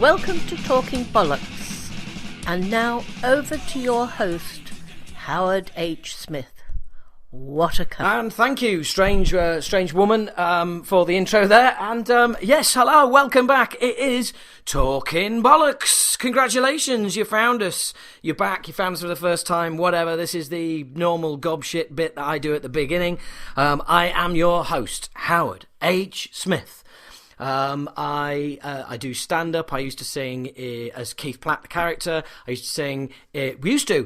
Welcome to Talking Bollocks. And now over to your host, Howard H. Smith. What a cunt. And thank you, strange woman, for the intro there. And yes, hello, welcome back. It is Talking Bollocks. Congratulations, you found us. You're back, you found us for the first time, whatever. This is the normal gobshit bit that I do at the beginning. I am your host, Howard H. Smith. I do stand-up. I used to sing as Keith Platt, the character. I used to sing,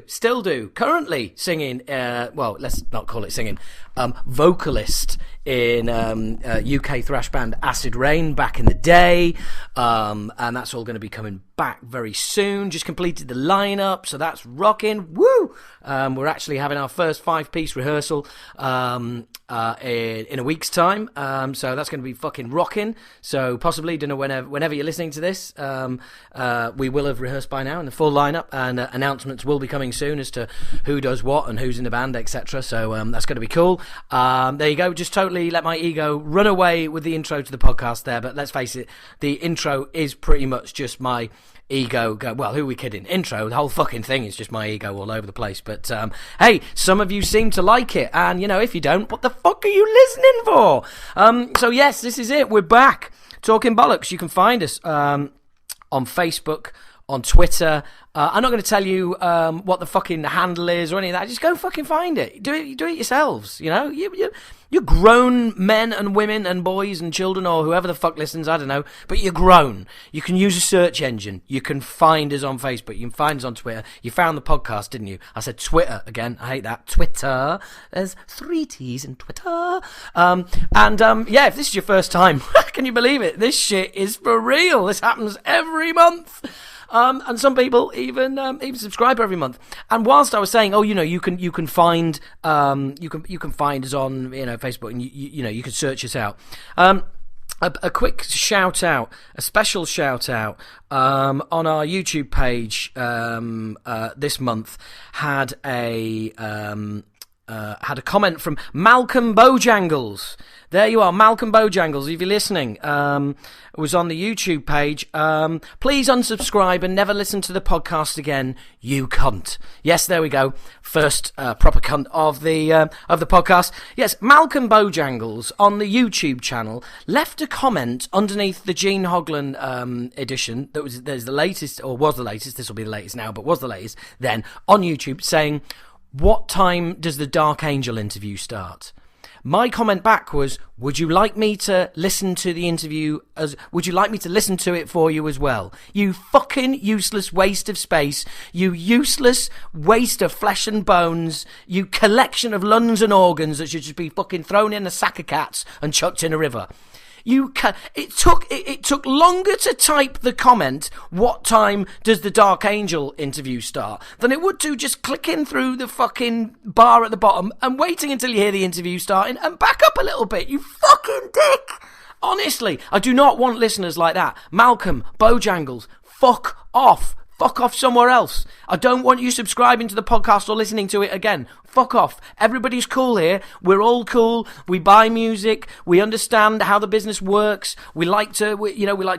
still do, currently singing, well, let's not call it singing, vocalist in UK thrash band Acid Rain back in the day, and that's all going to be coming back very soon. Just completed the lineup, so that's rocking. Woo! We're actually having our first 5-piece rehearsal in a week's time, so that's going to be fucking rocking. So possibly, don't know, whenever you're listening to this, we will have rehearsed by now in the full lineup, and announcements will be coming soon as to who does what and who's in the band, etc. So that's going to be cool. There you go. Just totally let my ego run away with the intro to the podcast there, but let's face it, the intro is pretty much just my ego go, well, who are we kidding? Intro, the whole fucking thing is just my ego all over the place. But hey, some of you seem to like it, and you know, if you don't, what the fuck are you listening for? So yes, this is it. We're back. Talking Bollocks. You can find us on Facebook, on Twitter. I'm not going to tell you what the fucking handle is or any of that. Just go fucking find it. Do it yourselves. You know, you're grown men and women and boys and children or whoever the fuck listens. I don't know, but you're grown. You can use a search engine. You can find us on Facebook. You can find us on Twitter. You found the podcast, didn't you? I said Twitter again. I hate that. Twitter. There's 3 T's in Twitter. Yeah, if this is your first time, can you believe it? This shit is for real. This happens every month. And some people even subscribe every month. And whilst I was saying, oh, you know, you can find you can find us on, you know, Facebook, and you know, you can search us out. A quick shout out, a special shout out on our YouTube page this month had a comment from Malcolm Bojangles. There you are, Malcolm Bojangles, if you're listening. It was on the YouTube page. Please unsubscribe and never listen to the podcast again, you cunt. Yes, there we go. First proper cunt of the podcast. Yes, Malcolm Bojangles on the YouTube channel left a comment underneath the Gene Hoglan edition there's the latest, or was the latest, this will be the latest now, but was the latest then, on YouTube, saying, what time does the Dark Angel interview start? My comment back was, would you like me to listen to the interview would you like me to listen to it for you as well? You fucking useless waste of space. You useless waste of flesh and bones. You collection of lungs and organs that should just be fucking thrown in a sack of cats and chucked in a river. It took longer to type the comment, what time does the Dark Angel interview start, than it would to just clicking through the fucking bar at the bottom and waiting until you hear the interview starting and back up a little bit, you fucking dick! Honestly, I do not want listeners like that. Malcolm, Bojangles, fuck off. Fuck off somewhere else. I don't want you subscribing to the podcast or listening to it again. Fuck off. Everybody's cool here. We're all cool. We buy music. We understand how the business works. We like to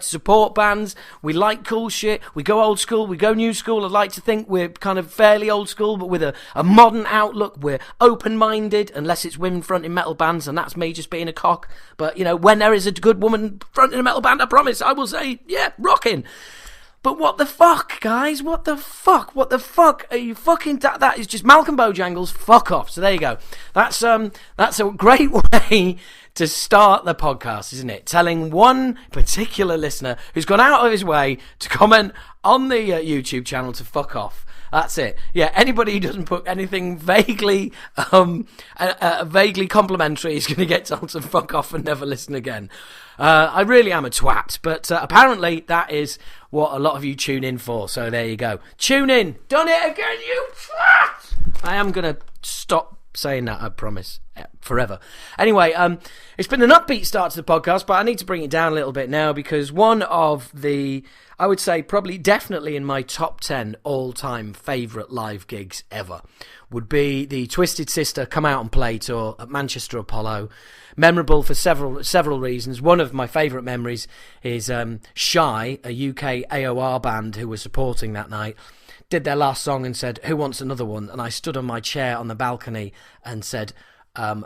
support bands. We like cool shit. We go old school. We go new school. I'd like to think we're kind of fairly old school, but with a modern outlook. We're open-minded, unless it's women fronting metal bands, and that's me just being a cock. But, you know, when there is a good woman fronting a metal band, I promise, I will say, yeah, rocking. But what the fuck, guys? What the fuck? What the fuck are you fucking... That is just Malcolm Bojangles, fuck off. So there you go. That's a great way to start the podcast, isn't it? Telling one particular listener who's gone out of his way to comment on the YouTube channel to fuck off. That's it. Yeah, anybody who doesn't put anything vaguely complimentary is going to get told to fuck off and never listen again. I really am a twat, but apparently that is what a lot of you tune in for, so there you go. Tune in! Done it again, you twat! I am going to stop saying that, I promise, forever. Anyway, it's been an upbeat start to the podcast, but I need to bring it down a little bit now, because one of the, I would say probably definitely in my top 10 all-time favourite live gigs ever would be the Twisted Sister Come Out and Play tour at Manchester Apollo. Memorable for several reasons. One of my favourite memories is Shy, a UK AOR band who was supporting that night, did their last song and said, "Who wants another one?" And I stood on my chair on the balcony and said,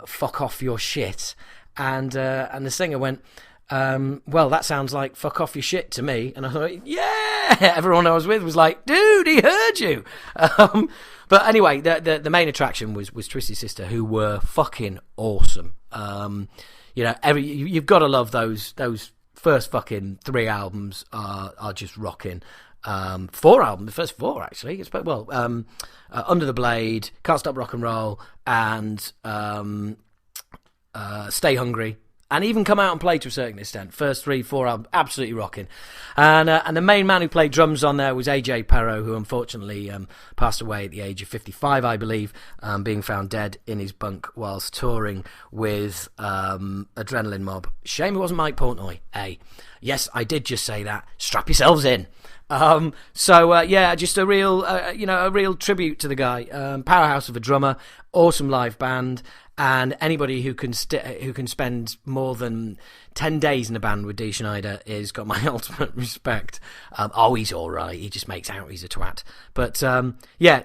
"Fuck off your shit." And the singer went, "Well, that sounds like fuck off your shit to me." And I thought, yeah, everyone I was with was like, "Dude, he heard you." But anyway, the main attraction was Twisted Sister, who were fucking awesome. You know, you've got to love those first fucking 3 albums are just rocking. 4 albums, the first 4 actually. It's Under the Blade, Can't Stop Rock and Roll, and Stay Hungry. And even Come Out and Play to a certain extent. First 3, 4 albums, absolutely rocking. And the main man who played drums on there was AJ Perro, who unfortunately passed away at the age of 55, I believe, being found dead in his bunk whilst touring with Adrenaline Mob. Shame it wasn't Mike Portnoy. Yes, I did just say that. Strap yourselves in. Just a real tribute to the guy. Powerhouse of a drummer, awesome live band. And anybody who can spend more than 10 days in a band with Dee Schneider is got my ultimate respect. He's all right. He just makes out he's a twat. But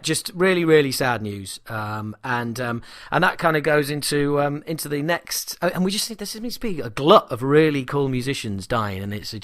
just really, really sad news. And that kind of goes into the next. And we just think there seems to be a glut of really cool musicians dying, and it's a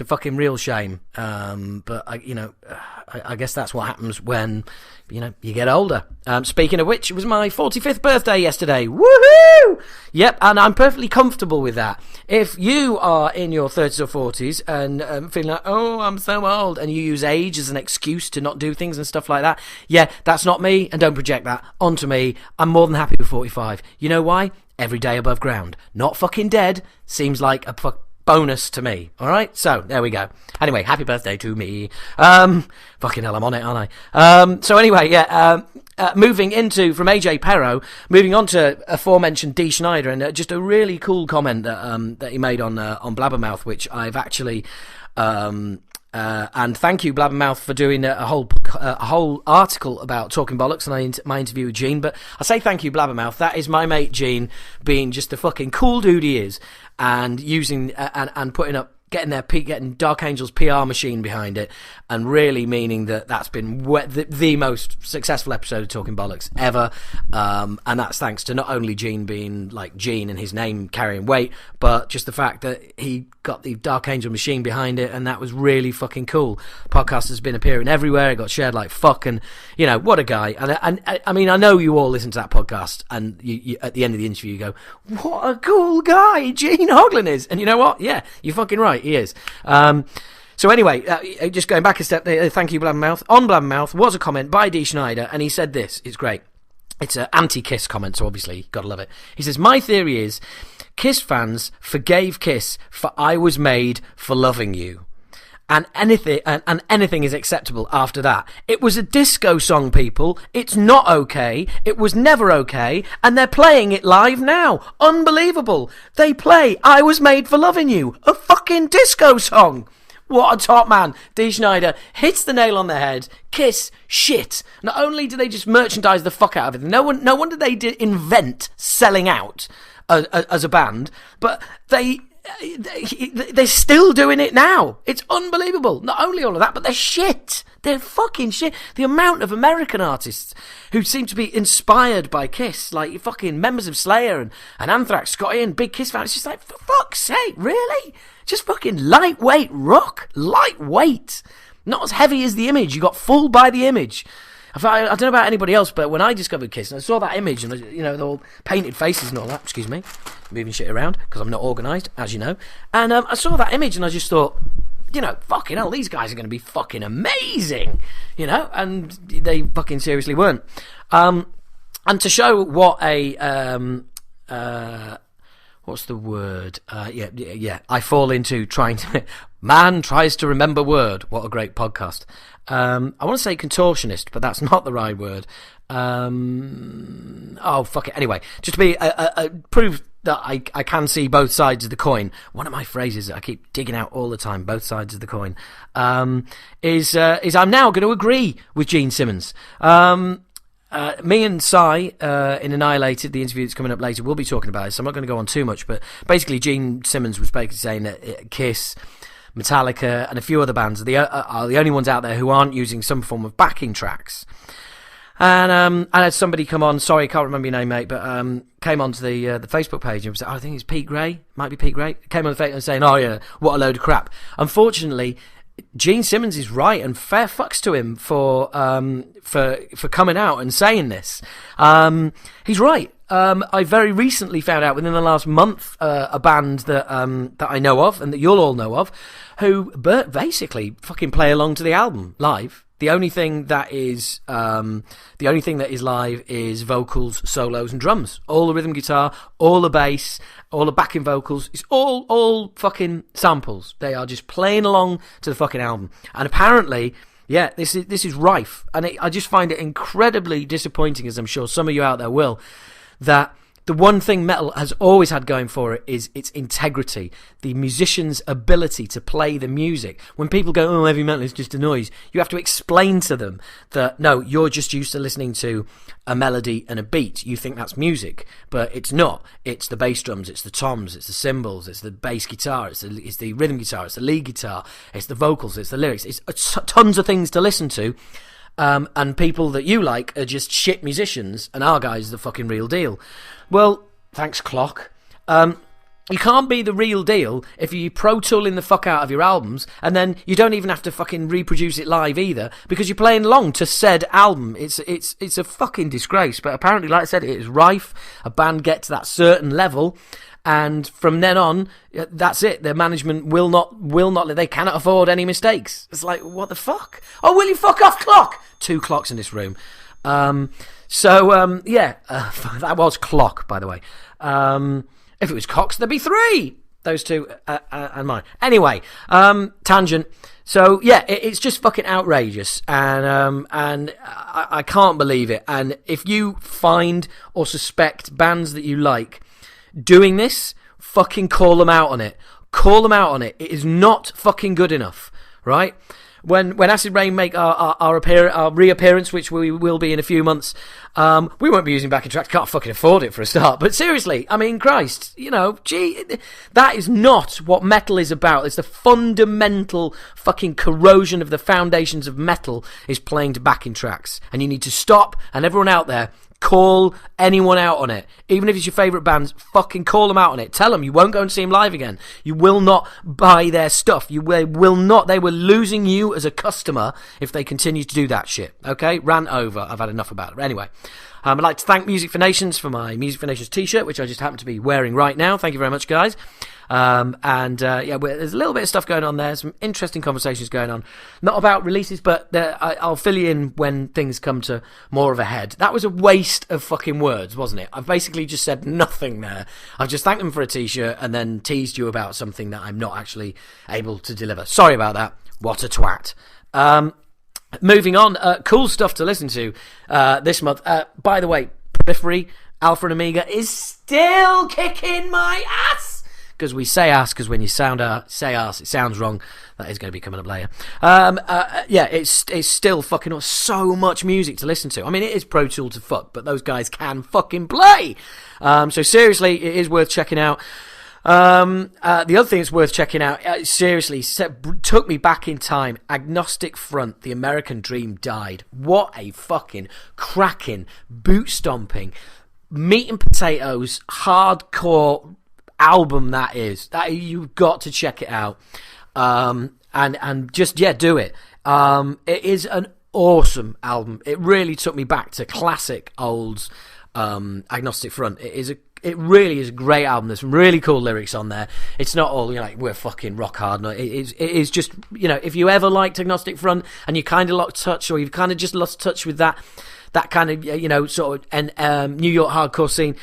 fucking real shame. But I guess that's what happens when, you get older. Speaking of which, it was my 45th birthday yesterday. Woohoo! Yep, and I'm perfectly comfortable with that. If you are in your 30s or 40s and feeling like, oh, I'm so old, and you use age as an excuse to not do things and stuff like that, yeah, that's not me, and don't project that onto me. I'm more than happy with 45. You know why? Every day above ground. Not fucking dead seems like a bonus to me. All right, so there we go. Anyway, happy birthday to me. Fucking hell, I'm on it, aren't I? Moving into from AJ Perro, moving on to aforementioned Dee Schneider, and just a really cool comment that he made on Blabbermouth, which I've actually. And thank you, Blabbermouth, for doing a whole article about Talking Bollocks and my interview with Gene. But I say thank you, Blabbermouth. That is my mate Gene being just the fucking cool dude he is, and using and putting up, getting Dark Angel's PR machine behind it, and really meaning that's been the most successful episode of Talking Bollocks ever. And that's thanks to not only Gene being like Gene and his name carrying weight, but just the fact that he got the Dark Angel machine behind it, and that was really fucking cool. Podcast has been appearing everywhere. It got shared like fuck, and what a guy. And I mean, I know you all listen to that podcast, and you at the end of the interview you go, what a cool guy Gene Hoglan is. And you know what? Yeah, you're fucking right, he is. So anyway, just going back a step, thank you, Blabbermouth. On Blabbermouth was a comment by Dee Schneider, and he said this, it's great. It's an anti-Kiss comment, so obviously, gotta love it. He says, my theory is, Kiss fans forgave Kiss for I Was Made for Loving You. And anything is acceptable after that. It was a disco song, people. It's not okay. It was never okay. And they're playing it live now. Unbelievable. They play I Was Made for Loving You, a fucking disco song. What a top man. Dee Schneider hits the nail on the head. Kiss shit. Not only do they just merchandise the fuck out of it, no wonder they did invent selling out as a band, but they're still doing it now. It's unbelievable. Not only all of that, but they're shit. They're fucking shit. The amount of American artists who seem to be inspired by Kiss, like fucking members of Slayer and Anthrax, got in, big Kiss fans. It's just like, for fuck's sake, really? Just fucking lightweight rock. Lightweight. Not as heavy as the Image. You got fooled by the Image. I don't know about anybody else, but when I discovered Kiss and I saw that Image and, the all painted faces and all that, excuse me, moving shit around because I'm not organised, as you know, and I saw that Image and I just thought, fucking hell, these guys are going to be fucking amazing, and they fucking seriously weren't. And to show what what's the word? Yeah. I fall into trying to... Man tries to remember word. What a great podcast. I want to say contortionist, but that's not the right word. Oh, fuck it. Anyway, just to be prove that I can see both sides of the coin. One of my phrases that I keep digging out all the time, both sides of the coin, is I'm now going to agree with Gene Simmons. Me and Si in Annihilated, the interview that's coming up later, we'll be talking about it, so I'm not going to go on too much, but basically Gene Simmons was basically saying that Kiss, Metallica and a few other bands are the only ones out there who aren't using some form of backing tracks. And I had somebody come on, sorry, I can't remember your name, mate, but came onto the Facebook page and was like, I think it's Pete Gray, might be Pete Gray, came on the Facebook and saying, oh yeah, what a load of crap. Unfortunately, Gene Simmons is right, and fair fucks to him for coming out and saying this. He's right. I very recently found out within the last month a band that I know of and that you'll all know of, who basically fucking play along to the album live. The only thing that is live is vocals, solos, and drums. All the rhythm guitar, all the bass, all the backing vocals. It's all fucking samples. They are just playing along to the fucking album. And apparently, yeah, this is rife. And I just find it incredibly disappointing, as I'm sure some of you out there will, that the one thing metal has always had going for it is its integrity, the musician's ability to play the music. When people go, oh, heavy metal is just a noise, you have to explain to them that, no, you're just used to listening to a melody and a beat. You think that's music, but it's not. It's the bass drums, it's the toms, it's the cymbals, it's the bass guitar, it's the rhythm guitar, it's the lead guitar, it's the vocals, it's the lyrics. It's tons of things to listen to. And people that you like are just shit musicians, and our guy's the fucking real deal. Well, thanks, Clock. You can't be the real deal if you're Pro Tooling the fuck out of your albums, and then you don't even have to fucking reproduce it live either, because you're playing along to said album. It's a fucking disgrace. But apparently, like I said, it is rife. A band gets to that certain level, and from then on, that's it. Their management will not. They cannot afford any mistakes. It's like, what the fuck? Oh, will you fuck off, Clock? 2 clocks in this room. That was Clock, by the way. If it was Cox, there'd be 3. Those 2 and mine. Anyway, tangent. So yeah, it's just fucking outrageous, and I can't believe it. And if you find or suspect bands that you like doing this, fucking call them out on it. Call them out on it. It is not fucking good enough, right? When Acid Rain make our reappearance, which we will be in a few months, we won't be using backing tracks. Can't fucking afford it for a start. But seriously, I mean, Christ, that is not what metal is about. It's the fundamental fucking corrosion of the foundations of metal is playing to backing tracks. And you need to stop, and everyone out there, call anyone out on it. Even if it's your favourite bands, fucking call them out on it. Tell them you won't go and see them live again. You will not buy their stuff. They will not. They were losing you as a customer if they continue to do that shit. Okay? Rant over. I've had enough about it. Anyway, I'd like to thank Music for Nations for my Music for Nations t-shirt, which I just happen to be wearing right now. Thank you very much, guys. There's a little bit of stuff going on there, some interesting conversations going on, not about releases, but I'll fill you in when things come to more of a head. That was a waste of fucking words, wasn't it? I've basically just said nothing there. I've just thanked them for a t-shirt and then teased you about something that I'm not actually able to deliver. Sorry about that. What a twat. Moving on, cool stuff to listen to this month. By the way, Periphery, Alpha and Omega is still kicking my ass. Because we say ass, because when you say ass, it sounds wrong. That is going to be coming up later. It's still fucking so much music to listen to. I mean, it is Pro Tool to fuck, but those guys can fucking play. So seriously, it is worth checking out. The other thing that's worth checking out, seriously, took me back in time. Agnostic Front, The American Dream Died. What a fucking cracking, boot-stomping, meat and potatoes, hardcore album that is. That you've got to check it out. And just do it. It is an awesome album. It really took me back to classic olds. Agnostic Front. It really is a great album. There's some really cool lyrics on there. It's not all, we're fucking rock hard. No, it is just, if you ever liked Agnostic Front and you kind of lost touch, or you've kind of just lost touch with that kind of, sort of New York hardcore scene,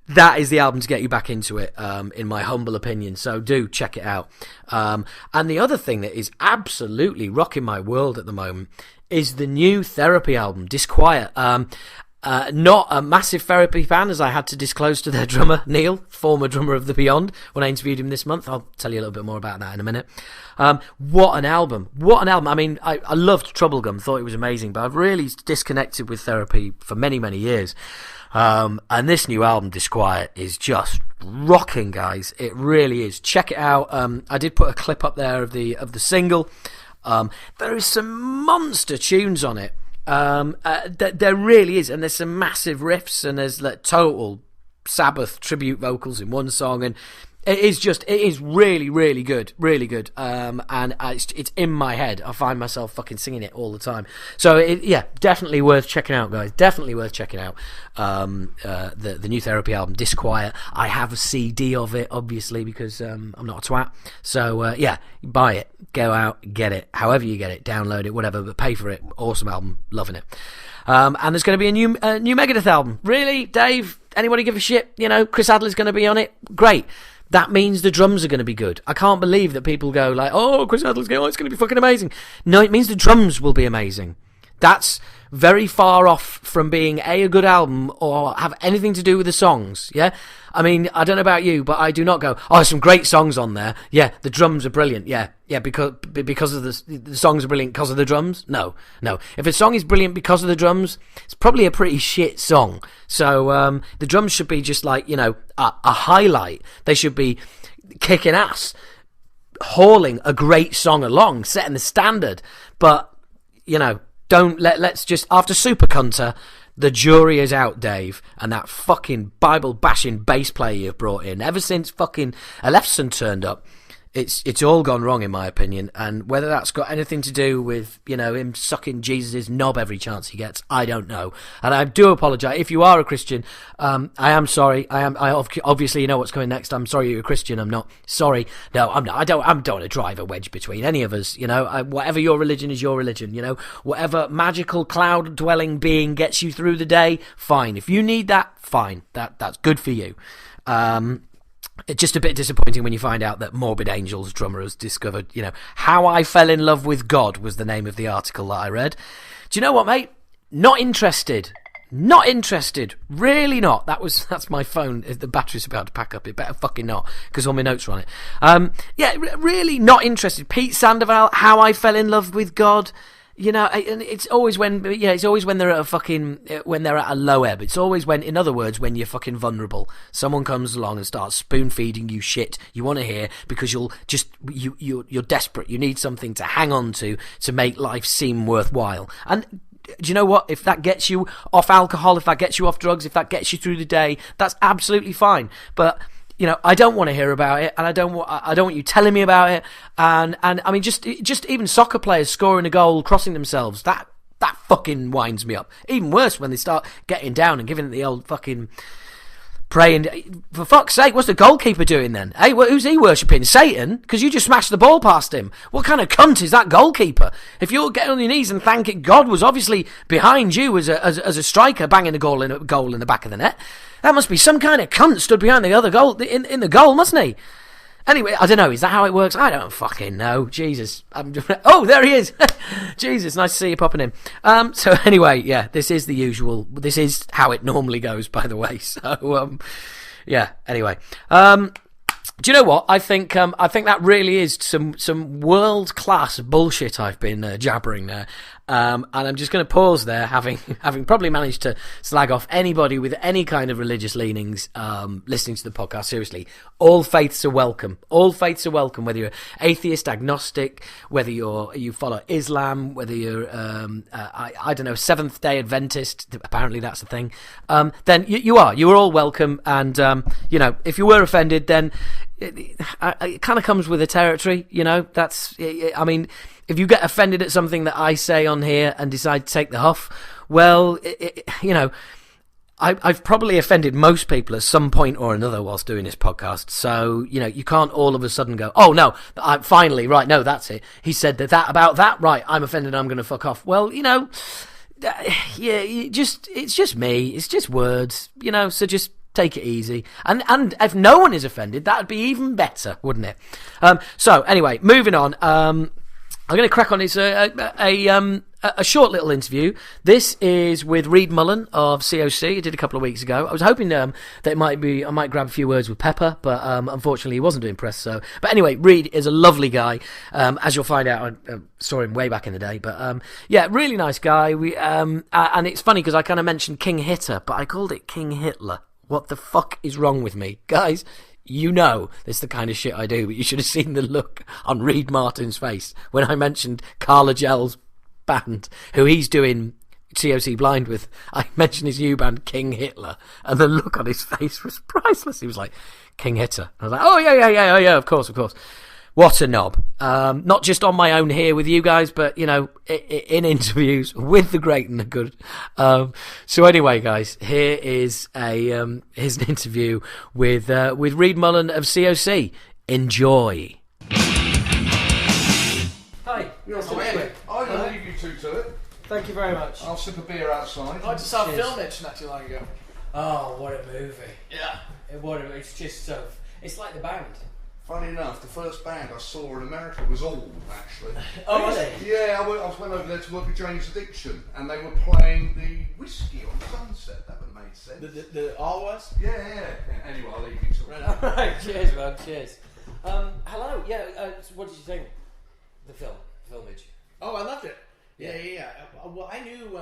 that is the album to get you back into it, in my humble opinion. So do check it out. And the other thing that is absolutely rocking my world at the moment is the new Therapy album, Disquiet. Not a massive Therapy fan, as I had to disclose to their drummer, Neil, former drummer of The Beyond, when I interviewed him this month. I'll tell you a little bit more about that in a minute. What an album. What an album. I mean, I loved Troublegum, thought it was amazing, but I've really disconnected with Therapy for many, many years. And this new album, Disquiet, is just rocking, guys. It really is. Check it out. I did put a clip up there of the single. There is some monster tunes on it. There really is, and there's some massive riffs, and there's like total Sabbath tribute vocals in one song, and it is really, really good, really good. And it's in my head. I find myself fucking singing it all the time. So definitely worth checking out, guys. Definitely worth checking out. The new Therapy album, Disquiet. I have a CD of it, obviously, because I'm not a twat. So buy it, go out, get it, however you get it, download it, whatever, but pay for it. Awesome album, loving it. And there's going to be a new Megadeth album. Really, Dave? Anybody give a shit? You know, Chris Adler's going to be on it. Great. That means the drums are going to be good. I can't believe that people go like, oh, Chris Adler's going, oh, it's going to be fucking amazing. No, it means the drums will be amazing. That's very far off from being a good album or have anything to do with the songs, yeah? I mean, I don't know about you, but I do not go, oh, there's some great songs on there. Yeah, the drums are brilliant. Yeah, because of the songs are brilliant because of the drums. No. If a song is brilliant because of the drums, it's probably a pretty shit song. So the drums should be just like, you know, a highlight. They should be kicking ass, hauling a great song along, setting the standard. But, you know, let's just, after Super Cunter, the jury is out, Dave, and that fucking Bible-bashing bass player you've brought in. Ever since fucking Alephson turned up, it's all gone wrong, in my opinion. And whether that's got anything to do with, you know, him sucking Jesus' knob every chance he gets, I don't know. And I do apologise. If you are a Christian, I am sorry. I obviously, you know what's coming next. I'm sorry you're a Christian. I'm not sorry. No, I'm not. I don't want to drive a wedge between any of us. You know, whatever your religion is your religion. You know, whatever magical cloud-dwelling being gets you through the day, fine. If you need that, fine. That's good for you. It's just a bit disappointing when you find out that Morbid Angel's drummer has discovered, you know, How I Fell in Love with God was the name of the article that I read. Do you know what, mate? Not interested. Not interested. Really not. That's my phone. The battery's about to pack up. It better fucking not, because all my notes are on it. Really not interested. Pete Sandoval, How I Fell in Love with God. You know, and it's always when they're at when they're at a low ebb. It's always when, in other words, when you're fucking vulnerable. Someone comes along and starts spoon feeding you shit you want to hear because you're desperate. You need something to hang on to make life seem worthwhile. And do you know what? If that gets you off alcohol, if that gets you off drugs, if that gets you through the day, that's absolutely fine. But you know, I don't want to hear about it, and I don't want you telling me about it. And I mean, just even soccer players scoring a goal, crossing themselves, that fucking winds me up. Even worse when they start getting down and giving it the old fucking praying. For fuck's sake, what's the goalkeeper doing then? Hey, who's he worshipping? Satan? Because you just smashed the ball past him. What kind of cunt is that goalkeeper? If you're getting on your knees and thanking God was obviously behind you as a striker banging a goal in the back of the net, that must be some kind of cunt stood behind the other goal in the goal, mustn't he? Anyway, I don't know. Is that how it works? I don't fucking know. Jesus. Oh, there he is. Jesus, nice to see you popping in. So anyway, yeah, this is the usual. This is how it normally goes, by the way. So, yeah. Anyway, do you know what? I think that really is some world class bullshit I've been jabbering there. And I'm just going to pause there, having probably managed to slag off anybody with any kind of religious leanings listening to the podcast. Seriously, all faiths are welcome. All faiths are welcome, whether you're atheist, agnostic, whether you follow Islam, whether you're I don't know, Seventh-day Adventist. Apparently that's a thing. Then you're all welcome. And you know, if you were offended, then it kind of comes with the territory. You know, I mean, if you get offended at something that I say on here and decide to take the huff, well, you know, I've probably offended most people at some point or another whilst doing this podcast. So, you know, you can't all of a sudden go, oh, no, finally, right, no, that's it. He said that about that, right, I'm offended, I'm going to fuck off. Well, you know, yeah, it's just me. It's just words, you know, so just take it easy. And if no one is offended, that would be even better, wouldn't it? So anyway, moving on. I'm going to crack on. It's a short little interview. This is with Reed Mullen of COC. He did a couple of weeks ago. I was hoping that I might grab a few words with Pepper, but unfortunately he wasn't doing press. But anyway, Reed is a lovely guy, as you'll find out. I saw him way back in the day, but yeah, really nice guy. And it's funny because I kind of mentioned King Hitter, but I called it King Hitler. What the fuck is wrong with me, guys? You know, it's the kind of shit I do, but you should have seen the look on Reed Martin's face when I mentioned Karl Agell's band, who he's doing COC Blind with. I mentioned his new band, King Hitler, and the look on his face was priceless. He was like, King Hitler. I was like, oh, yeah, of course. What a knob. Not just on my own here with you guys, but, you know, in interviews with the great and the good. So anyway, guys, here is here's an interview with Reed Mullen of COC. Enjoy. Hi. I'll leave you two to it. Thank you very much. I'll sip a beer outside. I just saw Film Itch not too long ago. Oh, what a movie. Yeah. It's just so... It's like the band. Funny enough, the first band I saw in America was All, actually. Oh, was it? Yeah, I went over there to work at Jane's Addiction, and they were playing the Whiskey on Sunset. That would have made sense. The All was? Yeah. Anyway, I'll leave you to it. All right, cheers, man, cheers. Hello, what did you think? The filmage. Oh, I loved it. Yeah. Well, I knew...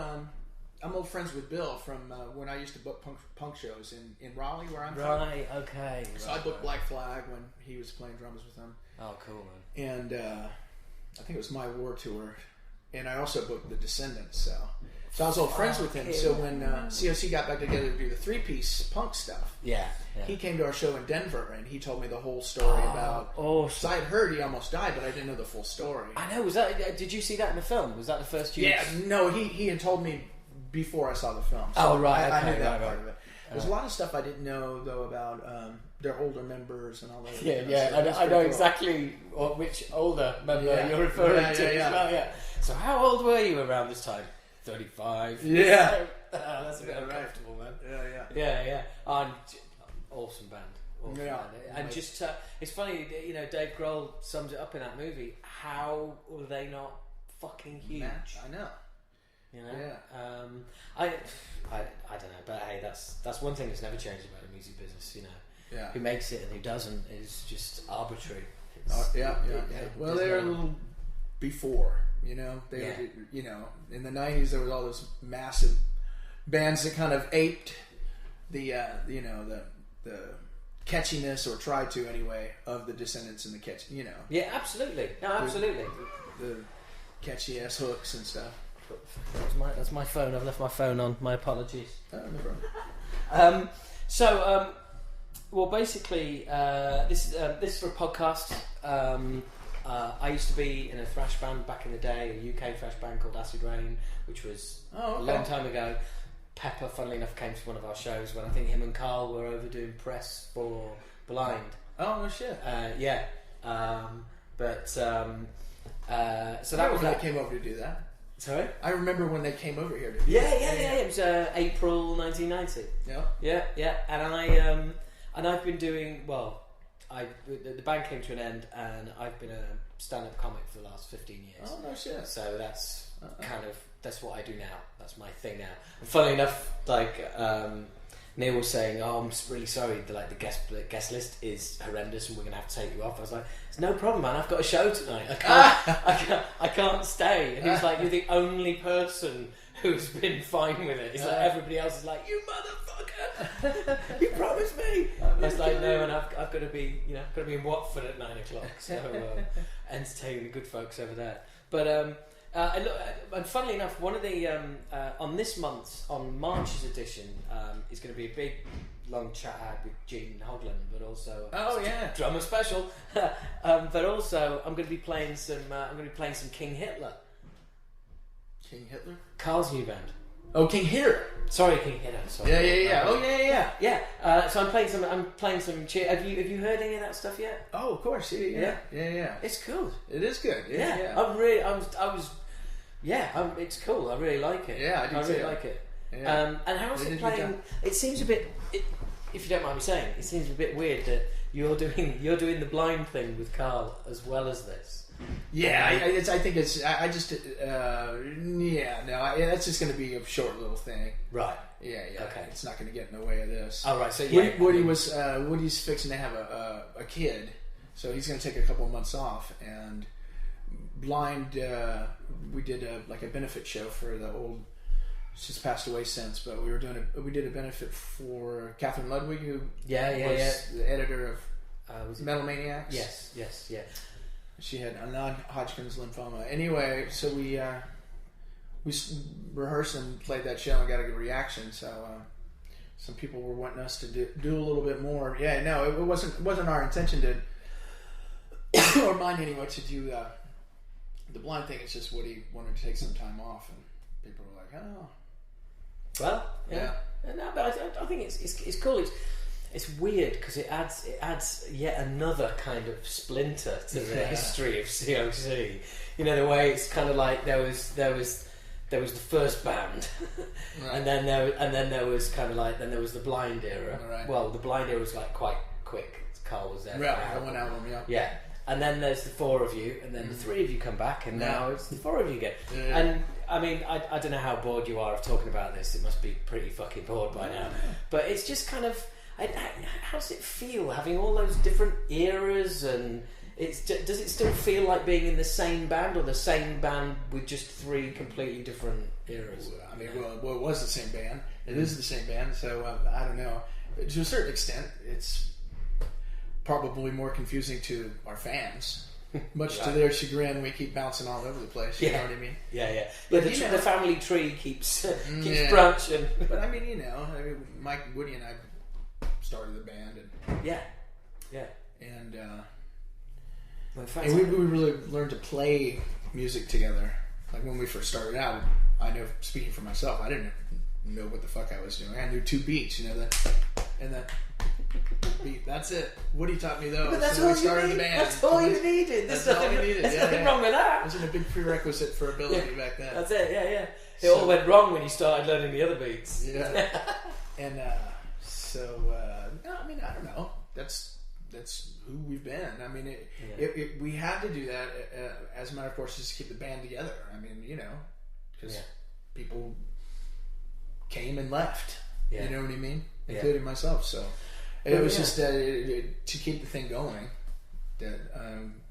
I'm old friends with Bill from when I used to book punk shows in Raleigh, where I'm from. Right, okay. So I booked Black Flag when he was playing drums with them. Oh, cool, man. And I think it was my war tour. And I also booked The Descendants, so I was old friends with him. So when COC got back together to do the three-piece punk stuff, he came to our show in Denver, and he told me the whole story about... Oh, so I had heard he almost died, but I didn't know the full story. I know, did you see that in the film? Was that the first you... Yeah, no, he had told me before I saw the film. So oh, right, I knew that part of it. There's a lot of stuff I didn't know, though, about their older members and all that. I know exactly which older member you're referring to. Yeah. So how old were you around this time? 35. Yeah. That's a bit uncomfortable, man. Yeah. Awesome band. Yeah. And just, it's funny, you know, Dave Grohl sums it up in that movie. How were they not fucking huge? I know. You know? Yeah. I don't know, but hey, that's one thing that's never changed about the music business. You know, who makes it and who doesn't is just arbitrary. Well, they were a little before. You know, you know, in the '90s there was all those massive bands that kind of aped the catchiness, or tried to anyway, of the Descendants and the catch. You know. Yeah, absolutely. No, absolutely. The catchy ass hooks and stuff. That's my phone. I've left my phone on. My apologies. Oh, no problem. Well, basically, this is for a podcast. I used to be in a thrash band back in the day, a UK thrash band called Acid Rain, which was a long time ago. Pepper, funnily enough, came to one of our shows when I think him and Karl were over doing press for Blind. Oh, no shit. So that was when they came over to do that. Sorry? I remember when they came over here to do that. It was April 1990. Yeah. And I've been doing the band came to an end, and I've been a stand-up comic for the last 15 years. Oh no shit! So that's that's what I do now. That's my thing now. And funnily enough, Neil was saying, "Oh, I'm really sorry. The guest list is horrendous, and we're gonna have to take you off." I was like, "It's no problem, man. I've got a show tonight. I can't stay." And he was like, "You're the only person who's been fine with it." He's like, everybody else is like, "You motherfucker! You promised me." I was like, "No, and I've got to be, got to be in Watford at 9:00. So entertaining the good folks over there." But and funnily enough, one of the on March's edition is going to be a big long chat I had with Gene Hoglan, but also drummer special. But also I'm going to be playing some King Hitler. King Hitler? Karl's new band. Oh, King Hitler. Sorry, King Hitler. Sorry. Yeah. Oh, yeah. So I'm playing some. Have you heard any of that stuff yet? Oh, of course. Yeah. It's cool. It is good. Yeah. It's cool. I really like it. Yeah, I do too. really like it. Yeah. And how's it playing? It seems a bit. if you don't mind me saying, it seems a bit weird that you're doing the blind thing with Karl as well as this. Yeah, I think it's. I just. That's just going to be a short little thing. Right. Yeah. Okay. It's not going to get in the way of this. Oh, right. So Woody's fixing to have a kid, so he's going to take a couple of months off. And blind, we did a benefit show for the old. She's passed away since, but we did a benefit for Catherine Ludwig, who was the editor of Metal Maniacs. Yes. She had a non-Hodgkin's lymphoma. Anyway, so we rehearsed and played that show and got a good reaction. So some people were wanting us to do a little bit more. Yeah, no, it wasn't our intention to, or mine anyway, to do the blind thing. It's just Woody wanted to take some time off, and people were like, oh. Well, yeah. No, but I think it's cool. It's weird because it adds yet another kind of splinter to the history of COC. You know, the way it's kind of like there was the first band, right. and then there was kind of like there was the blind era. Right. Well, the blind era was like quite quick. Karl was there. Yeah, one album. Yeah. And then there's the four of you, and then the three of you come back, and now it's the four of you again. Yeah. And I mean, I don't know how bored you are of talking about this. It must be pretty fucking bored by now. But it's just kind of, how does it feel having all those different eras? And does it still feel like being in the same band, or the same band with just three completely different eras? I mean, well, it was the same band. It is the same band. So I don't know. To a certain extent, it's probably more confusing to our fans. Much to their chagrin, we keep bouncing all over the place. You know what I mean? Yeah. But the family tree keeps branching. But I mean, Mike, Woody, and I started the band, and and we really learned to play music together. Like when we first started out, I know, speaking for myself, I didn't know what the fuck I was doing. I knew two beats, and that beat. That's it. Woody taught me those. But that's all we started the band. That's all you needed. There's nothing wrong with that. It wasn't a big prerequisite for ability back then. That's it. Yeah. It all went wrong when you started learning the other beats. Yeah. And I mean, I don't know. That's who we've been. I mean, we had to do that as a matter of course, just to keep the band together. I mean, because people came and left. You know what I mean? Including myself. So it was just to keep the thing going. That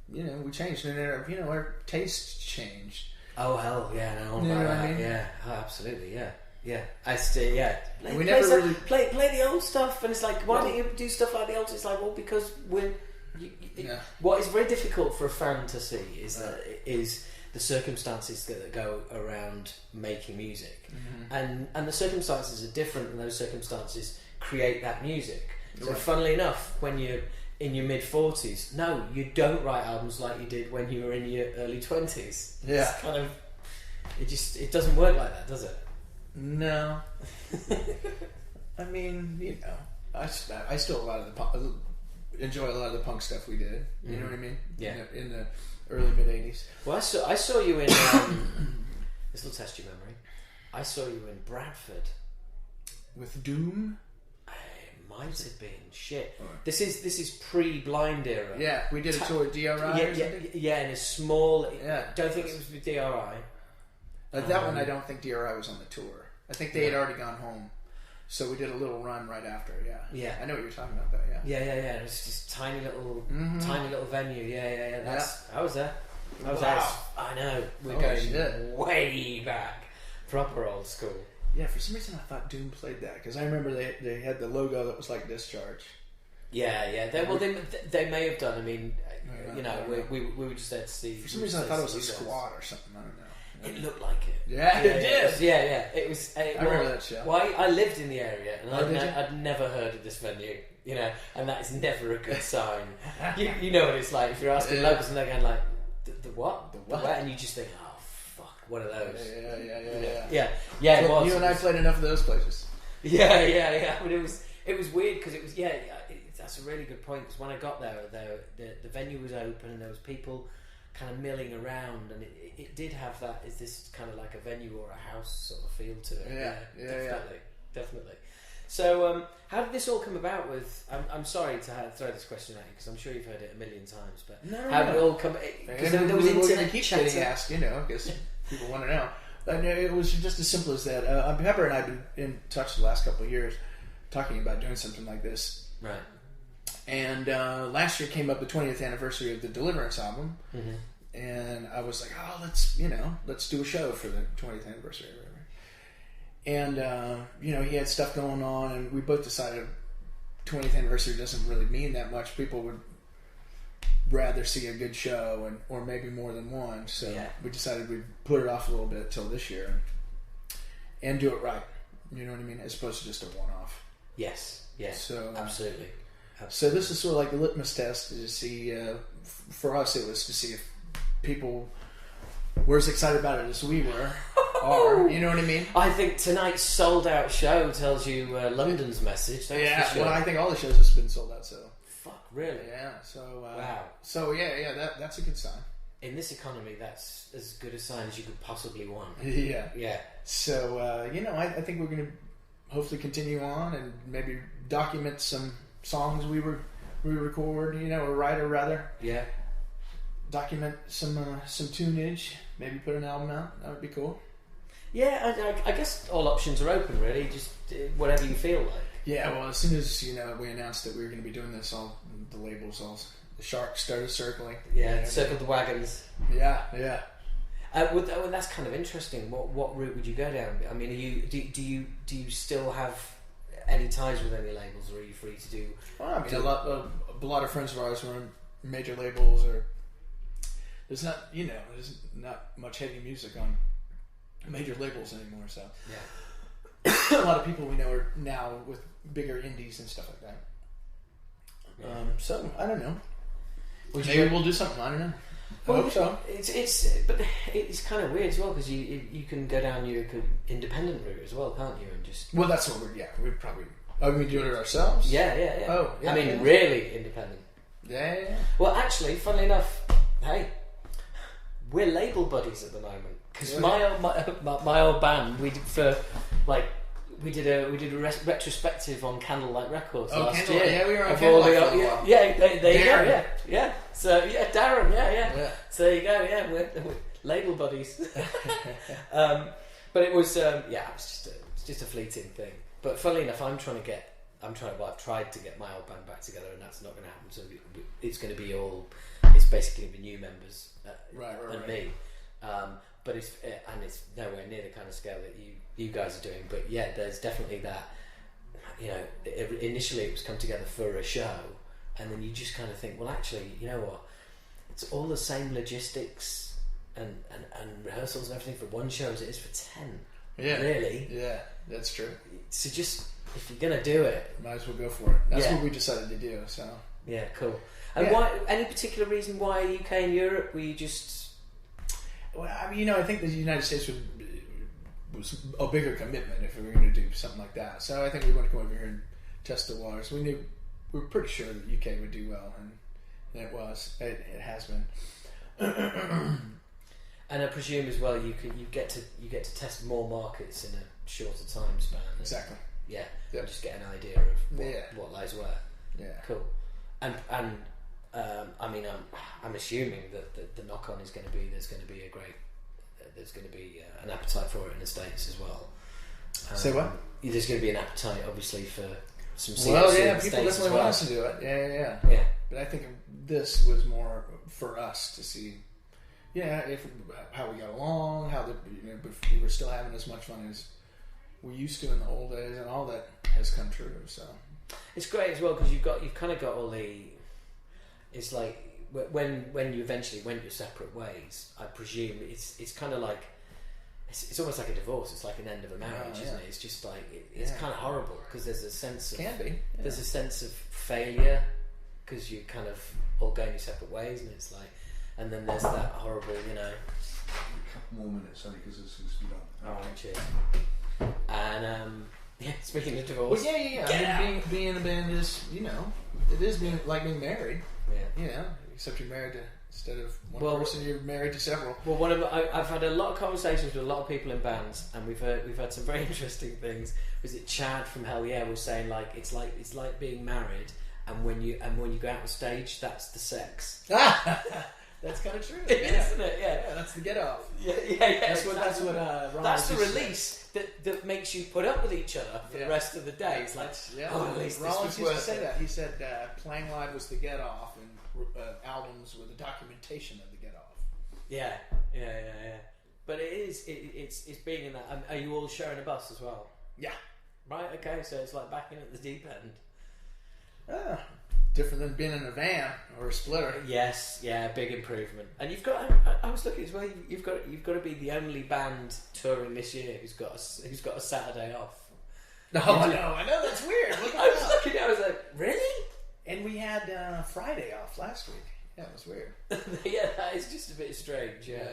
we changed, and our tastes changed. Oh hell yeah! No, you know what I mean? Yeah, absolutely, yeah. I still, We never really play the old stuff, and it's like, why don't you do stuff like the old? It's like, well, because what is very difficult for a fan to see is the circumstances that go around making music, and the circumstances are different, and those circumstances create that music. So, funnily enough, when you're in your mid-40s, no, you don't write albums like you did when you were in your early 20s. Yeah, it's kind of it doesn't work like that, does it? No. I mean, I still enjoy a lot of the punk stuff we did. You know what I mean? Yeah. In the early mid '80s. Well, I saw you in. This will test your memory. I saw you in Bradford with Doom. It might have been shit. Right. This is pre-blind era. Yeah, we did a tour with DRI. Yeah, in a small. Yeah, don't think it was with DRI. That one, I don't think DRI was on the tour. I think they had already gone home. So we did a little run right after, Yeah. I know what you're talking about, though, Yeah. It was just tiny little venue, yeah. I was there. I know. We're going way back. Proper old school. Yeah, for some reason I thought Doom played that, because I remember they had the logo that was like Discharge. Yeah. They may have done. I mean, we were just there to see. For some reason I thought it was a squad or something, I don't know. It looked like it. Yeah, it did. It was. I remember that show. Well, I lived in the area, and I'd never heard of this venue, and that is never a good sign. you know what it's like if you're asking locals, and they're going like, the what? The what? And you just think, oh fuck, one of those. Yeah. It was. You and I played enough of those places. Yeah. But it was weird because it was. That's a really good point. Because when I got there, the venue was open, and there was people kind of milling around, and it did have that. Is this kind of like a venue or a house sort of feel to it? Yeah. Definitely. So, how did this all come about? I'm sorry to throw this question at you because I'm sure you've heard it a million times. But how did it all come? Because there was internet keep chatter. getting asked, because people want to know. And it was just as simple as that. Pepper and I have been in touch the last couple of years, talking about doing something like this. Right. And last year came up the 20th anniversary of the Deliverance album, and I was like, "Oh, let's do a show for the 20th anniversary." Or whatever. And he had stuff going on, and we both decided 20th anniversary doesn't really mean that much. People would rather see a good show, or maybe more than one. So we decided we'd put it off a little bit till this year, and do it right. You know what I mean? As opposed to just a one-off. Yes. Yes. So absolutely. So this is sort of like the litmus test to see. For us, it was to see if people were as excited about it as we were. You know what I mean? I think tonight's sold-out show tells you London's message. That's for sure. Well, I think all the shows have been sold out. So. Fuck, really? Yeah. So. Wow. So that's a good sign. In this economy, that's as good a sign as you could possibly want. Yeah. Yeah. So I think we're going to hopefully continue on and maybe document some songs we record, or write, or rather, document some tunage. Maybe put an album out. That would be cool. Yeah, I guess all options are open. Really, just whatever you feel like. Yeah. Well, as soon as we announced that we were going to be doing this, the sharks started circling. Yeah, circled the wagons. Yeah. Well, that's kind of interesting. What route would you go down? I mean, do you still have any ties with any labels, or are you free to do? Well, I mean, a lot of friends of ours were in major labels, or there's not much heavy music on major labels anymore. So a lot of people we know are now with bigger indies and stuff like that. Yeah. So I don't know. Maybe we'll do something. I don't know. I hope so. But it's kind of weird as well because you can go down your independent route as well, can't you? And just that's what we'd probably. Are we doing it ourselves? Yeah. Oh, yeah. I mean, really independent. Yeah. Well, actually, funnily enough, hey, we're label buddies at the moment because my old band we did a retrospective on Candlelight Records last year. Yeah, we were on Candlelight for a while. There you go. Yeah. So Darren. Yeah. So there you go. Yeah, we're label buddies. But it was it's just a fleeting thing. But funnily enough, I've tried to get my old band back together, and that's not going to happen. So it's going to be it's basically the new members and me. But it's nowhere near the kind of scale that you guys are doing. But yeah, there's definitely that. Initially it was come together for a show, and then you just kind of think, well, actually, you know what? It's all the same logistics and rehearsals and everything for one show as it is for 10. Yeah, really. Yeah, that's true. So just if you're gonna do it, might as well go for it. That's what we decided to do. So yeah, cool. And why? Any particular reason why UK and Europe? Were you just? Well, I mean, I think the United States was a bigger commitment if we were going to do something like that. So I think we want to come over here and test the waters. We were pretty sure that UK would do well, and it was. It has been. And I presume as well, you get to test more markets in a shorter time span. Exactly. Yeah. Yep. Just get an idea of what lies where. Yeah. Cool. And I mean, I'm assuming that the knock on is going to be there's going to be an appetite for it in the States as well. Say what? There's going to be an appetite, obviously, for some. Well, yeah, people definitely want us to do it. Yeah. But I think this was more for us to see. Yeah, how we got along, if we were still having as much fun as we used to in the old days, and all that has come true. So it's great as well because you've kind of got all the. It's like when you eventually went your separate ways. I presume it's kind of like it's almost like a divorce. It's like an end of a marriage, isn't it? It's just like it's kind of horrible because there's a sense of there's a sense of failure because you kind of all going your separate ways, and it's like. And then there's that horrible, A couple more minutes, only because this seems to be done. Alright, cheers. And Yeah, speaking of divorce. Well, yeah. I mean, being in a band is, it is being married. Yeah. Except you're married to, instead of one person, you're married to several. Well, I've had a lot of conversations with a lot of people in bands, and we've had some very interesting things. Was it Chad from Hell Yeah was saying it's like being married, and when you go out on stage, that's the sex. That's kind of true, isn't it? Yeah, that's the get off. Yeah. That's what Ron that's the release that makes you put up with each other for the rest of the day. It's like, at least Rollins used to say that. He said playing live was the get off, and albums were the documentation of the get off. Yeah. But it's being in that. Are you all sharing a bus as well? Yeah. Right. Okay. So it's like back in at the deep end. Different than being in a van or a splitter. Yes, yeah, big improvement. And you've got. I was looking as well. You've got to be the only band touring this year who's got a Saturday off. No, I know that's weird. I was looking. I was like, really? And we had Friday off last week. Yeah, it was weird. Yeah, that is just a bit strange. Yeah.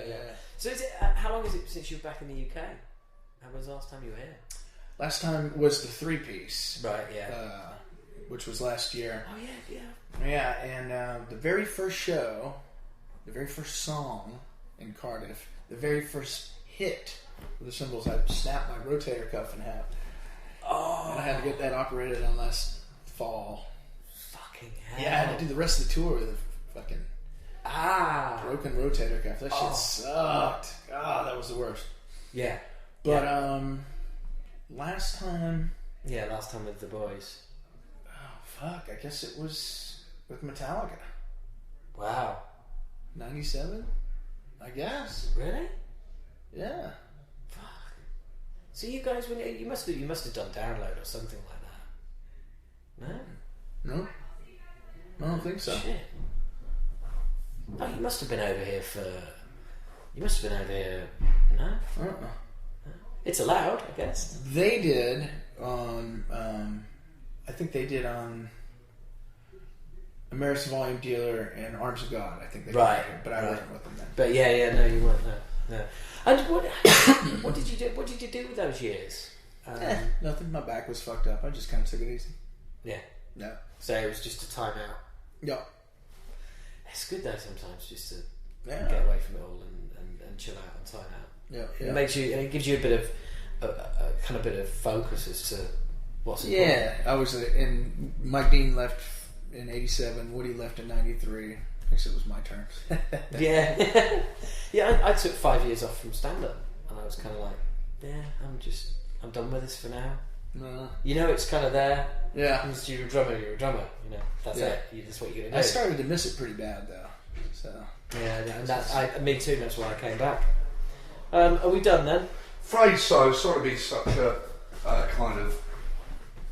So is it? How long is it since you were back in the UK? How was the last time you were here? Last time was the 3-piece. Right. Yeah. Which was last year. Oh yeah. Yeah, and the very first show, the very first song in Cardiff, the very first hit with the cymbals, I snapped my rotator cuff in half. Oh. And I had to get that operated on last fall. Fucking hell. Yeah, I had to do the rest of the tour with a fucking broken rotator cuff. That shit sucked. That was the worst. Yeah. But last time with the boys. Fuck, I guess it was with Metallica. Wow. 97? I guess. Really? Yeah. Fuck. So you guys, you must have done Download or something like that. No? No? I don't think so. Shit. Oh, you must have been over here No? Uh-uh. It's allowed, I guess. They did on... I think they did on American Volume Dealer and Arms of God. I think they did, but I wasn't with them then. But no, you weren't. No. And what did you do? What did you do with those years? Nothing. My back was fucked up. I just kind of took it easy. Yeah. No. So it was just a time out. Yeah. It's good though sometimes just to get away from it all and chill out and time out. Yeah. It makes you. It gives you a bit of a kind of bit of focus as to what's important. Yeah, I was in. Mike Dean left in '87. Woody left in '93. I guess it was my turn. Yeah. I took 5 years off from stand-up, and I was kind of like, I'm done with this for now. No. It's kind of there. Yeah. You're a drummer. That's it. That's what you're gonna do. I started to miss it pretty bad though. So. Yeah, and me too. That's why I came back. Are we done then? Afraid so. Sorry to be such a kind of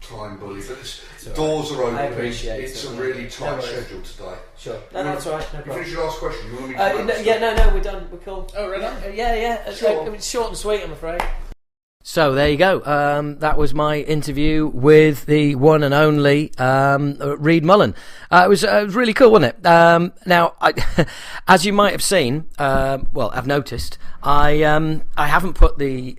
time bully, but doors are open. I appreciate it's it. a really tight schedule today. Sure. No, that's all right. No You problem. finish your last question. You want me to No, we're done. We're cool. Oh, right on. Yeah. Sure. It's short and sweet, I'm afraid. So there you go. That was my interview with the one and only Reed Mullen. It was really cool, wasn't it? Now, as you might have seen, I've noticed, I haven't put the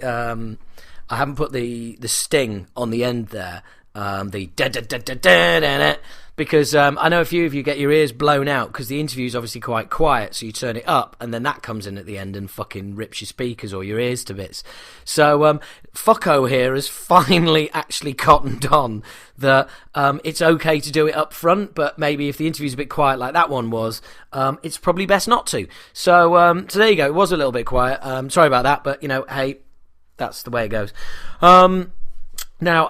sting on the end there. The da da da da da da, because I know a few of you get your ears blown out because the interview's obviously quite quiet, so you turn it up and then that comes in at the end and fucking rips your speakers or your ears to bits. So Fucko here has finally actually cottoned on that it's okay to do it up front, but maybe if the interview's a bit quiet like that one was, it's probably best not to. So there you go. It was a little bit quiet. Sorry about that, but hey, that's the way it goes. Now,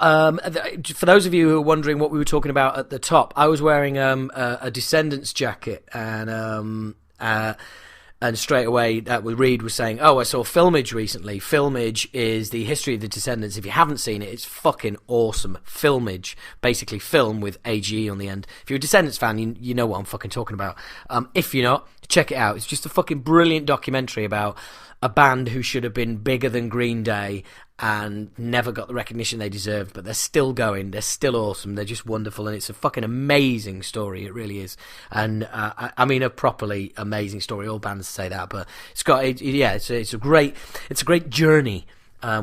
for those of you who are wondering what we were talking about at the top, I was wearing a Descendants jacket, and straight away Reed was saying, "Oh, I saw Filmage recently." Filmage is the history of the Descendants. If you haven't seen it, it's fucking awesome. Filmage, basically film with AGE on the end. If you're a Descendants fan, you know what I'm fucking talking about. If you're not, check it out. It's just a fucking brilliant documentary about a band who should have been bigger than Green Day and never got the recognition they deserved, but they're still going. They're still awesome. They're just wonderful, and it's a fucking amazing story. It really is, and I mean a properly amazing story. All bands say that, but it's got it's a great journey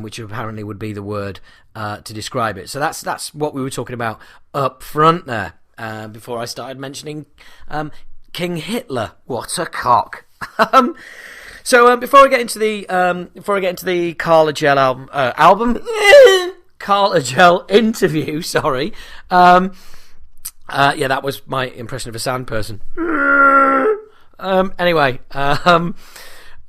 which apparently would be the word to describe it. So that's what we were talking about up front there. Before I started mentioning King Hitler. What a cock. So before I get into the Karl Agell album, Karl Agell interview. Sorry. Yeah, that was my impression of a sand person. Anyway, yeah,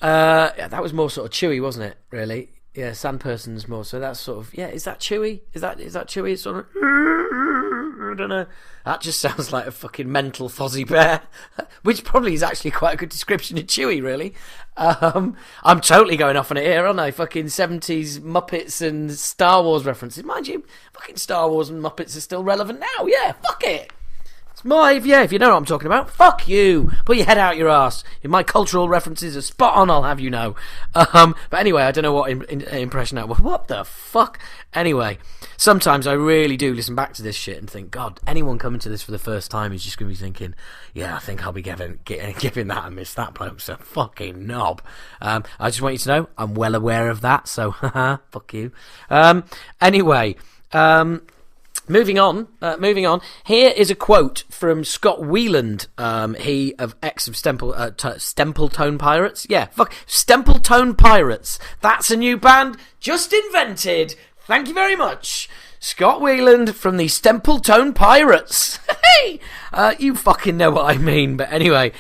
that was more sort of Chewy, wasn't it? Really, yeah, sand person's more. So that's sort of, yeah. Is that Chewy? Is that Chewy? It's sort of, I don't know. That just sounds like a fucking mental Fozzie Bear, which probably is actually quite a good description of Chewy, really. I'm totally going off on it here, aren't I? Fucking 70s Muppets and Star Wars references. Mind you, fucking Star Wars and Muppets are still relevant now. Yeah, fuck it. It's my, yeah, if you know what I'm talking about, fuck you. Put your head out your arse. My cultural references are spot on, I'll have you know. But anyway, I don't know what impression that was. What the fuck? Anyway, sometimes I really do listen back to this shit and think, God, anyone coming to this for the first time is just going to be thinking, yeah, I think I'll be giving that a miss. That bloke's a fucking knob. I just want you to know, I'm well aware of that, so fuck you. Anyway, Moving on. Here is a quote from Scott Weiland. He of Stempletone Pirates. Yeah, fuck Stempletone Pirates. That's a new band just invented. Thank you very much, Scott Weiland from the Stempletone Pirates. Hey, you fucking know what I mean. But anyway,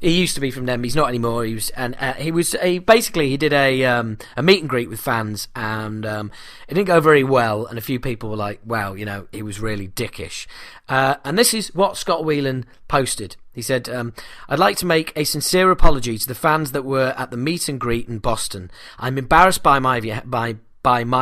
he used to be from them. He's not anymore. He did a meet and greet with fans, and it didn't go very well. And a few people were like, "Wow, you know, he was really dickish." And this is what Scott Weiland posted. He said, "I'd like to make a sincere apology to the fans that were at the meet and greet in Boston. I'm embarrassed by my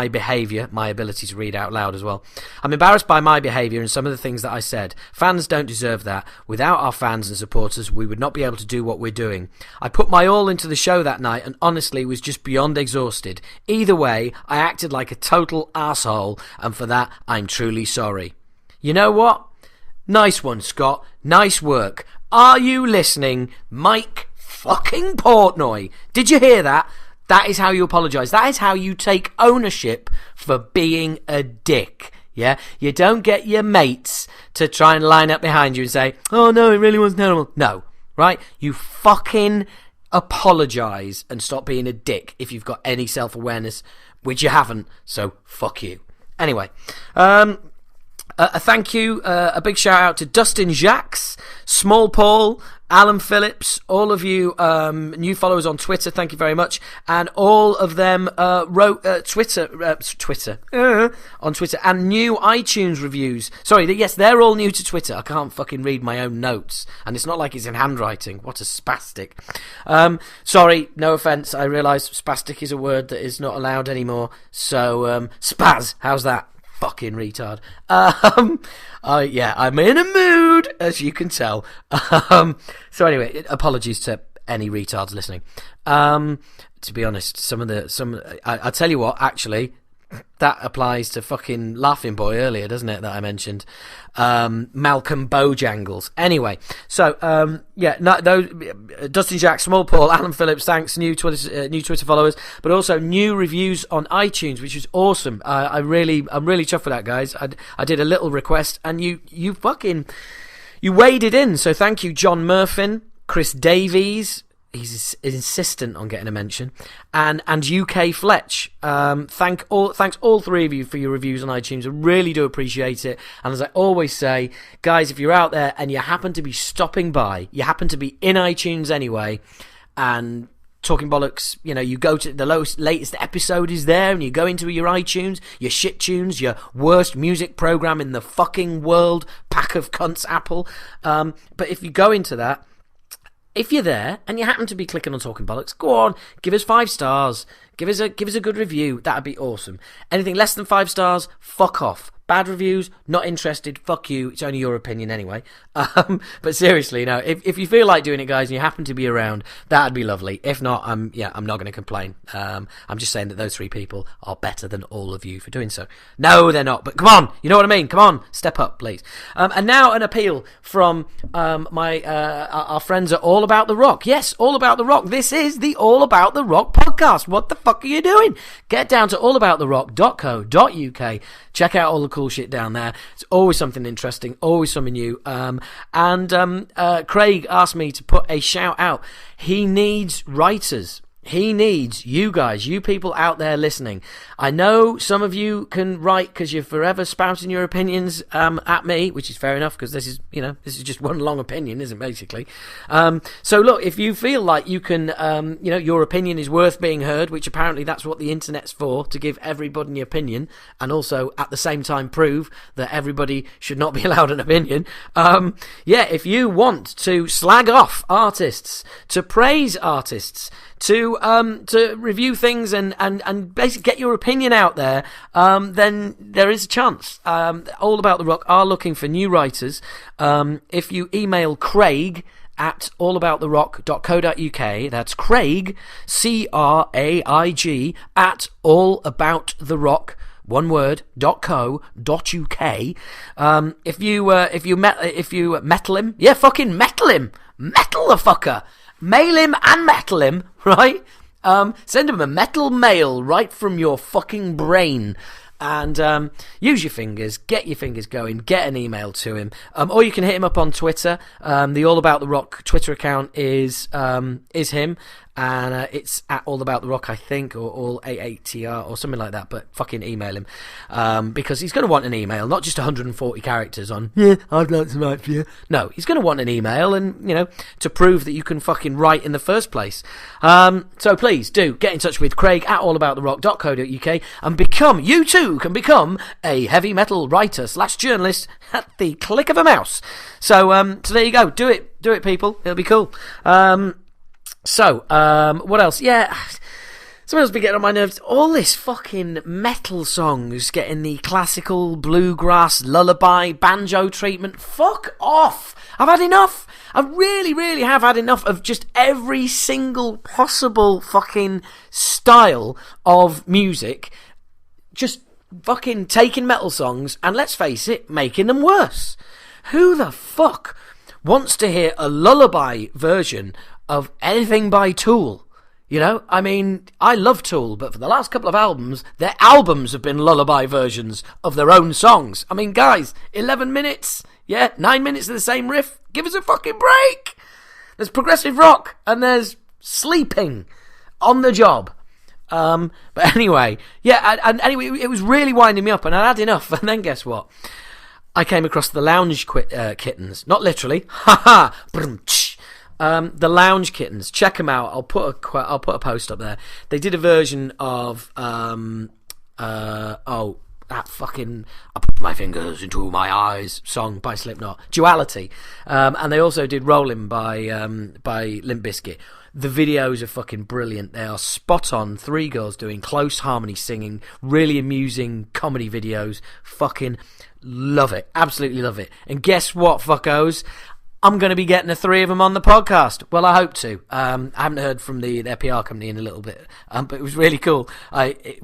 behaviour, my ability to read out loud as well. I'm embarrassed by my behaviour and some of the things that I said. Fans don't deserve that. Without our fans and supporters, we would not be able to do what we're doing. I put my all into the show that night and honestly was just beyond exhausted. Either way, I acted like a total asshole, and for that, I'm truly sorry." You know what? Nice one, Scott. Nice work. Are you listening, Mike fucking Portnoy? Did you hear that? That is how you apologise. That is how you take ownership for being a dick. Yeah? You don't get your mates to try and line up behind you and say, "Oh no, it really was terrible." No. Right? You fucking apologise and stop being a dick if you've got any self-awareness, which you haven't, so fuck you. Anyway, a thank you, a big shout out to Dustin Jacques, Small Paul, Alan Phillips, all of you new followers on Twitter, thank you very much. And all of them wrote on Twitter and new iTunes reviews. Sorry, yes, they're all new to Twitter. I can't fucking read my own notes, and it's not like it's in handwriting. What a spastic. Sorry, no offence. I realise spastic is a word that is not allowed anymore. So, spaz, how's that? Fucking retard. Yeah, I'm in a mood, as you can tell. So anyway, apologies to any retards listening. To be honest, I tell you what, actually, that applies to fucking Laughing Boy earlier, doesn't it, that I mentioned? Malcolm Bojangles. Anyway, so, yeah, Dustin Jack, Small Paul, Alan Phillips, thanks, new Twitter followers, but also new reviews on iTunes, which is awesome. I'm really chuffed with that, guys. I did a little request, and you waded in, so thank you, John Murphin, Chris Davies. He's insistent on getting a mention, and UK Fletch. Thanks all three of you for your reviews on iTunes. I really do appreciate it. And as I always say, guys, if you're out there and you happen to be stopping by, you happen to be in iTunes anyway, and Talking Bollocks, you know, you go to the latest episode is there, and you go into your iTunes, your shit tunes, your worst music program in the fucking world, pack of cunts, Apple. But if you go into that, if you're there and you happen to be clicking on Talking Bollocks, go on, give us 5 stars, give us a good review. That'd be awesome. Anything less than 5 stars, fuck off. Bad reviews, not interested, fuck you, it's only your opinion anyway. But seriously, if you feel like doing it, guys, and you happen to be around, that'd be lovely. If not, I'm not going to complain. I'm just saying that those 3 people are better than all of you for doing so. No, they're not, but come on, you know what I mean? Come on, step up, please. And now an appeal from our friends at All About the Rock. Yes, All About the Rock. This is the All About the Rock podcast. What the fuck are you doing? Get down to allabouttherock.co.uk. Check out all the cool shit down there. It's always something interesting, always something new. Craig asked me to put a shout out. He needs writers. He needs you guys, you people out there listening. I know some of you can write because you're forever spouting your opinions at me, which is fair enough because this is just one long opinion, isn't it, basically? So look, if you feel like you can, your opinion is worth being heard, which apparently that's what the internet's for, to give everybody an opinion and also at the same time prove that everybody should not be allowed an opinion. If you want to slag off artists, to praise artists, to review things and basically get your opinion out there, then there is a chance. All About the Rock are looking for new writers. If you email Craig at allabouttherock.co.uk, that's Craig, Craig, at allabouttherock, one word, .co.uk. If you metal him, fucking metal him, metal the fucker. Mail him and metal him, right? Send him a metal mail right from your fucking brain. And use your fingers, get your fingers going, get an email to him. Or you can hit him up on Twitter. The All About the Rock Twitter account is him. And it's at All About the Rock, I think, or all AATR or something like that. But fucking email him, because he's going to want an email, not just 140 characters on. Yeah, I'd like to write for you. No, he's going to want an email, and to prove that you can fucking write in the first place. So please do get in touch with Craig at allabouttherock.co.uk and you too can become a heavy metal writer / journalist at the click of a mouse. So there you go. Do it, people. It'll be cool. So, what else? Yeah, something else been getting on my nerves. All this fucking metal songs getting the classical bluegrass lullaby banjo treatment. Fuck off! I've had enough. I really, really have had enough of just every single possible fucking style of music. Just fucking taking metal songs and, let's face it, making them worse. Who the fuck wants to hear a lullaby version of anything by Tool? I mean, I love Tool, but for the last couple of albums, their albums have been lullaby versions of their own songs. I mean, guys, 11 minutes, 9 minutes of the same riff. Give us a fucking break. There's progressive rock and there's sleeping on the job. But anyway, anyway, it was really winding me up and I'd had enough. And then guess what? I came across the Lounge Kittens. Not literally. Ha ha. The Lounge Kittens. Check them out. I'll put a post up there. They did a version of that fucking I put my fingers into my eyes song by Slipknot, Duality, and they also did Rollin' by Limp Bizkit. The videos are fucking brilliant. They are spot on. 3 girls doing close harmony singing, really amusing comedy videos. Fucking love it. Absolutely love it. And guess what, fuckos? I'm going to be getting the 3 of them on the podcast. Well, I hope to. I haven't heard from their PR company in a little bit, but it was really cool.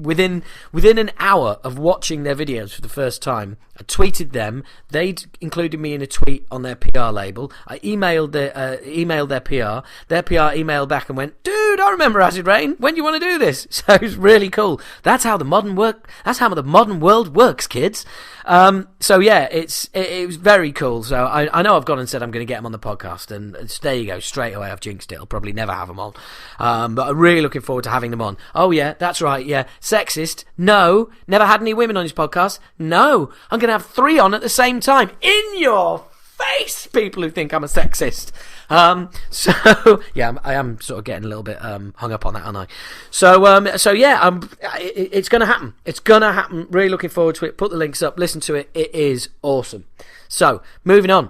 Within an hour of watching their videos for the first time, I tweeted them. They'd included me in a tweet on their PR label. I emailed their PR. Their PR emailed back and went, "Dude, I remember Acid Rain. When do you want to do this?" So it was really cool. That's how the modern world works, kids. So yeah, it was very cool. So I know I've gone and said I'm going to get them on the podcast, and there you go, straight away I've jinxed it. I'll probably never have them on, but I'm really looking forward to having them on. Oh yeah, that's right, yeah. Sexist? No. Never had any women on his podcast? No. I'm going to have 3 on at the same time. In your face, people who think I'm a sexist. So yeah, I am sort of getting a little bit hung up on that, aren't I? So yeah, it's gonna happen. It's gonna happen. Really looking forward to it. Put the links up, listen to it. It is awesome. So moving on.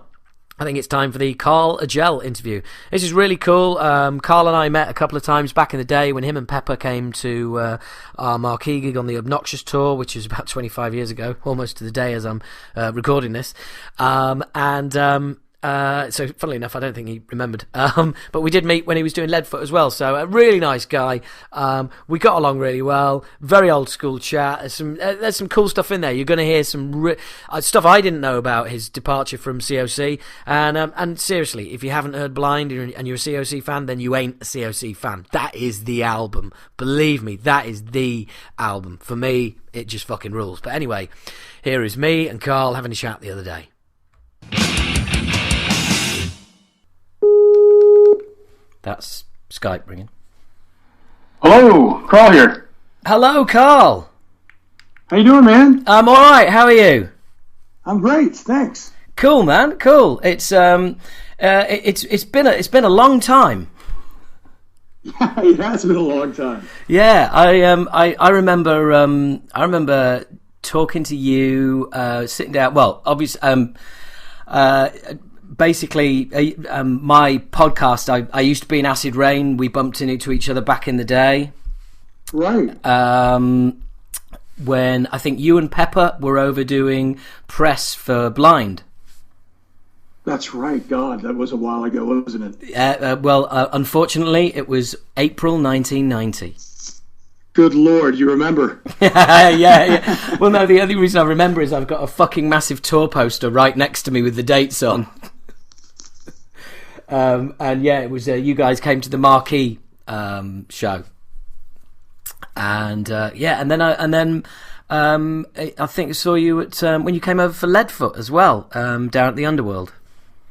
I think it's time for the Karl Agell interview. This is really cool. Karl and I met a couple of times back in the day when him and Pepper came to our marquee gig on the Obnoxious tour, which was about 25 years ago, almost to the day as I'm recording this. So funnily enough, I don't think he remembered. But we did meet when he was doing Leadfoot as well. So a really nice guy. We got along really well. Very old school chat. There's some cool stuff in there. You're going to hear some stuff I didn't know about his departure from COC. And seriously, if you haven't heard Blind and you're a COC fan, then you ain't a COC fan. That is the album. Believe me, that is the album. For me, it just fucking rules. But anyway, here is me and Karl having a chat the other day. That's Skype ringing. Hello, Karl here. Hello, Karl. How you doing, man? I'm all right. How are you? I'm great, thanks. Cool, man. Cool. It's been a long time. Yeah, it has been a long time. Yeah, I remember talking to you, sitting down. Well, obviously, basically, my podcast, I used to be in Acid Rain. We bumped into each other back in the day. Right. When I think you and Pepper were over doing press for Blind. That's right. God, that was a while ago, wasn't it? Unfortunately, it was April 1990. Good Lord, you remember? Yeah. Well, no, the only reason I remember is I've got a fucking massive tour poster right next to me with the dates on. And yeah, it was you guys came to the Marquee show, and I think I saw you at when you came over for Leadfoot as well, down at the Underworld.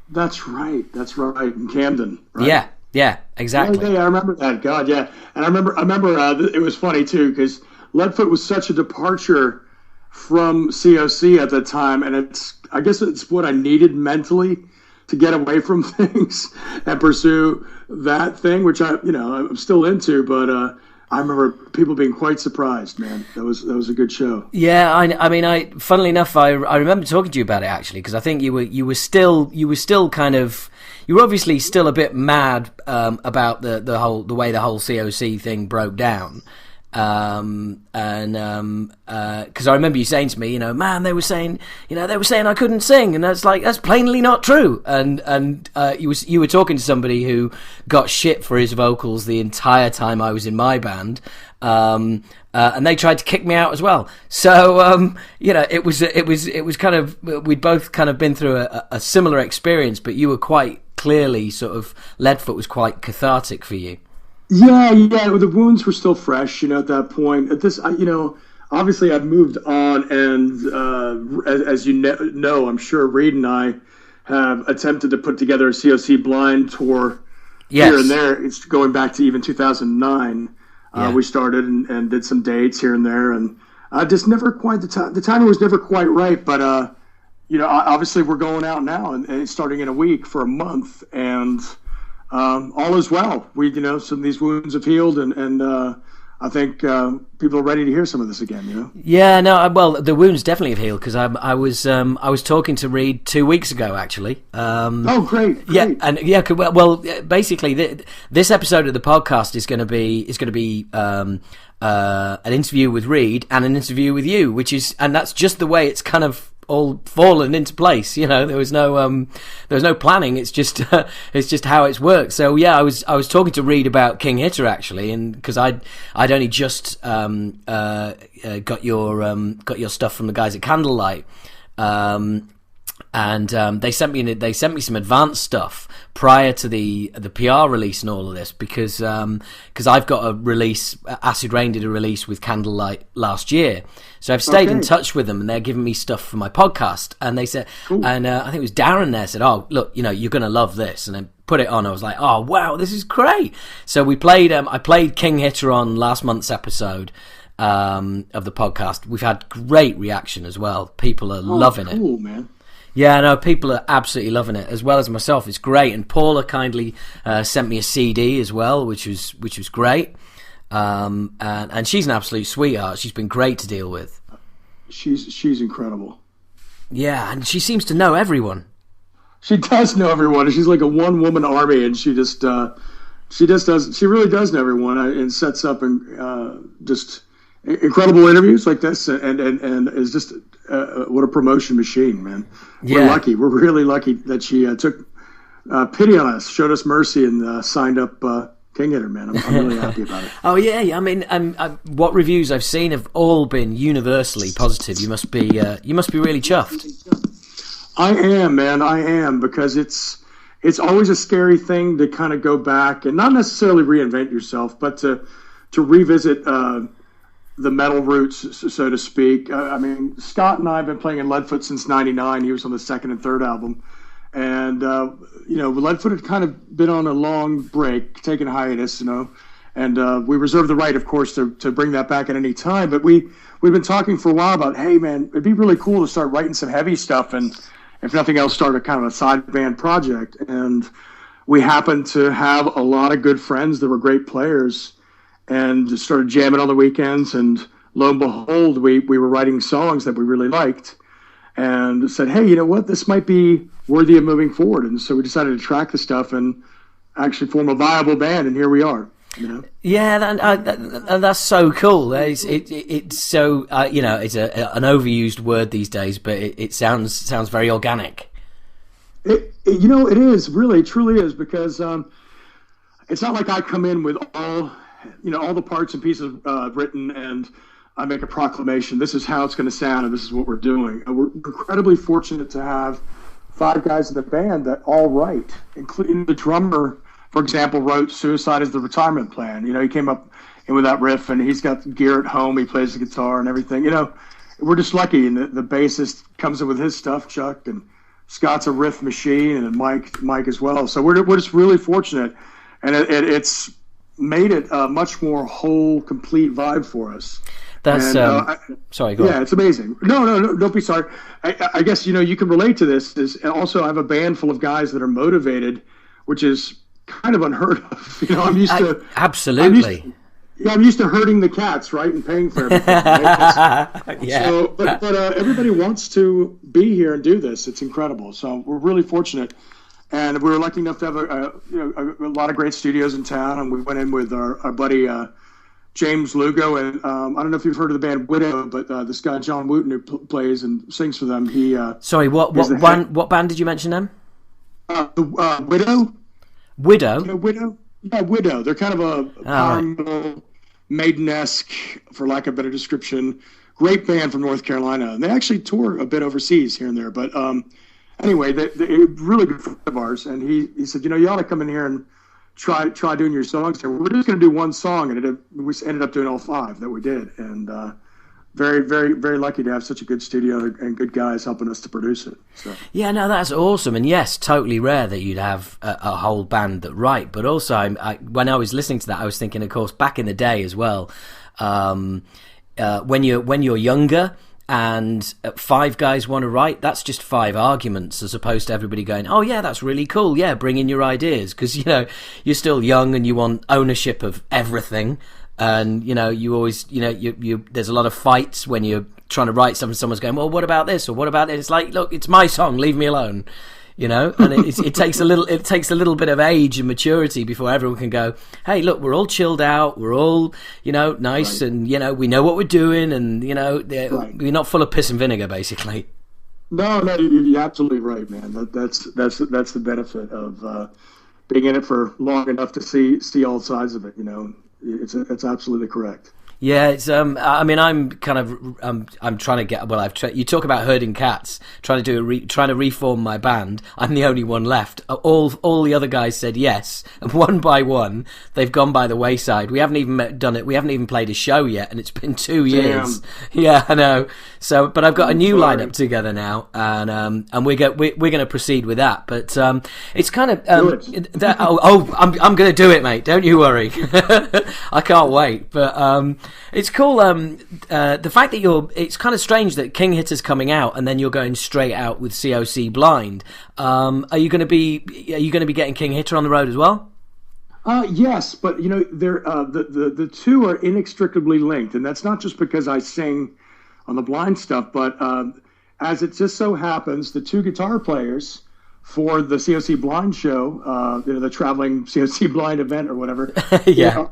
That's right, in Camden. Right? Yeah, exactly. Yeah, I remember that. God, yeah, and I remember it was funny too because Leadfoot was such a departure from COC at the time, and I guess it's what I needed mentally to get away from things and pursue that thing, which I'm still into, but I remember people being quite surprised, man. That was a good show. Yeah, I mean, funnily enough, I remember talking to you about it actually, because I think you were still kind of, you were obviously still a bit mad about the way the whole COC thing broke down. Because I remember you saying to me, man, they were saying I couldn't sing, and that's plainly not true. And you were talking to somebody who got shit for his vocals the entire time I was in my band, and they tried to kick me out as well. So it was kind of, we'd both kind of been through a similar experience, but you were quite clearly sort of, Leadfoot was quite cathartic for you. Yeah. The wounds were still fresh, at that point. At this, obviously I've moved on, and as you know, I'm sure Reed and I have attempted to put together a COC Blind tour here and there. It's going back to even 2009. We started and did some dates here and there, and just never quite the timing was never quite right. But obviously we're going out now, and it's starting in a week for a month, and. All is well. Some of these wounds have healed, and I think people are ready to hear some of this again. Yeah, no. Well, the wounds definitely have healed because I was talking to Reed 2 weeks ago actually. Oh, great. Yeah, and yeah. Well, basically, this episode of the podcast is going to be an interview with Reed and an interview with you, and that's just the way it's kind of all fallen into place. There was no planning. It's just how it's worked. So yeah, I was talking to Reed about King Hitter actually, and because I'd only just got your stuff from the guys at Candlelight, and they sent me some advanced stuff prior to the PR release and all of this, because I've got a release. Acid Rain did a release with Candlelight last year, so I've stayed in touch with them, and they're giving me stuff for my podcast. And they said, cool. And I think it was Darren there said, "Oh, look, you're gonna love this," and then put it on. I was like, "Oh wow, this is great!" So we played. I played King Hitter on last month's episode of the podcast. We've had great reaction as well. People are loving it. Cool, man. Yeah, no, people are absolutely loving it, as well as myself. It's great, and Paula kindly sent me a CD as well, which was great. And she's an absolute sweetheart. She's been great to deal with. She's incredible. Yeah, and she seems to know everyone. She does know everyone. She's like a one-woman army, and she really does know everyone, and sets up and just incredible interviews like this, and is just what a promotion machine, man. We're lucky. We're really lucky that she took pity on us, showed us mercy, and signed up King Hitter, man. I'm really happy about it. Oh yeah, I mean, what reviews I've seen have all been universally positive. You must be really chuffed. I am, man. I am, because it's always a scary thing to kind of go back and not necessarily reinvent yourself, but to revisit the metal roots, so to speak. I mean, Scott and I have been playing in Leadfoot since '99. He was on the second and third album. And, Leadfoot had kind of been on a long break, taking a hiatus, and we reserve the right, of course, to bring that back at any time. But we've been talking for a while about, hey, man, it'd be really cool to start writing some heavy stuff and, if nothing else, start a kind of a side band project. And we happened to have a lot of good friends that were great players and just started jamming on the weekends. And lo and behold, we were writing songs that we really liked and said, hey, you know what, this might be worthy of moving forward. And so we decided to track the stuff and actually form a viable band. And here we are. Yeah, that's so cool. It's so it's an overused word these days, but it sounds very organic. It is really, truly is, because it's not like I come in with all the parts and pieces written and I make a proclamation. This is how it's going to sound, and this is what we're doing. And we're incredibly fortunate to have 5 guys in the band that all write, including the drummer. For example, wrote "Suicide is the Retirement Plan." He came up in with that riff, and he's got gear at home. He plays the guitar and everything. We're just lucky, and the bassist comes in with his stuff, Chuck, and Scott's a riff machine, and Mike as well. So we're just really fortunate, and it's made it a much more whole, complete vibe for us. That's sorry. Go on. Yeah, it's amazing. No, don't be sorry. I guess you can relate to this. And also, I have a band full of guys that are motivated, which is kind of unheard of. I'm used to absolutely. I'm used to herding the cats, right, and paying for everything. Right? Yeah. So, but everybody wants to be here and do this. It's incredible. So we're really fortunate, and we were lucky enough to have a lot of great studios in town. And we went in with our buddy James Lugo, and I don't know if you've heard of the band Widow, but this guy John Wooten who plays and sings for them. Sorry, what band did you mention them? Widow. Widow? Widow? Yeah, Widow. They're kind of a power metal, Maiden-esque, for lack of a better description. Great band from North Carolina. And they actually tour a bit overseas here and there. But anyway, they're really good friend of ours. And he said, you ought to come in here and try doing your songs here. We're just going to do one song. And we ended up doing all 5 that we did. And very, very, very lucky to have such a good studio and good guys helping us to produce it. So. Yeah, no, that's awesome. And yes, totally rare that you'd have a whole band that write. But also, when I was listening to that, I was thinking, of course, back in the day as well, when you're younger and 5 guys want to write, that's just 5 arguments, as opposed to everybody going, oh yeah, that's really cool, yeah, bring in your ideas, because you're still young and you want ownership of everything. And you always you there's a lot of fights when you're trying to write something. Someone's going, well, what about this or what about it? It's like, look, it's my song, leave me alone. And it takes a little bit of age and maturity before everyone can go, hey, look, we're all chilled out, we're all nice, right. And we know what we're doing, and right. We're not full of piss and vinegar, basically. No, you're absolutely right, man. That's the benefit of being in it for long enough to see all sides of it. It's absolutely correct. Yeah, it's I mean, I'm kind of I'm trying to get. Well, you talk about herding cats. Trying to reform my band. I'm the only one left. All the other guys said yes, and one by one they've gone by the wayside. We haven't even done it. We haven't even played a show yet, and it's been 2 years. Damn. Yeah, I know. So, but I've got a new lineup together now, and we're going to proceed with that. But it's kind of I'm going to do it, mate. Don't you worry. I can't wait. But it's cool. The fact that it's kind of strange that King Hitter's coming out and then you're going straight out with COC Blind. Are you going to be getting King Hitter on the road as well? Yes, but they're the two are inextricably linked, and that's not just because I sing on the Blind stuff, but as it just so happens, the 2 guitar players for the COC Blind show, the traveling COC Blind event or whatever. Yeah.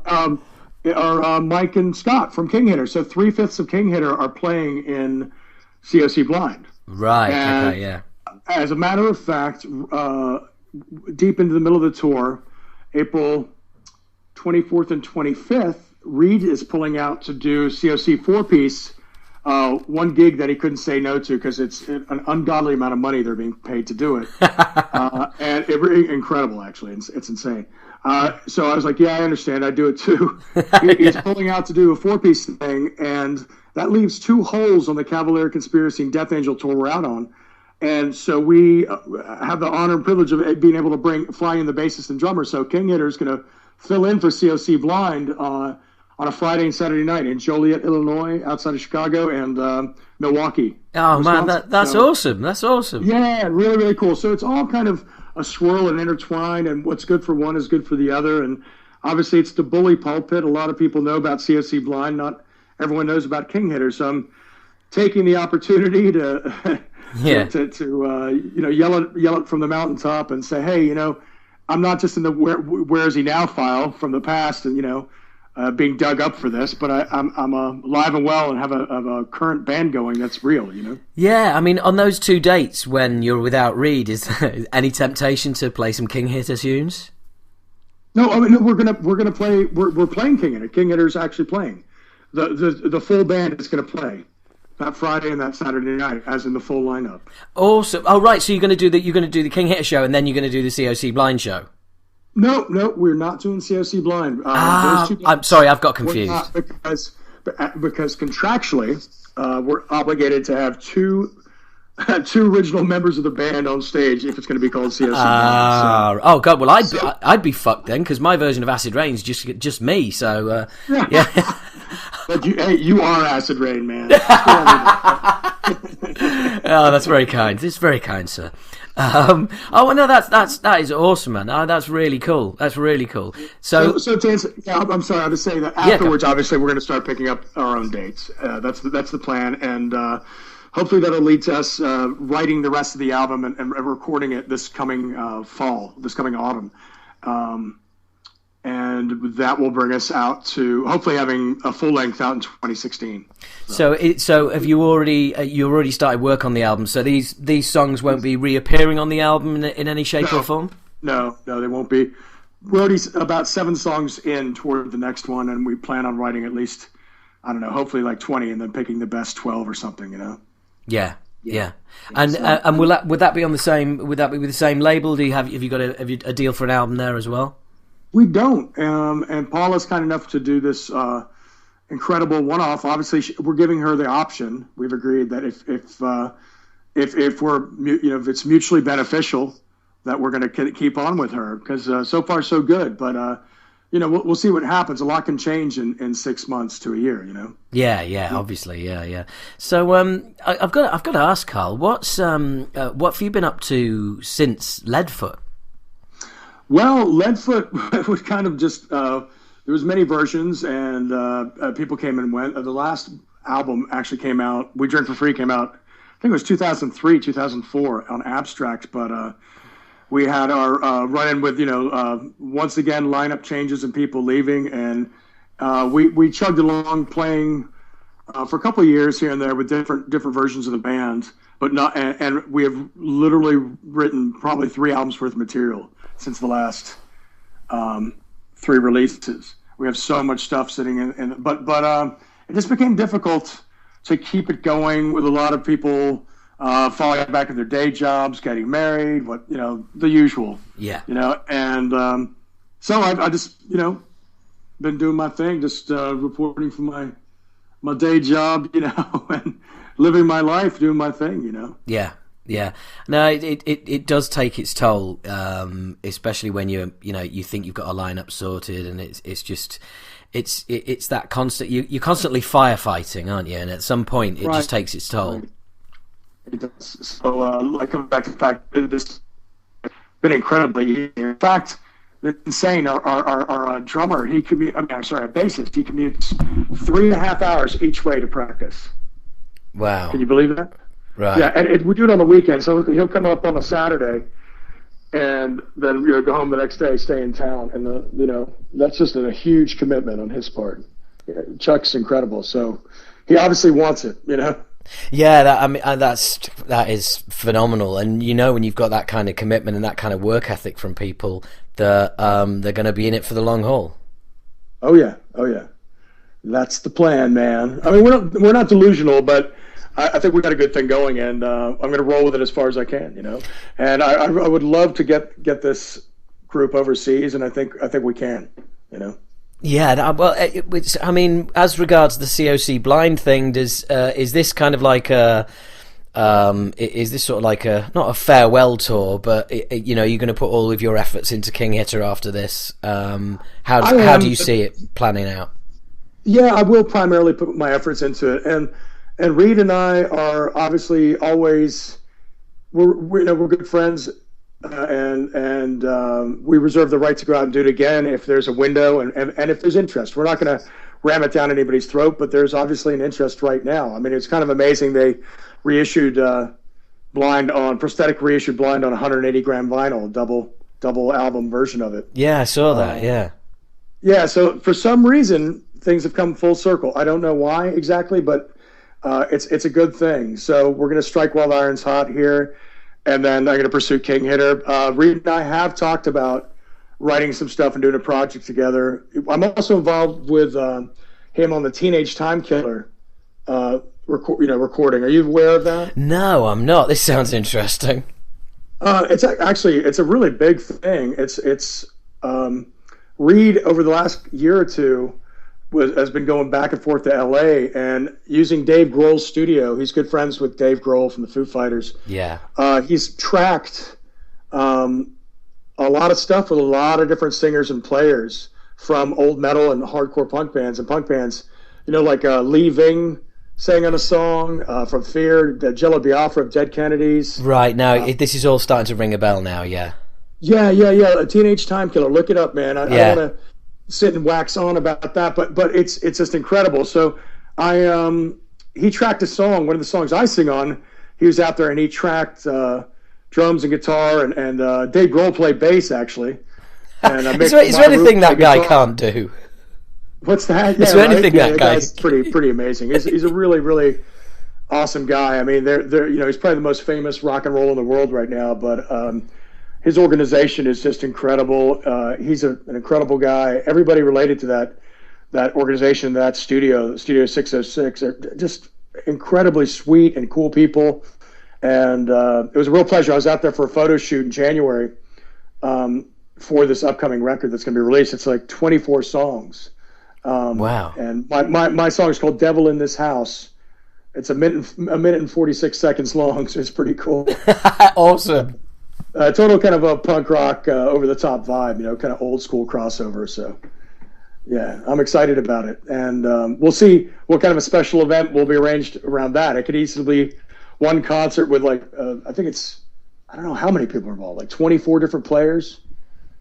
Are Mike and Scott from King Hitter. So 3/5 of King Hitter are playing in COC Blind. Right. And okay. Yeah. as a matter of fact, deep into the middle of the tour, April 24th and 25th, Reed is pulling out to do COC 4-piece, one gig that he couldn't say no to because it's an ungodly amount of money they're being paid to do it. And incredible, actually. It's insane. So I was like, yeah, I understand. I do it too. He's pulling out to do a 4-piece thing, and that leaves 2 holes on the Cavalier Conspiracy and Death Angel tour we're out on. And so we have the honor and privilege of being able to fly in the bassist and drummer. So King Hitter is going to fill in for COC Blind on a Friday and Saturday night in Joliet, Illinois, outside of Chicago, and Milwaukee. Oh, Wisconsin. man, that's awesome. That's awesome. Yeah, really, really cool. So it's all kind of a swirl and intertwined, and what's good for one is good for the other. And obviously it's the bully pulpit. A lot of people know about COC Blind. Not everyone knows about King Hitter. So I'm taking the opportunity to yell it from the mountaintop and say, hey, I'm not just in the where is he now file from the past and being dug up for this, but I'm alive and well and have a current band going that's real. Yeah, I mean, on those 2 dates when you're without Reed, is there any temptation to play some King Hitter tunes? No, I mean we're gonna play. We're playing King Hitter. King Hitter's actually playing. The full band is gonna play that Friday and that Saturday night, as in the full lineup. Awesome. Oh, right. So you're going to do the King Hitter show, and then you're going to do the COC Blind show. No, we're not doing COC Blind. I'm sorry, I've got confused. Because contractually, we're obligated to have two original members of the band on stage if it's going to be called COC Blind. Oh God! Well, I'd be fucked then because my version of Acid Rain's just me. So yeah. But you are Acid Rain, man. Oh, that's very kind. It's very kind, sir. No, that is awesome, man. That's really cool. That's really cool. So to answer, I'm sorry. I'll just say that afterwards, obviously, we're going to start picking up our own dates. That's the plan, and hopefully that'll lead to us writing the rest of the album and recording it this coming fall, this coming autumn. And that will bring us out to hopefully having a full length out in 2016. So have you already started work on the album? So these songs won't be reappearing on the album in any shape or form? No, they won't be. We're already about 7 songs in toward the next one, and we plan on writing at least, I don't know, hopefully like 20, and then picking the best 12 or something, Yeah. And would that be on the same? Would that be with the same label? Have you got a deal for an album there as well? We don't, and Paula's kind enough to do this incredible one-off. Obviously, we're giving her the option. We've agreed that if we're if it's mutually beneficial, that we're going to keep on with her because so far so good. But we'll see what happens. A lot can change in 6 months to a year. Yeah, obviously, yeah. So I've got to ask Karl, what have you been up to since Leadfoot? Well, Leadfoot was kind of just there was many versions, and people came and went. The last album actually came out. We Drink for Free came out. I think it was 2003, 2004 on Abstract, but we had our run-in with once again lineup changes and people leaving, and we chugged along playing for a couple of years here and there with different versions of the band, but not. And we have literally written probably 3 albums worth of material since the last 3 releases. We have so much stuff sitting in but it just became difficult to keep it going with a lot of people falling back in their day jobs, getting married, the usual. Yeah. And so I just been doing my thing, just reporting from my day job, and living my life, doing my thing, Yeah. No, it does take its toll, especially when you think you've got a lineup sorted, and it's that constant. You're constantly firefighting, aren't you? And at some point, it just takes its toll. Right. It does. So, coming back to the fact that this has been incredibly easy. In fact, it's insane. Our drummer, our bassist, he commutes 3.5 hours each way to practice. Wow. Can you believe that? Right. Yeah, and we do it on the weekend, so he'll come up on a Saturday, and then go home the next day, stay in town, and that's just a huge commitment on his part. Yeah, Chuck's incredible, so he obviously wants it. Yeah, that is phenomenal, and when you've got that kind of commitment and that kind of work ethic from people, they're going to be in it for the long haul. Oh yeah, that's the plan, man. I mean, we're not delusional, but I think we got a good thing going, and I'm going to roll with it as far as I can, And I would love to get this group overseas, and I think we can, Yeah, well, I mean, as regards the COC Blind thing, is this kind of like is this sort of like not a farewell tour, but you're going to put all of your efforts into King Hitter after this? How do you see it planning out? Yeah, I will primarily put my efforts into it, and Reed and I are obviously always we're good friends. And we reserve the right to go out and do it again if there's a window and if there's interest. We're not going to ram it down anybody's throat, but there's obviously an interest right now. I mean, it's kind of amazing. They reissued prosthetic reissued Blind on 180 gram vinyl, double album version of it. Yeah, I saw that. Yeah. So for some reason, things have come full circle. I don't know why exactly, but it's a good thing. So we're going to strike while the iron's hot here. And then I'm going to pursue King Hitter. Reed and I have talked about writing some stuff and doing a project together. I'm also involved with him on the Teenage Time Killer recording. Are you aware of that? No, I'm not. This sounds interesting. It's a really big thing. It's Reed over the last year or two has been going back and forth to LA and using Dave Grohl's studio. He's good friends with Dave Grohl from the Foo Fighters. Yeah. He's tracked a lot of stuff with a lot of different singers and players from old metal and hardcore punk bands. Like Lee Ving sang on a song from Fear, Jello Biafra of Dead Kennedys. Right, now this is all starting to ring a bell now, yeah. Yeah. A Teenage Time Killer. Look it up, man. I don't want to sit and wax on about that, but it's just incredible. So he tracked a song, one of the songs I sing on. He was out there and he tracked drums and guitar, and Dave Grohl played bass actually. And is there anything that guy can't do? What's that? Is there anything that guy's pretty amazing. He's a really, really awesome guy. I mean, he's probably the most famous rock and roll in the world right now, but his organization is just incredible. He's an incredible guy. Everybody related to that organization, that Studio 606, are just incredibly sweet and cool people. And it was a real pleasure. I was out there for a photo shoot in January for this upcoming record that's going to be released. It's like 24 songs. Wow. And my song is called Devil in This House. It's a minute and 46 seconds long, so it's pretty cool. Awesome. Total kind of a punk rock, over the top vibe, kind of old school crossover. So, yeah, I'm excited about it, and we'll see what kind of a special event will be arranged around that. It could easily be one concert with I don't know how many people are involved, like 24 different players,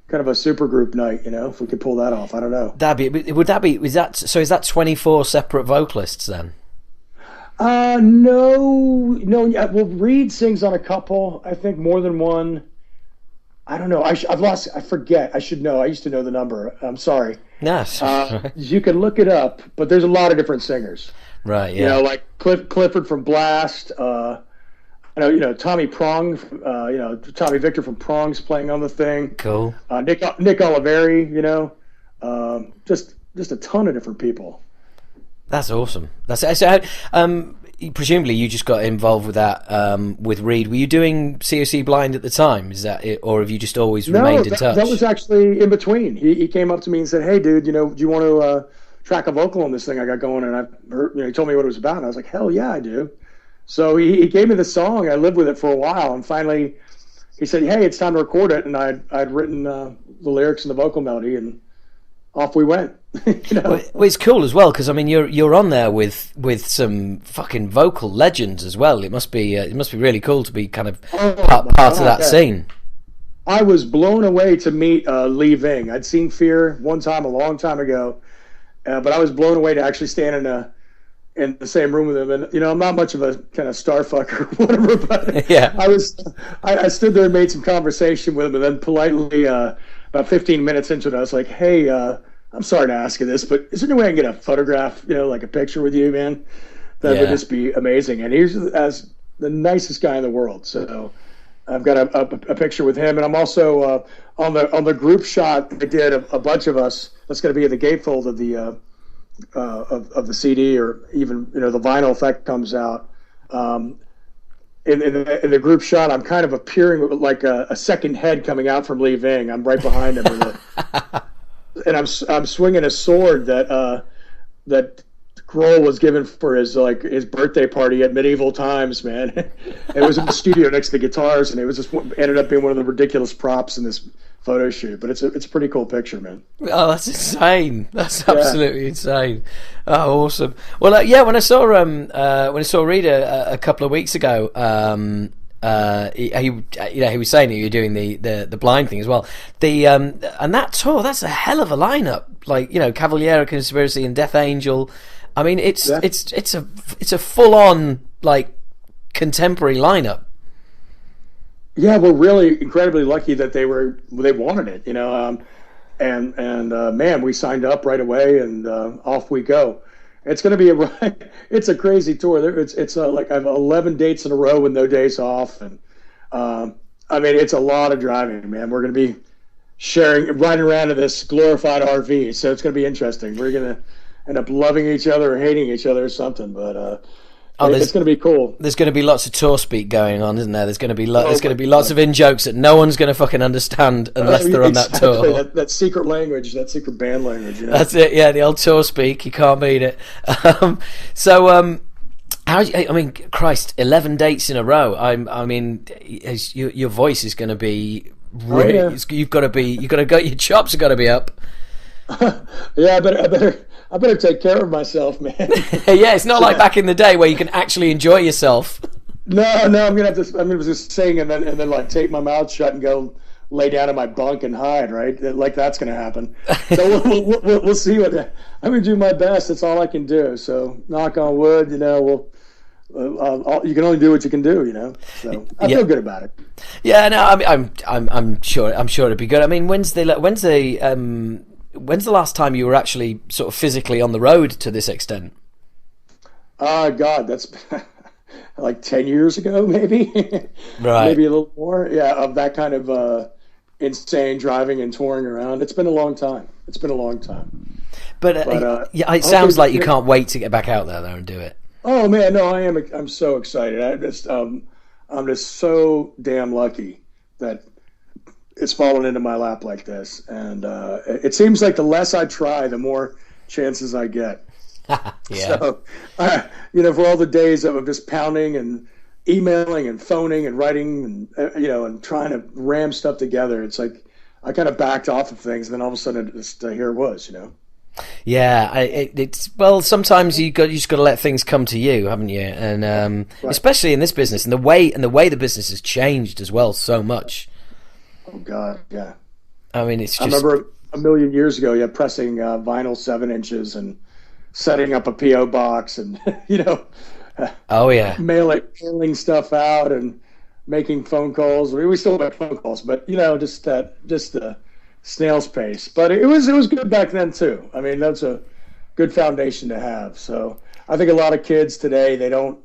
kind of a super group night. If we could pull that off, I don't know. Is that 24 separate vocalists then? No. Yeah, well, Reed sings on a couple. I think more than one. I don't know. I forget. I should know. I used to know the number. I'm sorry. Yes. You can look it up, but there's a lot of different singers. Right. Yeah. Like Clifford from Blast. Tommy Prong. Tommy Victor from Prong's playing on the thing. Cool. Nick Oliveri. Just a ton of different people. That's awesome. So, presumably you just got involved with that with Reed. Were you doing COC Blind at the time? Is that it, or have you just always remained in touch? That was actually in between. He came up to me and said, "Hey, dude, do you want to track a vocal on this thing I got going?" And I heard, he told me what it was about. And I was like, "Hell yeah, I do." So he gave me the song. I lived with it for a while, and finally he said, "Hey, it's time to record it." And I'd written the lyrics and the vocal melody, and off we went. Well, it's cool as well because I mean you're on there with some fucking vocal legends as well. It must be really cool to be kind of part of that scene. I was blown away to meet Lee Ving. I'd seen Fear one time a long time ago, but I was blown away to actually stand in the same room with him. And, I'm not much of a kind of star fucker or whatever, but yeah. I stood there and made some conversation with him, and then politely, about 15 minutes into it, I was like, hey, I'm sorry to ask you this, but is there any way I can get a photograph, like a picture with you, man? That would just be amazing. And he's as the nicest guy in the world. So I've got a picture with him, and I'm also on the group shot they did a bunch of us. That's going to be in the gatefold of the of the CD, or even the vinyl effect comes out. In the group shot, I'm kind of appearing like a second head coming out from Lee Ving. I'm right behind him, and I'm swinging a sword that Grohl was given for his birthday party at Medieval Times. Man, it was in the studio next to the guitars, and it was just ended up being one of the ridiculous props in this photo shoot. But it's a pretty cool picture, man. Oh, that's insane! That's absolutely insane. Oh, awesome. Well, when I saw Reed a couple of weeks ago, he was saying that you're doing the blind thing as well. And that tour, that's a hell of a lineup. Like, Cavaliera Conspiracy and Death Angel. I mean, it's a full on like contemporary lineup. Yeah, we're really incredibly lucky that they wanted it, and man, we signed up right away, and off we go. It's going to be it's a crazy tour. It's like I have 11 dates in a row with no days off, and I mean, it's a lot of driving, man. We're going to be riding around in this glorified RV, so it's going to be interesting. We're going to end up loving each other or hating each other or something, but it's going to be cool. There's going to be lots of tour speak going on, isn't there? There's going to be lots of in jokes that no one's going to fucking understand unless they're on that tour. That secret language, that secret band language. That's it. Yeah, the old tour speak. You can't beat it. I mean, Christ, 11 dates in a row. I mean, your voice is going to be really. Oh, yeah. Your chops are got to be up. Yeah, I better take care of myself, man. Yeah, it's not like back in the day where you can actually enjoy yourself. No, I'm gonna just sing and then like take my mouth shut and go lay down in my bunk and hide, right? Like that's gonna happen. So we'll see I'm gonna do my best. That's all I can do. So knock on wood, you can only do what you can do, So I feel good about it. Yeah, no, I'm sure it'd be good. I mean, when's the last time you were actually sort of physically on the road to this extent? God, that's like 10 years ago, maybe. Right. Maybe a little more. Yeah, of that kind of insane driving and touring around. It's been a long time. But it sounds like you can't wait to get back out there and do it. Oh man, no, I am. I'm so excited. I'm just so damn lucky that it's fallen into my lap like this, and it seems like the less I try, the more chances I get. Yeah. So, for all the days of just pounding and emailing and phoning and writing and and trying to ram stuff together, it's like I kind of backed off of things, and then all of a sudden, here it was, Yeah, it's sometimes you just got to let things come to you, haven't you? And right. Especially in this business, and the way the business has changed as well so much. Oh God, yeah. I mean, it's just. I remember a million years ago, pressing vinyl 7 inches and setting up a PO box, and Oh yeah. Mailing stuff out and making phone calls. We still make phone calls, but just the snail's pace. But it was good back then too. I mean, that's a good foundation to have. So I think a lot of kids today, they don't.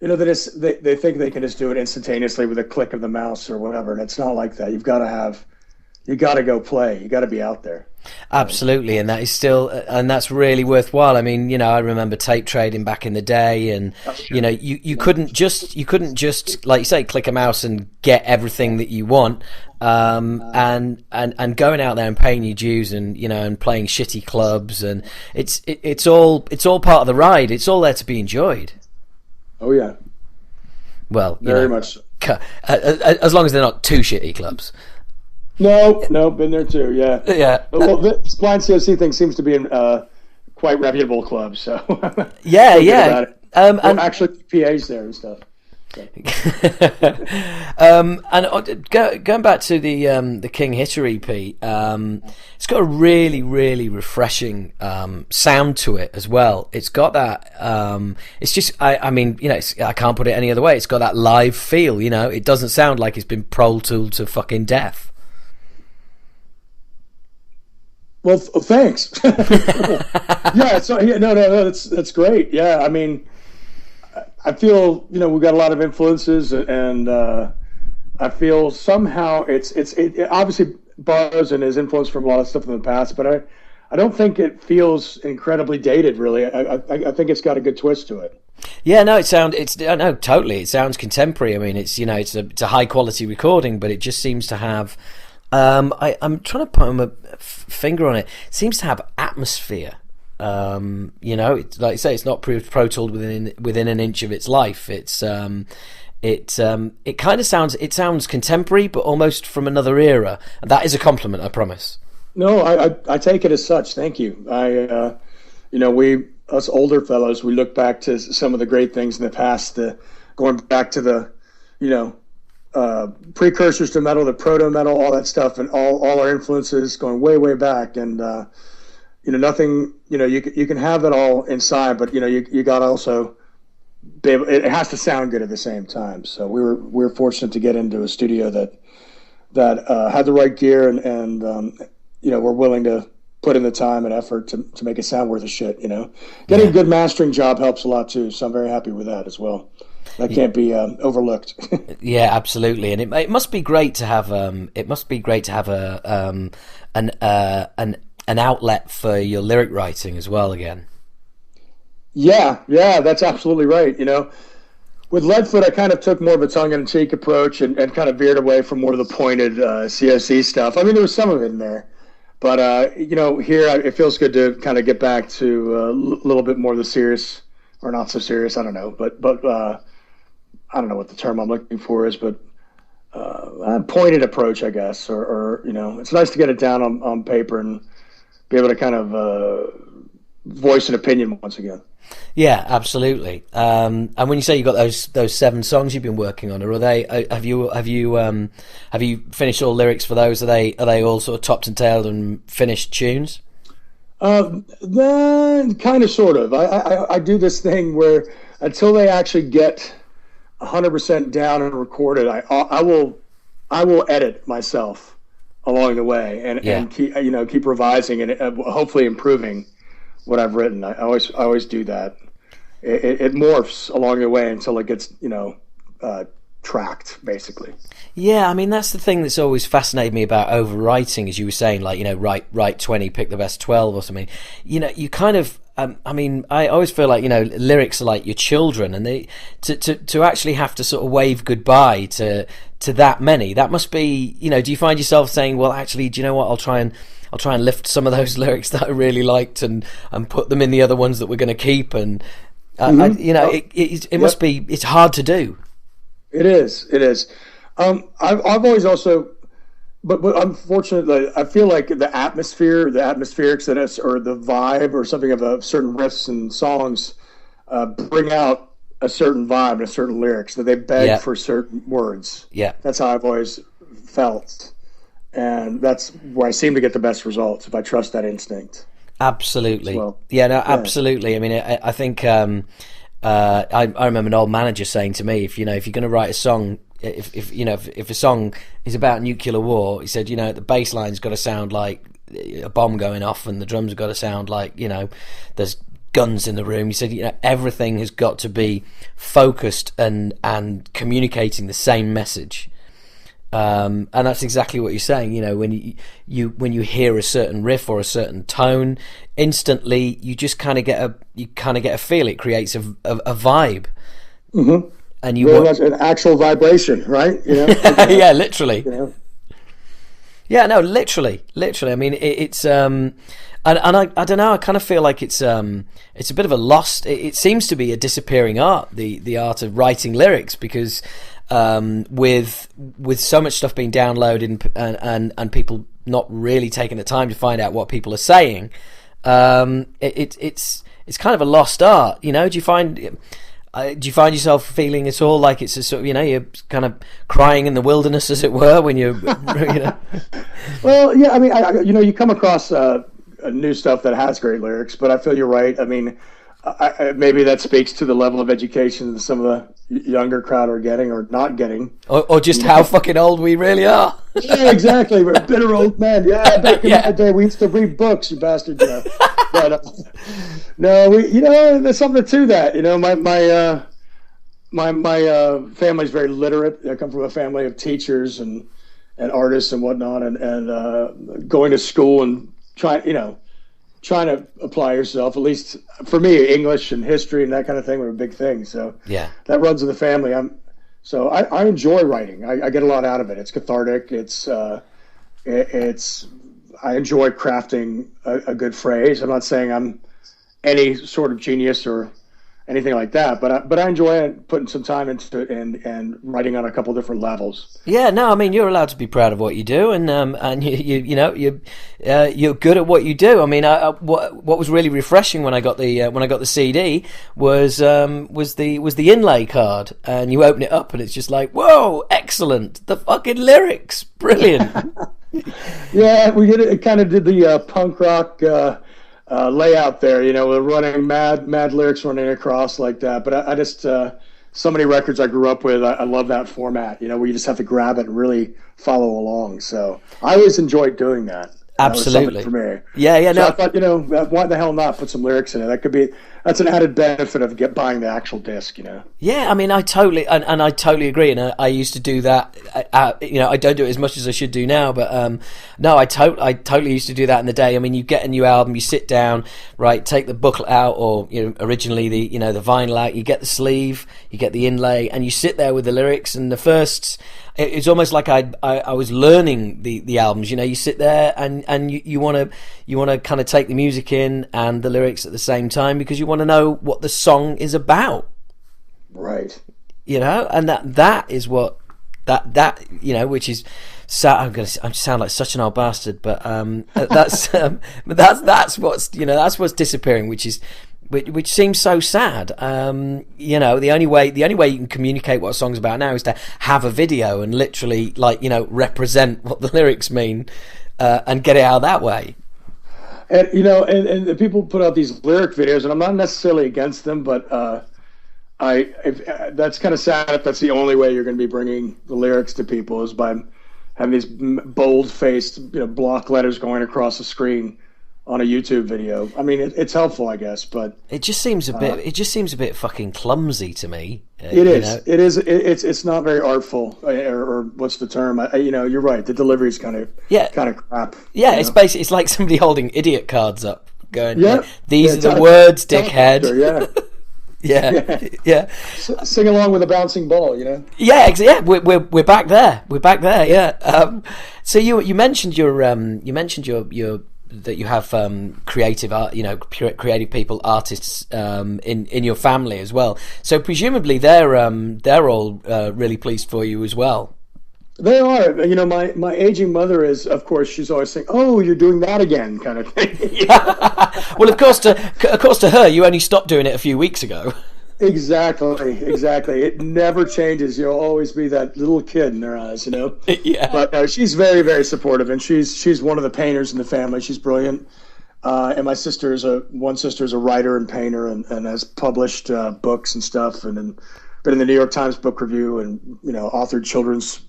They think they can just do it instantaneously with a click of the mouse or whatever, and it's not like that. You got to go play. You got to be out there. Absolutely, and that's really worthwhile. I mean, I remember tape trading back in the day, and you couldn't just like you say click a mouse and get everything that you want, and going out there and paying your dues and and playing shitty clubs, and it's all part of the ride. It's all there to be enjoyed. Oh yeah. Well, very much so. As long as they're not too shitty clubs. No, been there too. Yeah. Yeah. Well, this blind COC thing seems to be in quite reputable clubs. So yeah. and actually PAs there and stuff. Going back to the King Hitter EP, it's got a really, really refreshing sound to it as well. It's got that. It's just, I mean, you know, I can't put it any other way. It's got that live feel. You know, it doesn't sound like it's been Pro Tooled to fucking death. Well, thanks. Yeah, so no, that's great. Yeah, I mean, I feel, you know, we've got a lot of influences, and I feel somehow it obviously borrows and is influenced from a lot of stuff in the past, but I don't think it feels incredibly dated. Really, I think it's got a good twist to it. Yeah, no, no, totally. It sounds contemporary. I mean, it's, you know, it's a high quality recording, but it just seems to have. I'm trying to put my finger on it. It seems to have atmosphere. You know, it's, like I say, it's not Pro Tooled within an inch of its life. It kind of sounds contemporary, but almost from another era. And that is a compliment, I promise. No, I take it as such. Thank you. You know, us older fellows, we look back to some of the great things in the past, going back to the, you know, precursors to metal, the proto metal, all that stuff, and all our influences going way back. And you know, nothing, you know, you can have it all inside, but you know, you got to also be able, it has to sound good at the same time. So we were fortunate to get into a studio that had the right gear, and you know, we're willing to put in the time and effort to make it sound worth a shit. You know, getting a good mastering job helps a lot too. So I'm very happy with that as well. That can't be overlooked. Yeah, absolutely, and it must be great to have an outlet for your lyric writing as well. Again. Yeah, that's absolutely right. You know, with Leadfoot, I kind of took more of a tongue-in-cheek approach and kind of veered away from more of the pointed COC stuff. I mean, there was some of it in there, but you know, here it feels good to kind of get back to a little bit more of the serious, or not so serious. I don't know, but I don't know what the term I'm looking for is, but a pointed approach, I guess, or you know, it's nice to get it down on paper and be able to kind of voice an opinion once again. Yeah, absolutely. And when you say you got those 7 songs you've been working on, are they? Have you finished all lyrics for those? Are they all sort of topped and tailed and finished tunes? Then kind of, sort of. I do this thing where until they actually get 100% down and recorded, I will edit myself along the way and keep revising and hopefully improving what I've written. I always do that. It morphs along the way until it gets, you know, tracked, basically. Yeah, I mean, that's the thing that's always fascinated me about overwriting, as you were saying, like, you know, write 20, pick the best 12 or something. You know, you kind of, I mean, I always feel like, you know, lyrics are like your children, and they to actually have to sort of wave goodbye to that many, that must be, you know, do you find yourself saying, well, actually, do you know what, I'll try and lift some of those lyrics that I really liked and put them in the other ones that we're going to keep, and you know, it must be, it's hard to do. It is. I've always also, but unfortunately, I feel like the atmospherics that it's, or the vibe or something of a certain riffs and songs bring out a certain vibe and a certain lyrics, that they beg for certain words. Yeah, that's how I've always felt, and that's where I seem to get the best results if I trust that instinct. Absolutely. Well, absolutely. I mean, I think I remember an old manager saying to me, if you're going to write a song, if a song is about nuclear war, he said, you know, the bass line's got to sound like a bomb going off, and the drums have got to sound like, you know, there's guns in the room. He said, you know, everything has got to be focused and communicating the same message. And that's exactly what you're saying. You know, when you hear a certain riff or a certain tone, instantly you just kind of get a feel. It creates a vibe. Mm-hmm. And that's an actual vibration, right? You know? Yeah, literally. You know? Yeah, no, literally. I mean, it's and I don't know. I kind of feel like it's a bit of a lost. It seems to be a disappearing art, the art of writing lyrics, because with so much stuff being downloaded and people not really taking the time to find out what people are saying, it's kind of a lost art. You know, do you find? Do you find yourself feeling at all like it's a sort of, you're kind of crying in the wilderness, as it were, when you're, Well, yeah, I mean, you come across new stuff that has great lyrics, but I feel you're right. I mean, maybe that speaks to the level of education that some of the younger crowd are getting or not getting. Or just how fucking old we really are. Yeah, exactly. We're bitter old men. Yeah, back in the day, we used to read books, you bastard. But no, there's something to that. My family's very literate. I come from a family of teachers and artists and whatnot, and going to school and trying to apply yourself. At least for me, English and history and that kind of thing were a big thing. So yeah, that runs in the family. I enjoy writing. I get a lot out of it. It's cathartic. I enjoy crafting a good phrase. I'm not saying I'm any sort of genius or anything like that, but I enjoy putting some time into it and writing on a couple different levels. Yeah, no, I mean, you're allowed to be proud of what you do, and you're good at what you do. I mean, what was really refreshing when I got the CD was the inlay card, and you open it up and it's just like, whoa, excellent, the fucking lyrics, brilliant. Yeah, it kind of did the punk rock layout there, with running mad lyrics running across like that. But I just so many records I grew up with, I love that format, where you just have to grab it and really follow along. So I always enjoyed doing that. Absolutely. For me. Yeah. So I thought, why the hell not put some lyrics in it? That's an added benefit of buying the actual disc, Yeah, I mean, I totally agree, and I used to do that. I don't do it as much as I should do now, but no, I totally used to do that in the day. I mean, you get a new album, you sit down, right, take the booklet out, or originally the vinyl out, you get the sleeve, you get the inlay, and you sit there with the lyrics. And the first, it's almost like I was learning the albums. You sit there and you want to kind of take the music in and the lyrics at the same time, because you want to know what the song is about. Right. And that is what that which is sad. I sound like such an old bastard, but that's what's disappearing, which seems so sad. The only way you can communicate what a song's about now is to have a video and literally represent what the lyrics mean, and get it out that way. And and the people put out these lyric videos, and I'm not necessarily against them, but that's kind of sad if that's the only way you're going to be bringing the lyrics to people, is by having these bold-faced block letters going across the screen on a YouTube video. I mean, it's helpful, I guess, but it just seems a bit fucking clumsy to me. It is. It's not very artful, or what's the term? You're right. The delivery's kind of crap. Yeah, it's basically, it's like somebody holding idiot cards up, going, "These are the words, dickhead." Yeah. Sing along with a bouncing ball, Yeah, exactly. Yeah, we're back there. Yeah. So you mentioned your that you have creative art, creative people, artists in your family as well. So presumably they're all really pleased for you as well. They are. My aging mother is, of course, she's always saying, "Oh, you're doing that again," kind of thing. Well, of course to her, you only stopped doing it a few weeks ago. Exactly. It never changes. You'll always be that little kid in their eyes, Yeah. But she's very, very supportive, and she's one of the painters in the family. She's brilliant. And my sister is a writer and painter, and has published books and stuff, and then been in the New York Times Book Review, and authored children's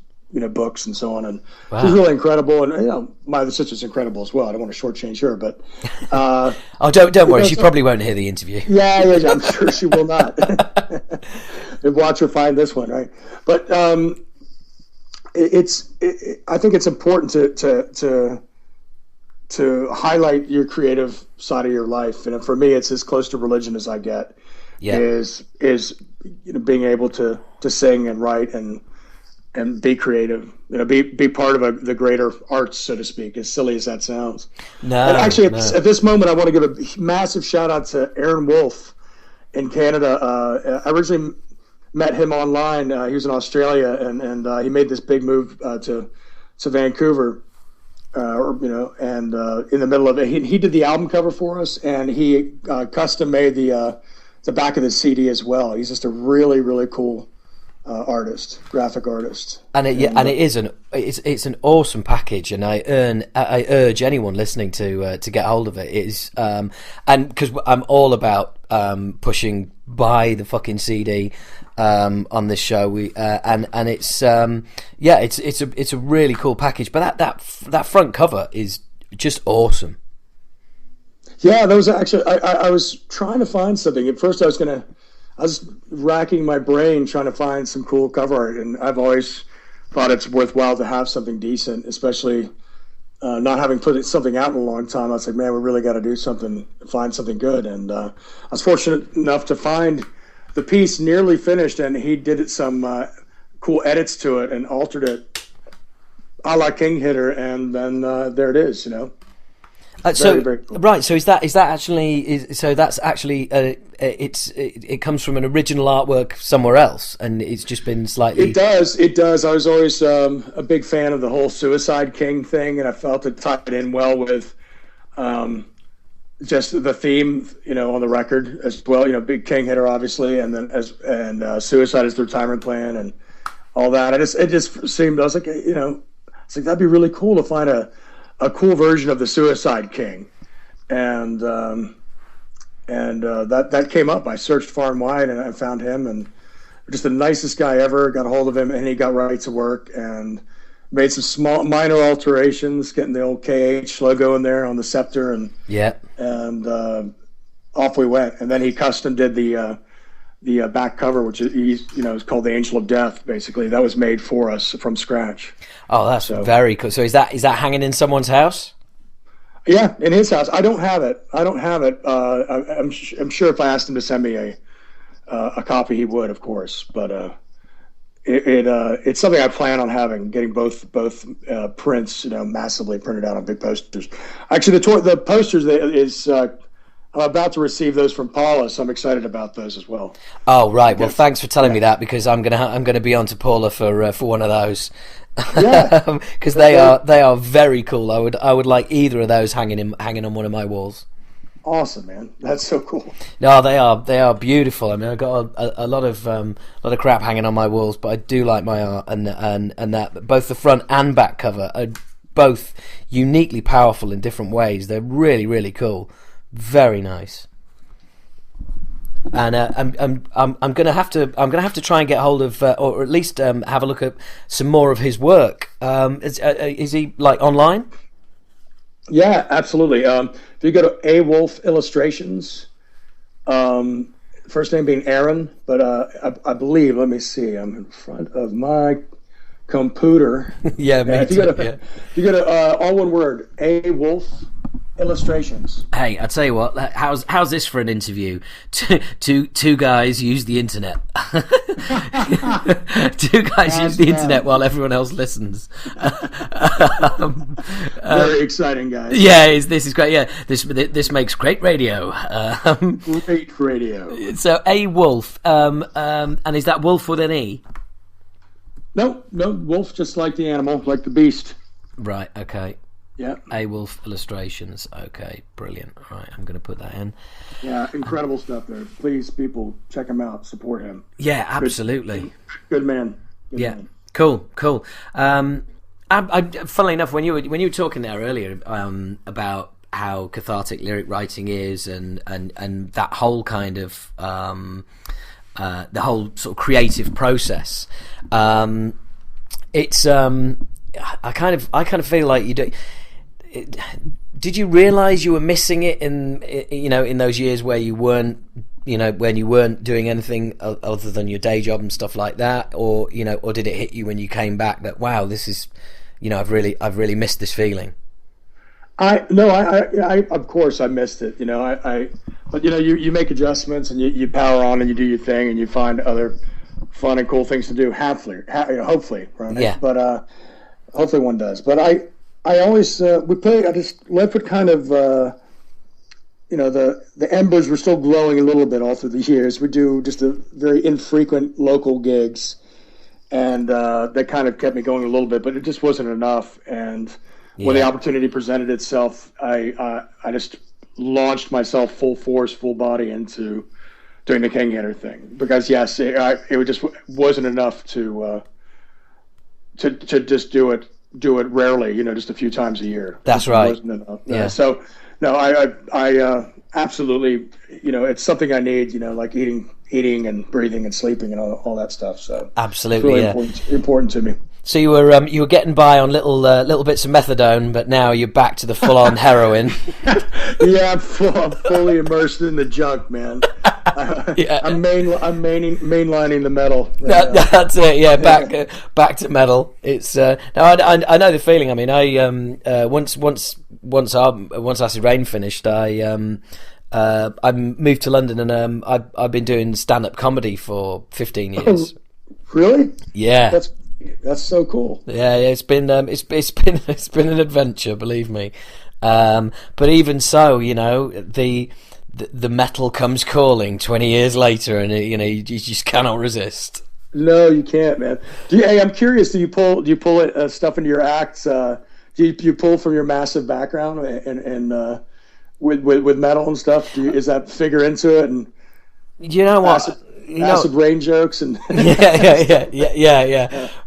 books and so on. And she's really incredible. And my other sister's incredible as well. I don't want to shortchange her, but don't worry. She probably won't hear the interview. Yeah, I'm sure she will not. Watch her find this one, right? But I think it's important to highlight your creative side of your life, and for me, it's as close to religion as I get. Yeah. Is being able to sing and write and be creative, be part of the greater arts, so to speak, as silly as that sounds. And actually, at this moment, I want to give a massive shout out to Aaron Wolf in Canada. I originally met him online. He was in Australia, and he made this big move to Vancouver, and in the middle of it, he did the album cover for us, and he custom made the the back of the CD as well. He's just a really, really cool artist, graphic artist. And it's an awesome package, and I urge anyone listening to get hold of it. Is and because I'm all about pushing buy the fucking CD on this show. And it's it's a really cool package. But that front cover is just awesome. Yeah, that was actually I was trying to find something. At first, I was racking my brain trying to find some cool cover art, and I've always thought it's worthwhile to have something decent, especially not having put something out in a long time. I was like, man, we really got to do something, find something good. And I was fortunate enough to find the piece nearly finished, and he did some cool edits to it and altered it a la King Hitter, and then there it is, you know. Very cool. Right, so that's actually it comes from an original artwork somewhere else, and it's just been slightly. It does. I was always a big fan of the whole Suicide King thing, and I felt it tied in well with just the theme, you know, on the record as well. You know, big King Hitter, obviously, and then Suicide is the retirement plan and all that. It just seemed, I was like, you know, it's like that'd be really cool to find a cool version of the Suicide King, and that came up. I searched far and wide, and I found him, and just the nicest guy ever. Got a hold of him, and he got right to work and made some small minor alterations, getting the old KH logo in there on the scepter, and off we went. And then he custom did the back cover, which is called the Angel of Death. Basically, that was made for us from scratch. Oh, that's very cool. So is that hanging in someone's house? Yeah, in his house. I don't have it. I'm sure if I asked him to send me a copy, he would, of course. But it's something I plan on having, getting both prints, you know, massively printed out on big posters. Actually, the posters is. I'm about to receive those from Paula, so I'm excited about those as well. Oh, right. Well, thanks for telling me that, because I'm gonna be on to Paula for one of those. Yeah, because they are very cool. I would like either of those hanging on one of my walls. Awesome, man. That's so cool. No, they are beautiful. I mean, I've got a lot of crap hanging on my walls, but I do like my art, and that both the front and back cover are both uniquely powerful in different ways. They're really, really cool. Very nice. And I'm gonna have to try and get hold of, or at least have a look at some more of his work. Is he like online? Yeah, absolutely. If you go to A Wolf Illustrations, first name being Aaron, but I believe. Let me see. I'm in front of my computer. Yeah, me if you go to all one word, A Wolf Illustrations. Hey, I tell you what. How's this for an interview? Two guys use the internet. Two guys use the internet while everyone else listens. Very exciting, guys. Yeah, this is great. Yeah, this makes great radio. Great radio. So A Wolf, and is that wolf with an E? No, wolf, just like the animal, like the beast. Right. Okay. Yeah. A Wolf Illustrations. Okay, brilliant. All right, I'm going to put that in. Yeah, incredible stuff there. Please, people, check him out. Support him. Yeah, absolutely. Good man. Good yeah. man. Cool. Funnily enough, when you were talking there earlier about how cathartic lyric writing is, and that whole kind of the whole sort of creative process, it's I kind of feel like you do. Did you realise you were missing it in those years where you weren't doing anything other than your day job and stuff like that, or did it hit you when you came back that, wow, this is, I've really missed this feeling? I of course I missed it, but you make adjustments and you power on and you do your thing and you find other fun and cool things to do. Hopefully, right? Yeah. But hopefully one does. But I always life would kind of the embers were still glowing a little bit all through the years. We do just a very infrequent local gigs, and that kind of kept me going a little bit, but it just wasn't enough. And when the opportunity presented itself, I just launched myself full force, full body into doing the King Hater thing, because yes, it just wasn't enough to just do it rarely, just a few times a year. That's right. Wasn't enough. Yeah. So no, I absolutely, it's something I need, like eating and breathing and sleeping and all that stuff. So absolutely, it's really important to me. So you were getting by on little bits of methadone, but now you're back to the full on heroin. Yeah, I'm fully immersed in the junk, man. Yeah. I'm mainlining the metal. That's it. Yeah, back to metal. It's no, I know the feeling. I mean, I once Acid Rain finished, I moved to London, and I've been doing stand-up comedy for 15 years. Really? Yeah. That's so cool. Yeah, it's been an adventure, believe me. But even so, the metal comes calling 20 years later, and you just cannot resist. No, you can't, man. Hey, I'm curious. Do you pull stuff into your acts? Do you pull from your massive background and with metal and stuff? Is that figure into it? And you know what? Acid Rain jokes and yeah.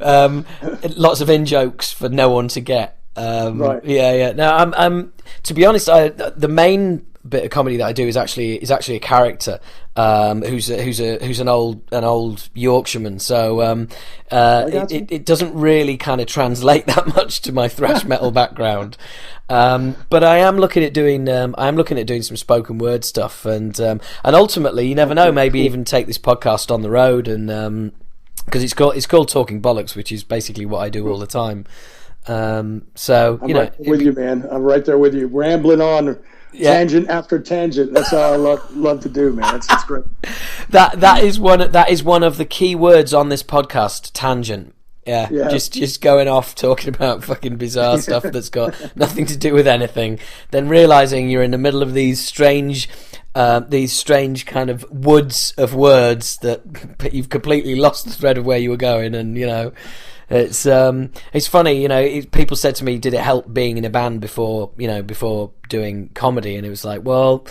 Lots of in jokes for no one to get. Right. Yeah. Now, I'm to be honest, the main bit of comedy that I do is actually a character who's an old Yorkshireman. So it doesn't really kind of translate that much to my thrash metal background. But I am looking at doing some spoken word stuff, and ultimately, you never know, maybe even take this podcast on the road, and because it's called Talking Bollocks, which is basically what I do all the time. So I'm right with you, man. I'm right there with you, rambling on. Yeah. Tangent after tangent. That's how I love to do, man. It's great. That is one of the key words on this podcast. Tangent. Yeah. Just going off talking about fucking bizarre stuff that's got nothing to do with anything. Then realizing you're in the middle of these strange kind of woods of words that you've completely lost the thread of where you were going, and it's funny, people said to me, did it help being in a band before doing comedy? And it was like, well,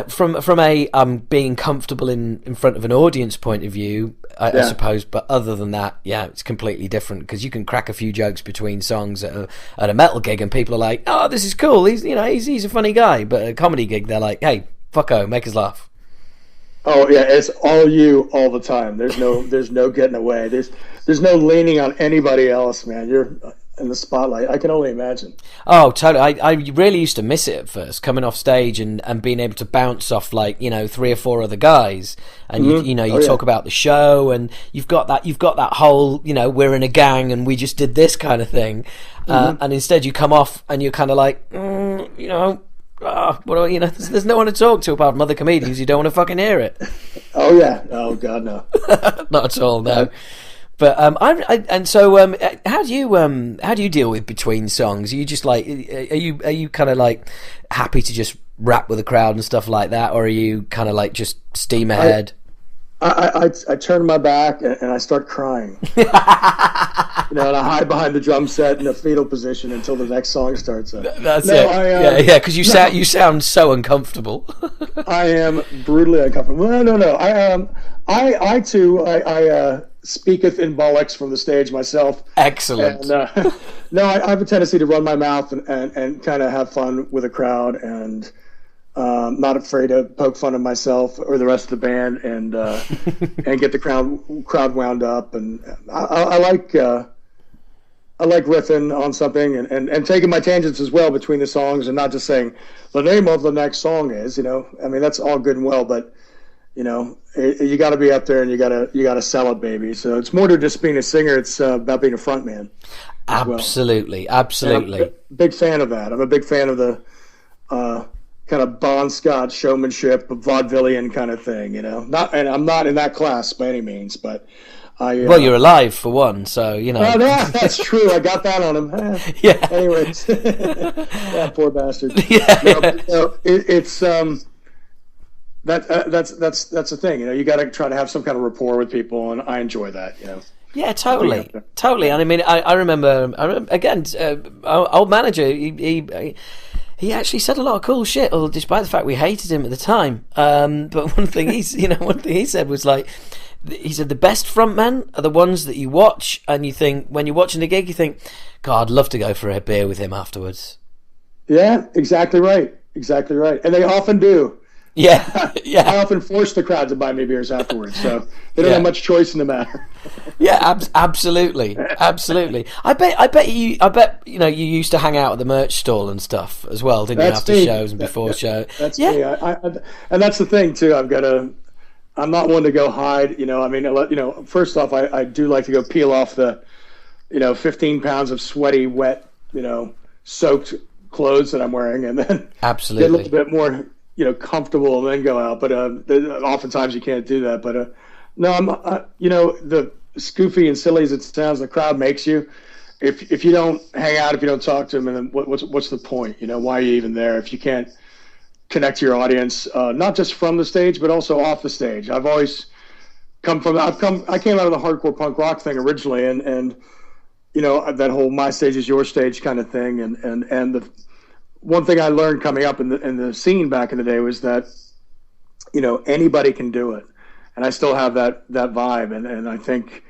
from a being comfortable in front of an audience point of view, I suppose, but other than that, it's completely different, because you can crack a few jokes between songs at a metal gig and people are like, oh, this is cool, he's a funny guy, but at a comedy gig they're like, hey, fucko, make us laugh. Oh yeah, it's all you all the time. There's no getting away. There's no leaning on anybody else, man. You're in the spotlight. I can only imagine. Oh, totally. I really used to miss it at first, coming off stage and being able to bounce off 3 or 4 other guys, and you talk about the show, and you've got that whole we're in a gang and we just did this kind of thing, and instead you come off and you're kind of like there's no one to talk to apart from other comedians. You don't want to fucking hear it. Oh yeah. Oh god, no. Not at all. No. But how do you deal with between songs? Are you just like, are you kind of like happy to just rap with the crowd and stuff like that, or are you kind of like just steam ahead? I turn my back and I start crying. And I hide behind the drum set in a fetal position until the next song starts. That's it. Because you sound so uncomfortable. I am brutally uncomfortable. No. I too speaketh in Bollocks from the stage myself. Excellent. And, I have a tendency to run my mouth and kind of have fun with a crowd, and not afraid to poke fun of myself or the rest of the band, and and get the crowd wound up. And I like riffing on something and taking my tangents as well between the songs, and not just saying the name of the next song is. I mean, that's all good and well, but you got to be up there and you got to sell it, baby. So it's more than just being a singer. It's about being a front man. Absolutely. I'm a big fan of that. I'm a big fan of the kind of Bon Scott showmanship, vaudevillian kind of thing. And I'm not in that class by any means, but well, you're alive for one, so Oh, that's true. I got that on him. Yeah. Anyways, that poor bastard. Yeah. It's that's the thing. You got to try to have some kind of rapport with people, and I enjoy that. Yeah, totally. And I mean, I remember again, our old manager. He actually said a lot of cool shit, despite the fact we hated him at the time. But one thing he said was like, he said the best frontmen are the ones that you watch and you think, when you're watching a gig, you think, God, I'd love to go for a beer with him afterwards. Yeah, exactly right. Exactly right. And they often do. Yeah, yeah. I often force the crowd to buy me beers afterwards, so they don't have much choice in the matter. Yeah, absolutely, absolutely. I bet you you used to hang out at the merch stall and stuff as well, didn't you? After shows and before show. That's me. And that's the thing too. I'm not one to go hide. First off, I do like to go peel off the, 15 pounds of sweaty, wet, soaked clothes that I'm wearing, and then absolutely get a little bit more. Comfortable and then go out. But oftentimes you can't do that. But no, I'm, the scoofy and silly as it sounds, the crowd makes you. If you don't hang out, if you don't talk to them, and then what's the point? Why are you even there if you can't connect to your audience, not just from the stage, but also off the stage? I've always I came out of the hardcore punk rock thing originally, and that whole my stage is your stage kind of thing, and the one thing I learned coming up in the scene back in the day was that, anybody can do it, and I still have that vibe, and I think,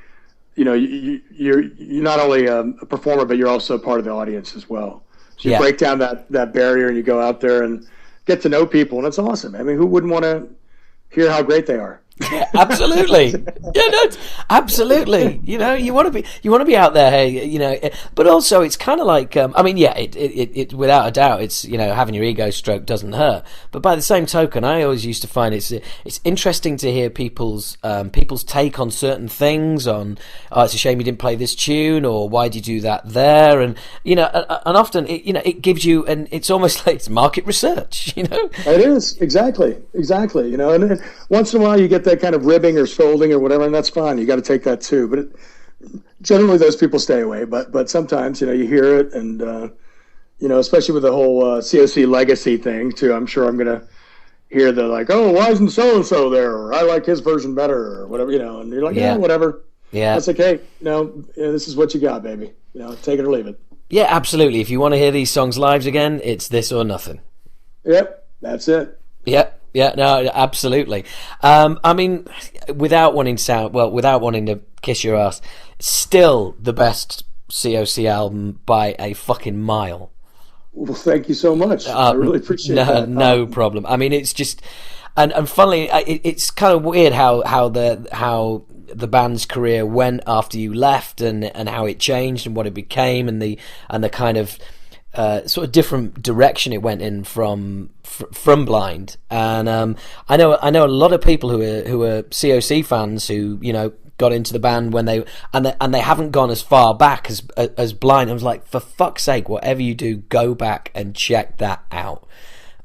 you're not only a performer, but you're also part of the audience as well. So you break down that barrier, and you go out there and get to know people, and it's awesome. I mean, who wouldn't want to hear how great they are? Yeah, absolutely. Yeah, no, absolutely. You want to be out there, hey, but also it's kind of like, it without a doubt, it's, having your ego stroked doesn't hurt. But by the same token, I always used to find it's interesting to hear people's take on certain things, on, oh, it's a shame you didn't play this tune, or why did you do that there? And, and often, it gives you, and it's almost like it's market research, It is, exactly. And once in a while you get that kind of ribbing or scolding or whatever, and that's fine. You got to take that too. But generally, those people stay away. But sometimes, you hear it, and especially with the whole COC legacy thing too. I'm sure I'm gonna hear the like, oh, why isn't so and so there? Or I like his version better, or whatever. And you're like, yeah, whatever. Yeah, that's okay. This is what you got, baby. Take it or leave it. Yeah, absolutely. If you want to hear these songs live again, it's this or nothing. Yep, that's it. Yep. Yeah, no, absolutely. Without wanting to kiss your ass, still the best COC album by a fucking mile. Well, thank you so much. I really appreciate that. No problem. I mean, it's just, and funnily, it's kind of weird how the band's career went after you left, and how it changed and what it became, and the kind of sort of different direction it went in from Blind. And I know a lot of people who are COC fans who got into the band when they haven't gone as far back as Blind. I was like, for fuck's sake, whatever you do, go back and check that out.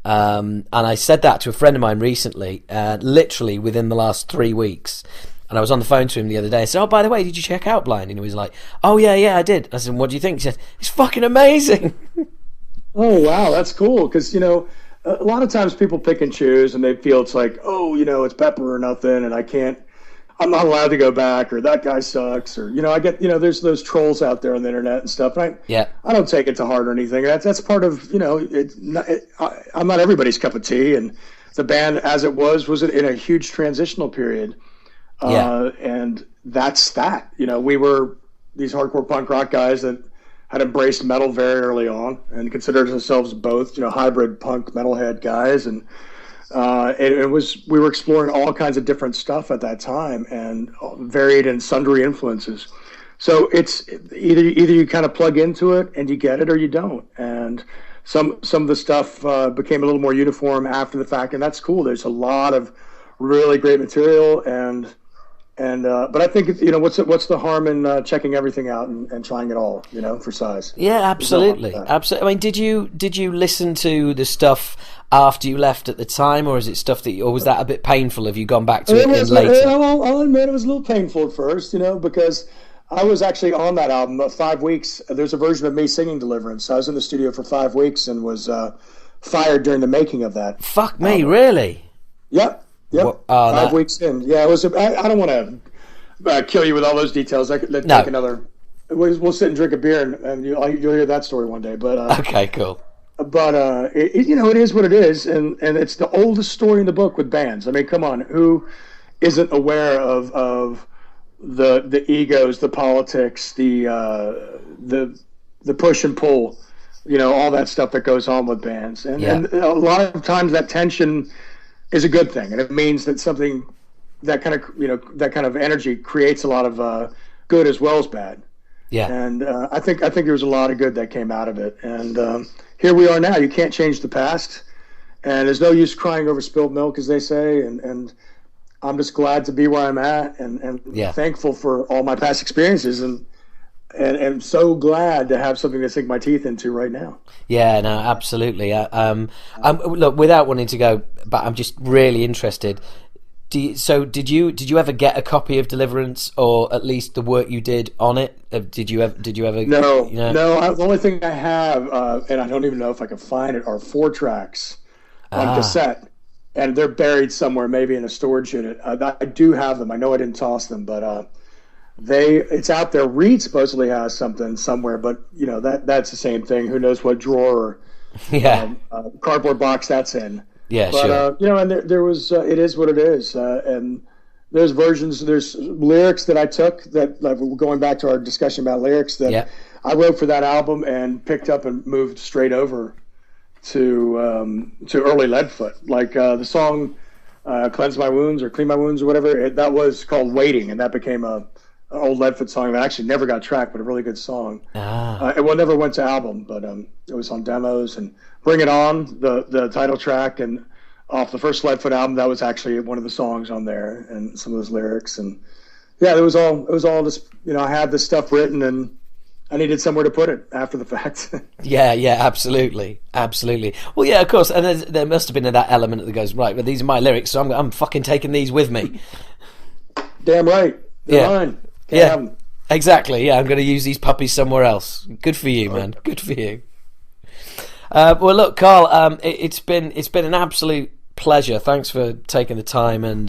And I said that to a friend of mine recently, literally within the last 3 weeks. And I was on the phone to him the other day. I said, oh, by the way, did you check out Blind? And he was like, oh, yeah, I did. I said, what do you think? He said, it's fucking amazing. Oh, wow, that's cool. Because, a lot of times people pick and choose, and they feel it's like, oh, it's Pepper or nothing, and I'm not allowed to go back, or that guy sucks, or, I get, there's those trolls out there on the internet and stuff. And I don't take it to heart or anything. That's part of, I'm not everybody's cup of tea. And the band, as it was in a huge transitional period. And that's that. We were these hardcore punk rock guys that had embraced metal very early on and considered ourselves both, hybrid punk metalhead guys. And we were exploring all kinds of different stuff at that time, and varied and sundry influences. So it's either you kind of plug into it and you get it, or you don't. And some of the stuff became a little more uniform after the fact, and that's cool. There's a lot of really great material, but I think what's the harm in checking everything out and trying it all, for size. Yeah, absolutely, absolutely. I mean, did you listen to the stuff after you left at the time, or is it stuff or was that a bit painful? Have you gone back to it later? I'll admit it was a little painful at first, because I was actually on that album 5 weeks. There's a version of me singing Deliverance. I was in the studio for 5 weeks and was fired during the making of that. Fuck me, really? Yep. Yep, 5 weeks in. Yeah, it was. I don't want to kill you with all those details. Let's take another. We'll sit and drink a beer, and you'll hear that story one day. But okay, cool. but it is what it is, and it's the oldest story in the book with bands. I mean, come on, who isn't aware of the egos, the politics, the push and pull, all that stuff that goes on with bands, and a lot of times that tension is a good thing, and it means that something that kind of energy creates a lot of good as well as bad. Yeah, and I think there was a lot of good that came out of it, and here we are now. You can't change the past, and there's no use crying over spilled milk, as they say, and I'm just glad to be where I'm at, and thankful for all my past experiences, and so glad to have something to sink my teeth into right now. Yeah, no, absolutely. Look, without wanting to go, but I'm just really interested. Did you ever get a copy of Deliverance, or at least the work you did on it? Did you ever? No, no. The only thing I have, and I don't even know if I can find it, are 4 tracks on cassette, and they're buried somewhere, maybe in a storage unit. I do have them. I know I didn't toss them, but it's out there. Reed supposedly has something somewhere, but that's the same thing. Who knows what drawer or cardboard box that's in. Yeah, but, sure. And there was, it is what it is. And there's lyrics that I took that, like, going back to our discussion about lyrics, that I wrote for that album and picked up and moved straight over to early Leadfoot. Like the song Cleanse My Wounds or Clean My Wounds or whatever, that was called Waiting, and that became an old Leadfoot song that actually never got tracked, but a really good song. It never went to album, but it was on demos. And Bring It On, the title track, and off the first Leadfoot album, that was actually one of the songs on there, and some of those lyrics. And it was all just, I had this stuff written, and I needed somewhere to put it after the fact. Yeah, absolutely. Well, yeah, of course, and there must have been that element that goes, right, but these are my lyrics, so I'm fucking taking these with me. Damn right. They're mine. Can't have them. Exactly. Yeah, I'm going to use these puppies somewhere else. Good for you, man. Good for you. Well, look, Karl, it's been an absolute pleasure. Thanks for taking the time, and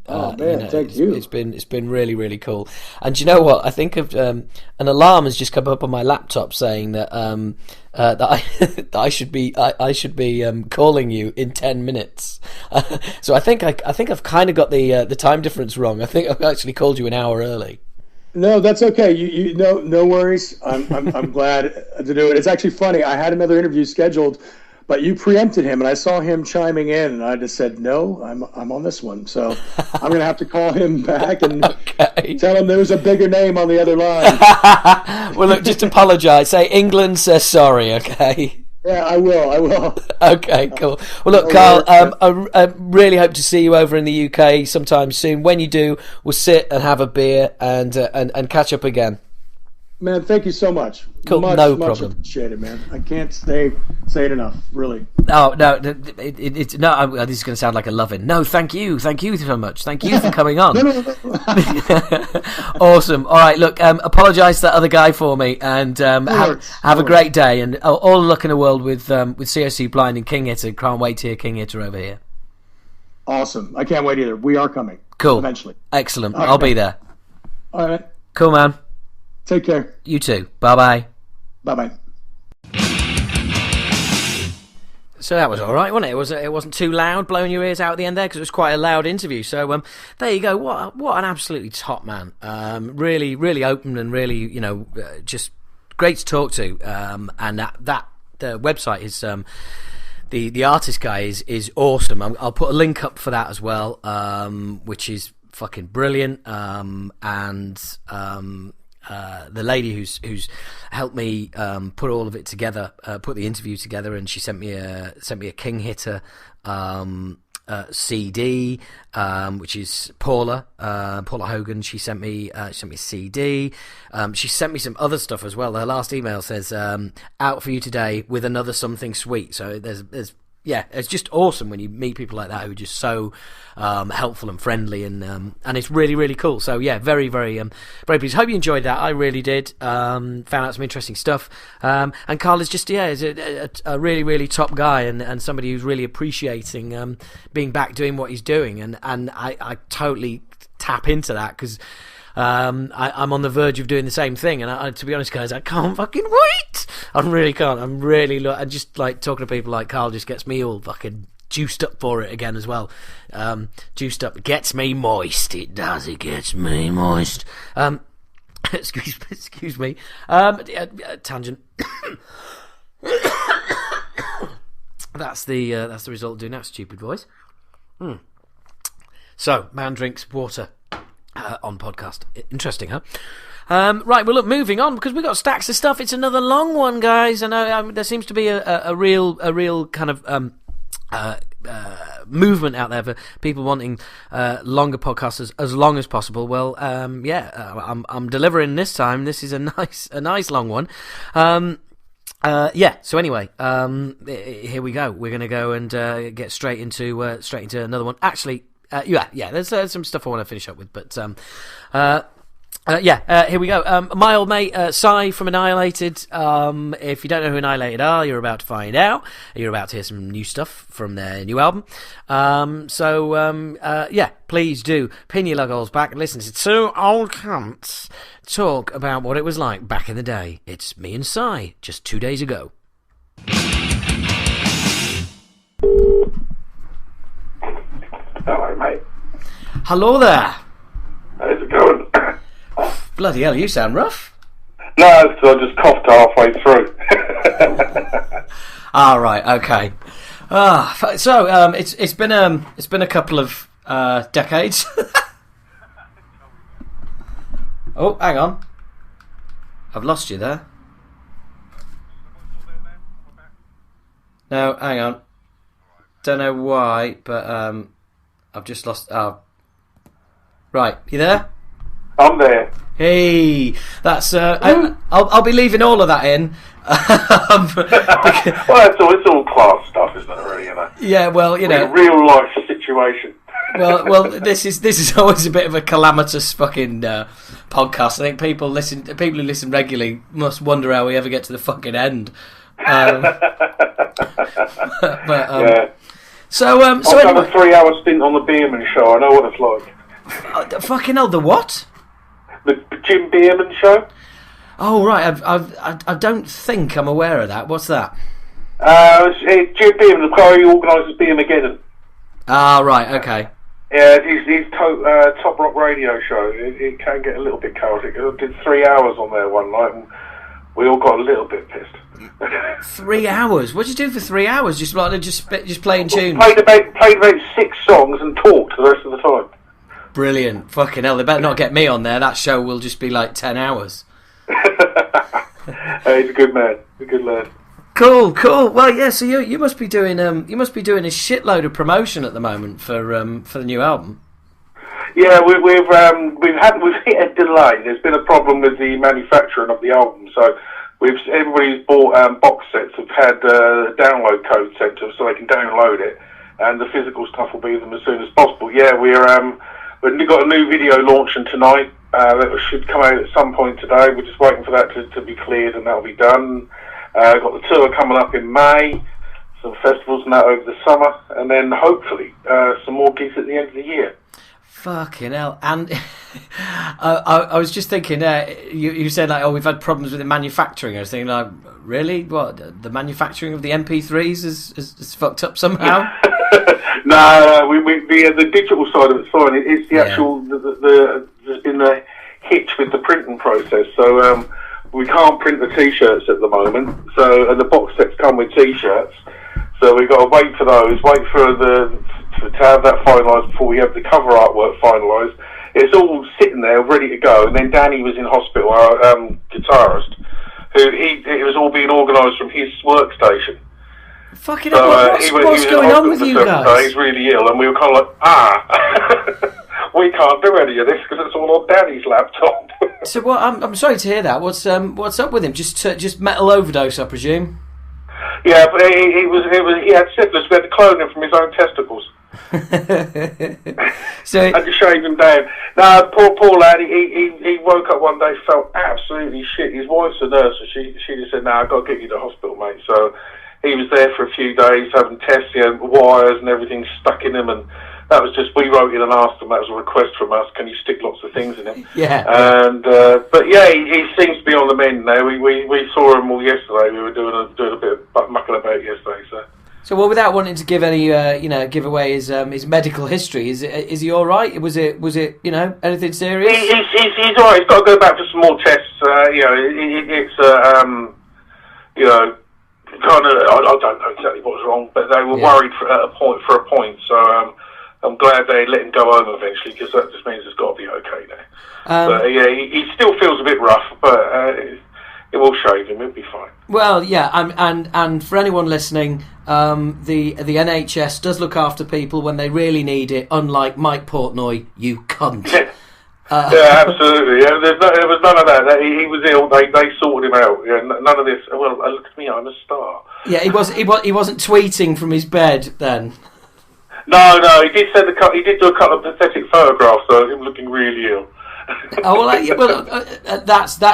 thank you. It's been really, really cool. And you know what? I think of an alarm has just come up on my laptop saying that that I should be calling you in 10 minutes. So I think I've kind of got the time difference wrong. I think I've actually called you an hour early. No, that's okay. You no worries. I'm glad to do it. It's actually funny. I had another interview scheduled, but you preempted him, and I saw him chiming in, and I just said, no, I'm on this one. So I'm going to have to call him back and tell him there was a bigger name on the other line. Well, look, just apologise. Say England says sorry, okay? Yeah, I will. Okay, cool. Well, look, Karl, I really hope to see you over in the UK sometime soon. When you do, we'll sit and have a beer and catch up again. Man, thank you so much. Cool, much problem. Appreciate it, man. I can't say it enough, really. Oh no, it's no. This is going to sound like a loving. No, thank you so much. Thank you for coming on. No. Awesome. All right, look, apologise to that other guy for me, and have a great day, and all the luck in the world with COC Blind and King Hitter. Can't wait to hear King Hitter over here. Awesome. I can't wait either. We are coming. Cool. Eventually. Excellent. Okay. I'll be there. All right. Cool, man. Take care. You too. Bye-bye. Bye-bye. So that was all right, wasn't it? It wasn't too loud, blowing your ears out at the end there, because it was quite a loud interview. So there you go. What an absolutely top man. Really, really open and really, just great to talk to. And that the website is the artist guy is awesome. I'll put a link up for that as well, which is fucking brilliant. The lady who's helped me put all of it together, put the interview together, and she sent me a King Hitter CD, which is Paula Hogan. She sent me a CD. She sent me some other stuff as well. Her last email says out for you today with another something sweet. So there's it's just awesome when you meet people like that who are just so helpful and friendly, and it's really, really cool. So yeah, very, very, very pleased. Hope you enjoyed that. I really did. Found out some interesting stuff. And Karl is just is a really, really top guy, and somebody who's really appreciating being back doing what he's doing, and I totally tap into that, because I'm on the verge of doing the same thing, and to be honest, guys, I can't fucking wait. I really can't. I'm really and just like talking to people like Karl just gets me all fucking juiced up for it again as well. Juiced up gets me moist. It does. It gets me moist. Excuse me. Tangent. That's the result of doing that stupid voice. So, man drinks water on podcast. Interesting, huh? Right, well, look, moving on, because we've got stacks of stuff. It's another long one, guys. I know there seems to be a real kind of movement out there for people wanting longer podcasts as long as possible. Well, I'm delivering this time. This is a nice long one. So anyway, here we go. We're going to go and get straight into another one. Actually, there's some stuff I want to finish up with, but here we go. My old mate, Cy from Annihilated. If you don't know who Annihilated are, you're about to find out. You're about to hear some new stuff from their new album. Please do pin your lug holes back and listen to two old cunts talk about what it was like back in the day. It's me and Cy, just 2 days ago. Hello, mate. Hello there. How's it going? Bloody hell, you sound rough. No, I just coughed halfway through. Right, okay. It's been a couple of decades. Oh, hang on. I've lost you there. No, hang on. Don't know why, but I've just lost. Oh, right. You there? I'm there. Hey, that's. I'll be leaving all of that in. Well, it's all class stuff, isn't it? Really, you know. Yeah, well, you know, real life situation. well, this is always a bit of a calamitous fucking podcast. I think people who listen regularly must wonder how we ever get to the fucking end. So I've done a 3-hour stint on the Bierman show. I know what it's like. Fucking hell, the what? The Jim Bierman show. Oh right, I don't think I'm aware of that. What's that? Jim Bierman, the guy who organises Biermageddon. Right, okay. Yeah, his top rock radio show. It can get a little bit chaotic. I did 3 hours on there one night, and we all got a little bit pissed. 3 hours? What did you do for 3 hours? Just playing tunes? Played about 6 songs and talked the rest of the time. Brilliant. Fucking hell, they better not get me on there. That show will just be like 10 hours. He's a good man. A good lad. Cool. Well, yeah. So you must be doing a shitload of promotion at the moment for the new album. Yeah, we've hit a delay. There's been a problem with the manufacturing of the album, so everybody's bought box sets have had download code sent to them so they can download it, and the physical stuff will be with them as soon as possible. Yeah, we've got a new video launching tonight that should come out at some point today. We're just waiting for that to be cleared, and that'll be done. Got the tour coming up in May, some festivals and that over the summer, and then hopefully some more gigs at the end of the year. Fucking hell. And I was just thinking, you said like, we've had problems with the manufacturing. I was thinking, like, really? What, the manufacturing of the MP3s is fucked up somehow? No, the digital side of it's fine. It's the actual, there's been a hitch with the printing process. So we can't print the T-shirts at the moment. So, and the box sets come with T-shirts. So we've got to wait for those, to have that finalised before we have the cover artwork finalised. It's all sitting there ready to go, and then Danny was in hospital, our guitarist, it was all being organised from his workstation. Fucking hell, what's going on with you guys? He's really ill, and we were kind of like, we can't do any of this because it's all on Danny's laptop. So what? I'm sorry to hear that. What's up with him? Just metal overdose, I presume. Yeah, but he had syphilis. We had to clone him from his own testicles. So I had to shave him down. No, poor lad. He woke up one day, felt absolutely shit. His wife's a nurse, so she just said, "No, I've got to get you to hospital, mate." So he was there for a few days having tests, wires and everything stuck in him, and that was just, we wrote in and asked them, that was a request from us, can you stick lots of things in it? Yeah. And, but yeah, he seems to be on the mend now. We saw him all yesterday. We were doing a bit of mucking about yesterday, So, well, without wanting to give any, give away his medical history, is he all right? Was it, anything serious? He's all right. He's got to go back for some more tests. It's kind of, I don't know exactly what was wrong, but they were worried for a point. So I'm glad they let him go home eventually, because that just means it's got to be okay now. But yeah, he still feels a bit rough, but it will shave him. It'll be fine. Well, yeah, and for anyone listening, the NHS does look after people when they really need it. Unlike Mike Portnoy, you cunt. Yeah, absolutely. Yeah, there was none of that. He was ill. They sorted him out. Yeah, none of this. Well, look at me, I'm a star. Yeah, he wasn't tweeting from his bed then. No, he did he did do a couple of pathetic photographs of him looking really ill. That's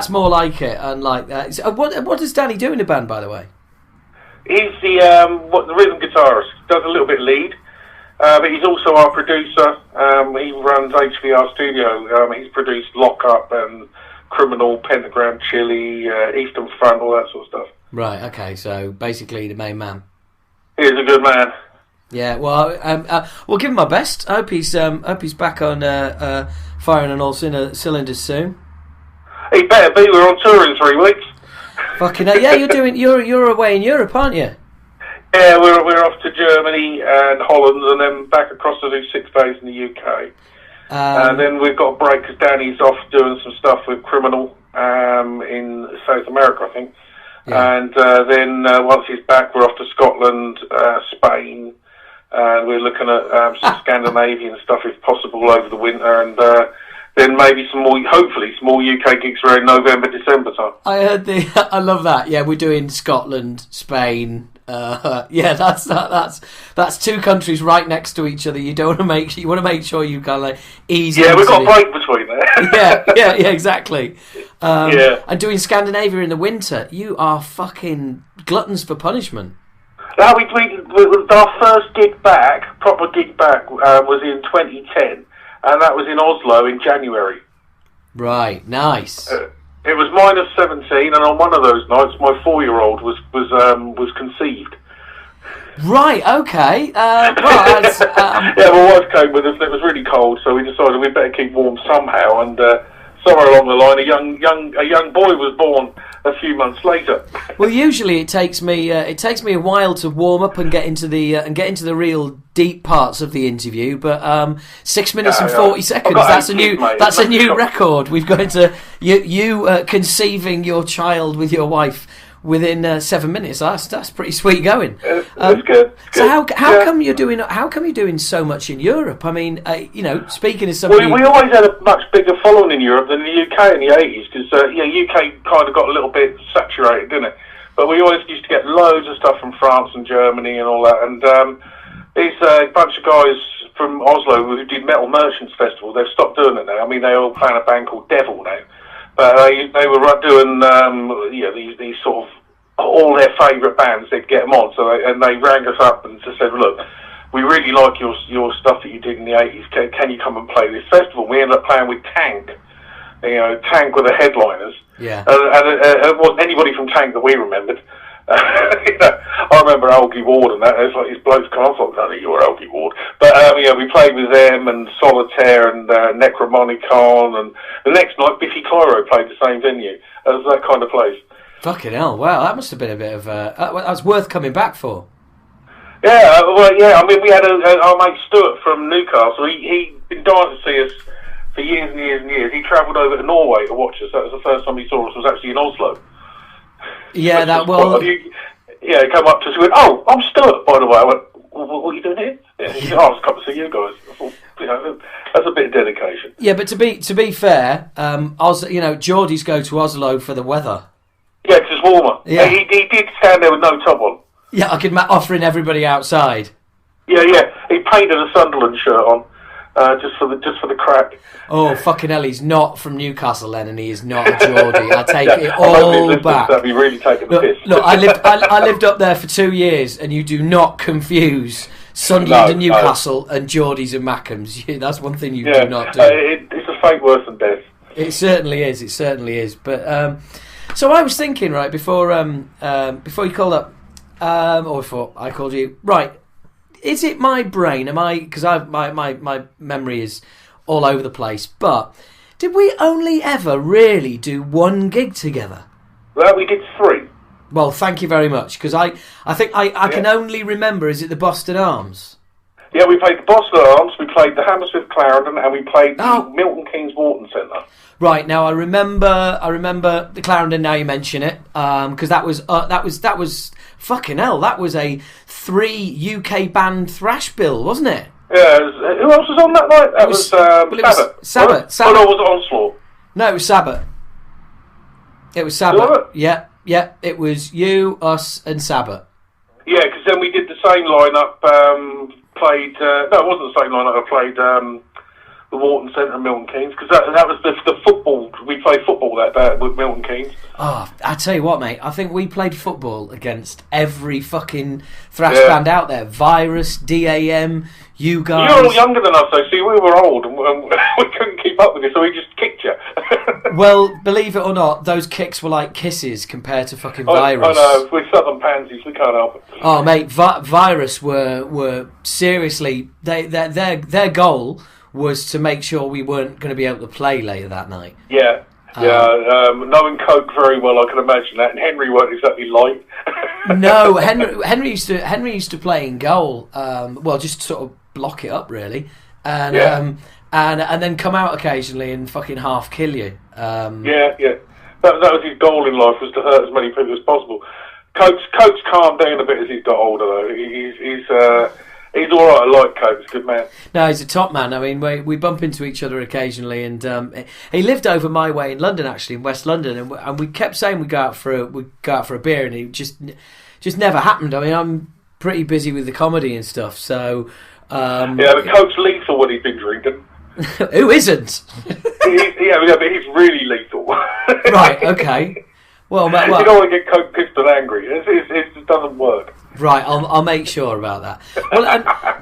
more like it. Unlike that, so, what does Danny do in the band, by the way? He's the rhythm guitarist. Does a little bit lead. But he's also our producer. He runs HVR Studio. He's produced Lock Up and Criminal, Pentagram, Chili, Eastern Front, all that sort of stuff. Right, okay, so basically the main man. He's a good man. Yeah, well, we'll give him my best. I hope he's back on firing on all cylinders soon. He better be. We're on tour in 3 weeks. Fucking hell, yeah, you're away in Europe, aren't you? Yeah, we're off to Germany and Holland, and then back across to do 6 days in the UK. And then we've got a break because Danny's off doing some stuff with Criminal in South America, I think. Yeah. And then once he's back, we're off to Scotland, Spain, and we're looking at some Scandinavian stuff, if possible, over the winter, and then maybe hopefully some more UK gigs around November, December time. I love that. Yeah, we're doing Scotland, Spain. Yeah, that's 2 countries right next to each other. You want to make sure you kind of like ease. Yeah, we've got a break between there. yeah, exactly. And doing Scandinavia in the winter, you are fucking gluttons for punishment. Now our first proper gig back, was in 2010, and that was in Oslo in January. Right, nice. It was -17, and on one of those nights, my 4-year-old was conceived. Right. Okay. Well, that's, yeah, my wife came with us, and it was really cold, so we decided we'd better keep warm somehow. And somewhere along the line, a young boy was born a few months later. Well, usually it takes me a while to warm up and get into the real deep parts of the interview, but 6 minutes and 40 seconds. That's a new record. We've got into you conceiving your child with your wife within 7 minutes. That's pretty sweet going. That's good. So how come you're doing so much in Europe? I mean, speaking as somebody, we always had a much bigger following in Europe than the UK in the 80s, because UK kind of got a little bit saturated, didn't it? But we always used to get loads of stuff from France and Germany and all that. And these bunch of guys from Oslo who did Metal Merchants Festival, they've stopped doing it now. I mean, they all play in a band called Devil now. But they were doing these sort of all their favourite bands. They'd get them on, and they rang us up and just said, "Look, we really like your stuff that you did in the 80s. Can you come and play this festival?" We ended up playing with Tank. Tank were the headliners. Yeah. And it wasn't anybody from Tank that we remembered. I remember Algie Ward and that. It's like these blokes come off. I think you were Algie Ward. But we played with them and Solitaire and Necromonicon, and the next night Biffy Clyro played the same venue. It was that kind of place. Fucking hell! Wow, that must have been a bit of that was worth coming back for. Yeah, I mean, we had our mate Stuart from Newcastle. He'd been dying to see us for years and years and years. He travelled over to Norway to watch us. That was the first time he saw us. Was actually in Oslo. Yeah, he came up to us and went, "Oh, I'm Stuart, by the way." I went, "What are you doing here?" Yeah, he said, "Oh, I was coming to see you guys." I thought, that's a bit of dedication. Yeah, but to be fair, Geordies go to Oslo for the weather. Yeah, because it's warmer. Yeah. He did stand there with no top on. Yeah, I could offering everybody outside. Yeah. He painted a Sunderland shirt on, just for the crack. Oh, fucking hell, he's not from Newcastle then, and he is not a Geordie. I take it all back. That'd be really taking the piss. Look, I lived up there for 2 years, and you do not confuse Sunderland and Newcastle and Geordies and Mackems. That's one thing you do not do. It's a fate worse than death. It certainly is. It certainly is. But so I was thinking, right, before you called up, or before I called you, right? Is it my brain? Because my memory is all over the place. But did we only ever really do one gig together? Well, we did 3. Well, thank you very much. Because I think I can only remember. Is it the Boston Arms? Yeah, we played the Boston Arms, we played the Hammersmith Clarendon, and we played the Milton Keynes Wharton Centre. Right, now I remember the Clarendon. Now you mention it, because that was fucking hell. That was a 3 UK band thrash bill, wasn't it? Yeah. Who else was on that night? That was Sabbath. Sabbath. Oh no, it was Onslaught. No, it was Sabbath. It was Sabbath. Yeah. It was you, us, and Sabbath. Yeah, because then we did the same lineup. Played no, it wasn't the same lineup. I played the Wharton Centre and Milton Keynes, because that was the football. We played football that day with Milton Keynes. Oh, I tell you what, mate. I think we played football against every fucking thrash band out there. Virus, DAM, you guys. You're all younger than us, though. See, we were old and we couldn't keep up with you, so we just kicked you. Well, believe it or not, those kicks were like kisses compared to fucking Virus. I know, we're southern pansies, we can't help it. Oh, mate, Virus were seriously, their goal was to make sure we weren't going to be able to play later that night. Yeah. Knowing Coke very well, I can imagine that. And Henry weren't exactly light. No, Henry used to play in goal. Well, just sort of block it up really, and then come out occasionally and fucking half kill you. That was his goal in life, was to hurt as many people as possible. Coke's calmed down a bit as he's got older, though. He's all right. I like Coke. He's a good man. No, he's a top man. I mean, we bump into each other occasionally, and he lived over my way in London, actually, in West London, and we kept saying we'd go out for a beer, and it just never happened. I mean, I'm pretty busy with the comedy and stuff, so but Coke's lethal when he's been drinking. Who isn't? but he's really lethal. Right. Okay. Well, you don't want to get Coke pissed and angry. It just doesn't work. Right, I'll make sure about that. Well,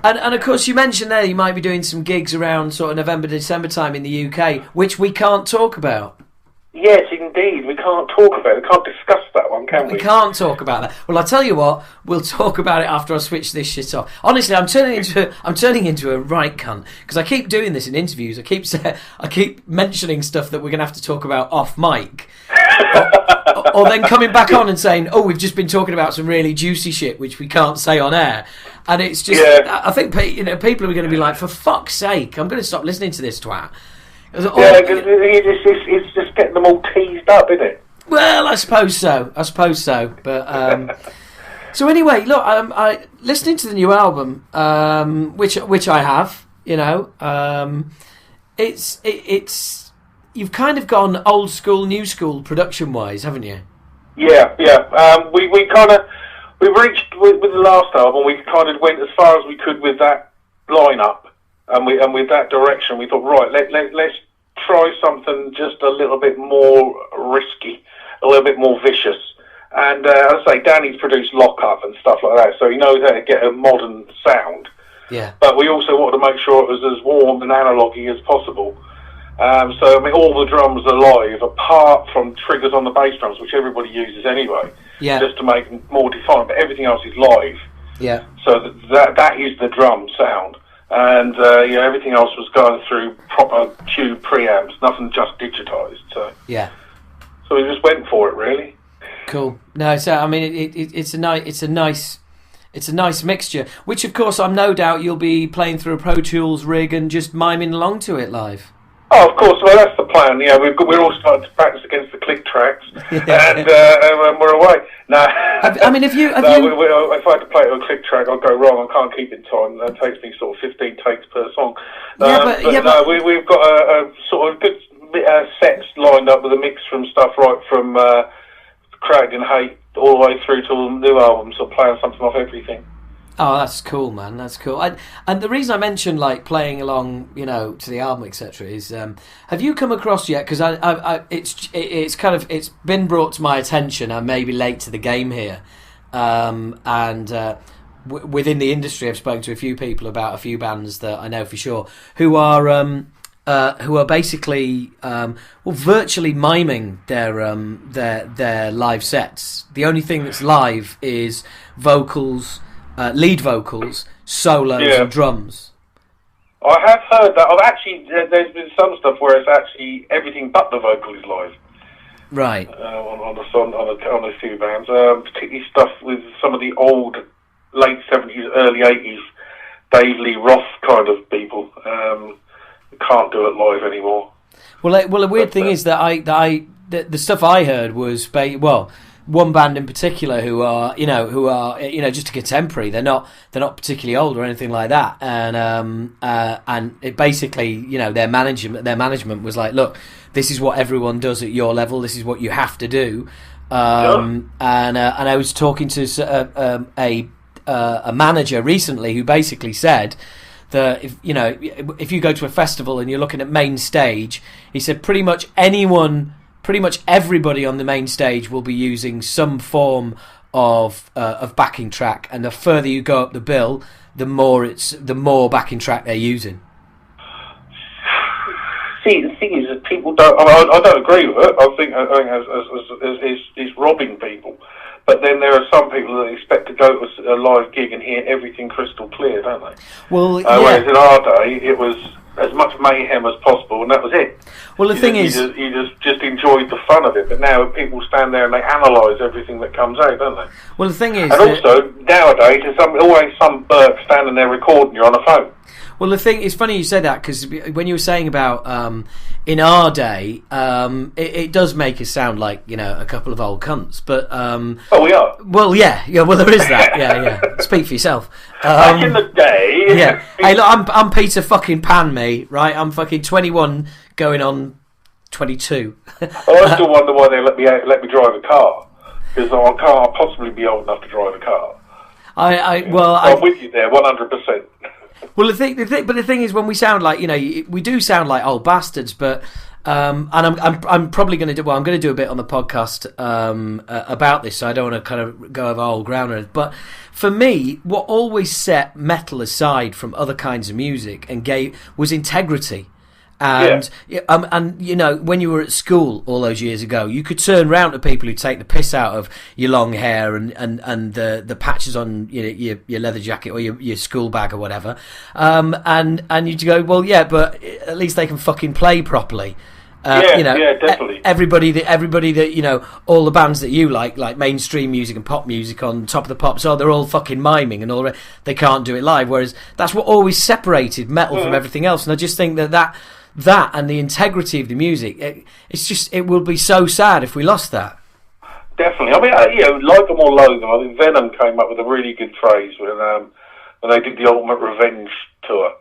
and of course you mentioned there you might be doing some gigs around sort of November, December time in the UK, which we can't talk about. Yes, indeed, we can't talk about it. We can't discuss that one, can we? We can't talk about that. Well, I'll tell you what, we'll talk about it after I switch this shit off. Honestly, I'm turning into a right cunt, because I keep doing this in interviews. I keep mentioning stuff that we're going to have to talk about off mic. Or then coming back on and saying, "Oh, we've just been talking about some really juicy shit which we can't say on air," and it's just, I think people are going to be like, "For fuck's sake, I'm going to stop listening to this twat." Because it's just getting them all teased up, isn't it? Well, I suppose so. But so anyway, look, I listening to the new album, which I have, it's. You've kind of gone old school, new school production wise, haven't you? Yeah. We reached with the last album. We kind of went as far as we could with that lineup, and with that direction. We thought, right, let's try something just a little bit more risky, a little bit more vicious. And as I say, Danny's produced Lock Up and stuff like that, so he knows how to get a modern sound. Yeah. But we also wanted to make sure it was as warm and analogue-y as possible. So, I mean, all the drums are live, apart from triggers on the bass drums, which everybody uses anyway, just to make them more defined, but everything else is live. Yeah. So that is the drum sound. And, everything else was going through proper tube preamps, nothing just digitised. So we just went for it, really. Cool. No, so, I mean, it's a nice mixture, which, of course, I'm no doubt you'll be playing through a Pro Tools rig and just miming along to it live. Oh, of course. Well, that's the plan. Yeah, we're all starting to practice against the click tracks, and we're away. No, if I had to play it on a click track, I'd go wrong. I can't keep in time. That takes me sort of 15 takes per song. We've got a sort of good sets lined up with a mix from stuff right from Crag and Hate all the way through to the new album, so playing something off everything. Oh, that's cool, man. That's cool. And the reason I mentioned like playing along, to the album, etc., is have you come across yet? Because it's been brought to my attention. I may be late to the game here, and within the industry, I've spoken to a few people about a few bands that I know for sure who are basically virtually miming their live sets. The only thing that's live is vocals, lead vocals, solos, and drums. I have heard that. There's been some stuff where it's actually everything but the vocal is live. Right. On a few bands, particularly stuff with some of the old late 70s, early 80s, Dave Lee Roth kind of people. Can't do it live anymore. Well, the weird thing is that the stuff I heard was one band in particular who are just a contemporary. They're not particularly old or anything like that, and it basically their management was like, look, this is what everyone does at your level. This is what you have to do. And I was talking to a manager recently who basically said that if you go to a festival and you're looking at main stage, he said pretty much everybody on the main stage will be using some form of backing track, and the further you go up the bill, the more backing track they're using. See, the thing is that people don't. I don't agree with it. I think it's robbing people. But then there are some people that expect to go to a live gig and hear everything crystal clear, don't they? Well, whereas in our day, it was as much mayhem as possible, and that was it. Well, the thing is, you just enjoyed the fun of it. But now people stand there and they analyse everything that comes out, don't they? Well, the thing is, and also nowadays, there's always some Burke standing there recording you on a phone. Well, the thing, it's funny you said that, because when you were saying about in our day, it does make us sound like a couple of old cunts, but we are. Well, yeah. Well, there is that. Yeah. Speak for yourself. Back in the day. Yeah. Hey, look, I'm Peter fucking Pan, me, right? I'm fucking 21, going on 22. I still wonder why they let me drive a car, because I can't possibly be old enough to drive a car. I'm with you there, 100%. Well, the thing is, when we sound like, we do sound like old bastards, but and I'm probably going to do. Well, I'm going to do a bit on the podcast about this, so I don't want to kind of go over old ground. But for me, what always set metal aside from other kinds of music was integrity. And when you were at school all those years ago, you could turn round to people who take the piss out of your long hair and the patches on your leather jacket or your school bag or whatever, and you'd go, well, yeah, but at least they can fucking play properly. Definitely. Everybody that all the bands that you like mainstream music and pop music on Top of the Pops, they're all fucking miming and all. They can't do it live. Whereas that's what always separated metal from everything else. And I just think that and the integrity of the music, it will be so sad if we lost that. Definitely. I mean, like them or loathe them, I think Venom came up with a really good phrase when they did the Ultimate Revenge tour.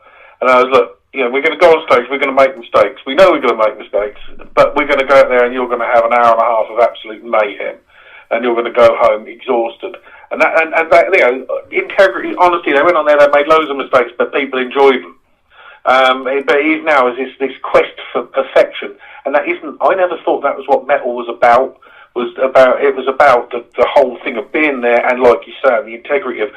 And I was like, we're going to go on stage, we're going to make mistakes. We know we're going to make mistakes, but we're going to go out there and you're going to have an hour and a half of absolute mayhem, and you're going to go home exhausted. And that, integrity, honesty, they went on there, they made loads of mistakes, but people enjoyed them. But it is now is this quest for perfection, and that isn't. I never thought that was what metal was about. It was about the whole thing of being there, and like you say, the integrity of.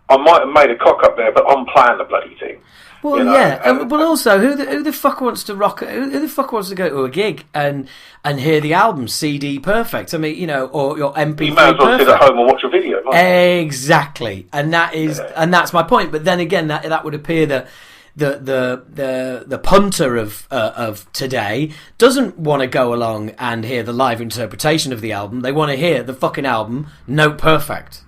I might have made a cock up there, but I'm playing the bloody thing. Well, but also, who the fuck wants to rock? Who the fuck wants to go to a gig and hear the album CD perfect? I mean, or your MP3 you might as well perfect. Sit at home and watch a video. Exactly, and that's my point. But then again, that would appear that the punter of today doesn't want to go along and hear the live interpretation of the album. They want to hear the fucking album note perfect.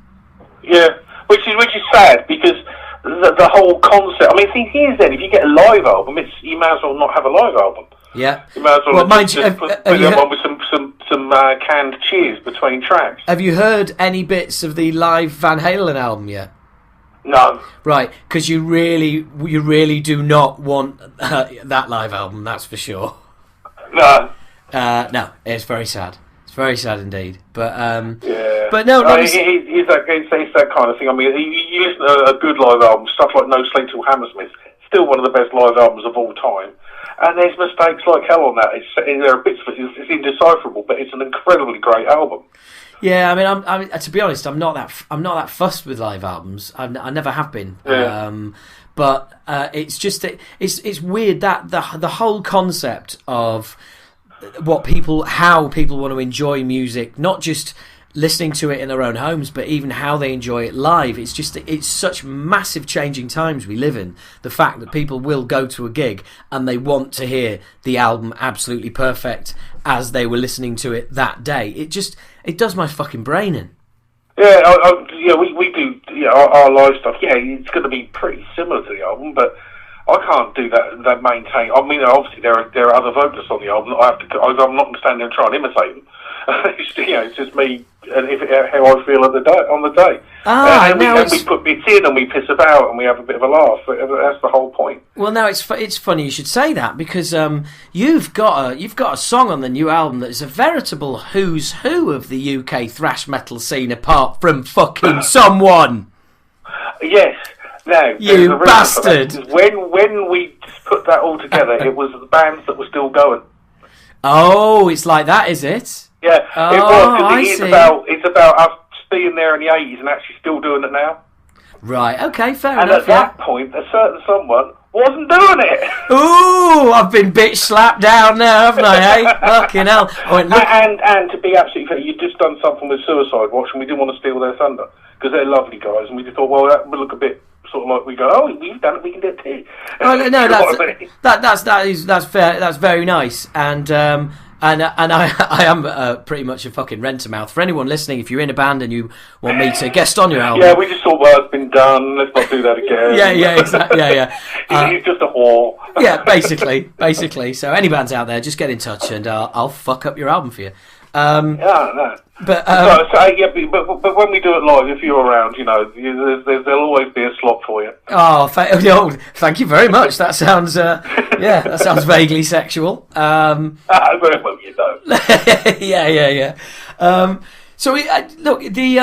Yeah, which is sad, because the whole concept. I mean, here's then, if you get a live album, you may as well not have a live album. Yeah. You may as well put one with some canned cheers between tracks. Have you heard any bits of the live Van Halen album yet? No. Right, because you really do not want that live album, that's for sure. No. No, it's very sad. It's very sad indeed. But yeah. But no, it's that kind of thing. I mean, you listen to a good live album, stuff like No Sleep Till Hammersmith, still one of the best live albums of all time. And there's mistakes like hell on that. There are bits of it, it's indecipherable, but it's an incredibly great album. Yeah, I mean, to be honest, I'm not that fussed with live albums. I never have been. Yeah. But it's just it's weird that the whole concept of how people want to enjoy music, not just listening to it in their own homes, but even how they enjoy it live. It's such massive changing times we live in. The fact that people will go to a gig and they want to hear the album absolutely perfect as they were listening to it that day. It does my fucking brain in. Yeah, we do our live stuff. Yeah, it's going to be pretty similar to the album, but I can't do that maintain. I mean, obviously there are other vocalists on the album that I have to. I'm not standing and trying to imitate them. It's just me and how I feel on the day. And we put bits in and we piss about and we have a bit of a laugh. That's the whole point. Well, now it's funny you should say that, because you've got a song on the new album that is a veritable who's who of the UK thrash metal scene, apart from fucking someone. Yes. Now, you bastard. When we put that all together, it was the bands that were still going. Oh, it's like that, is it? Yeah, it was. It's about us being there in the 80s and actually still doing it now. Right, okay, fair enough. And at that point, a certain someone wasn't doing it. Ooh, I've been bitch slapped down now, haven't I, hey? Fucking hell. And to be absolutely fair, you'd just done something with Suicide Watch and we didn't want to steal their thunder, because they're lovely guys, and we just thought, well, that would look a bit sort of like, we go, oh, we've done it, we can do it too. Oh, no, that's fair. That's very nice, and I am pretty much a fucking renter mouth. For anyone listening, if you're in a band and you want me to guest on your album, yeah, we just thought, well, it's been done. Let's not do that again. Yeah, exactly. Yeah. He's just a whore. Yeah, basically. So any bands out there, just get in touch and I'll fuck up your album for you. No. But when we do it live, if you're around, there'll always be a slot for you. Oh, thank you very much. That sounds, that sounds vaguely sexual. Well, you know. Yeah. So look, the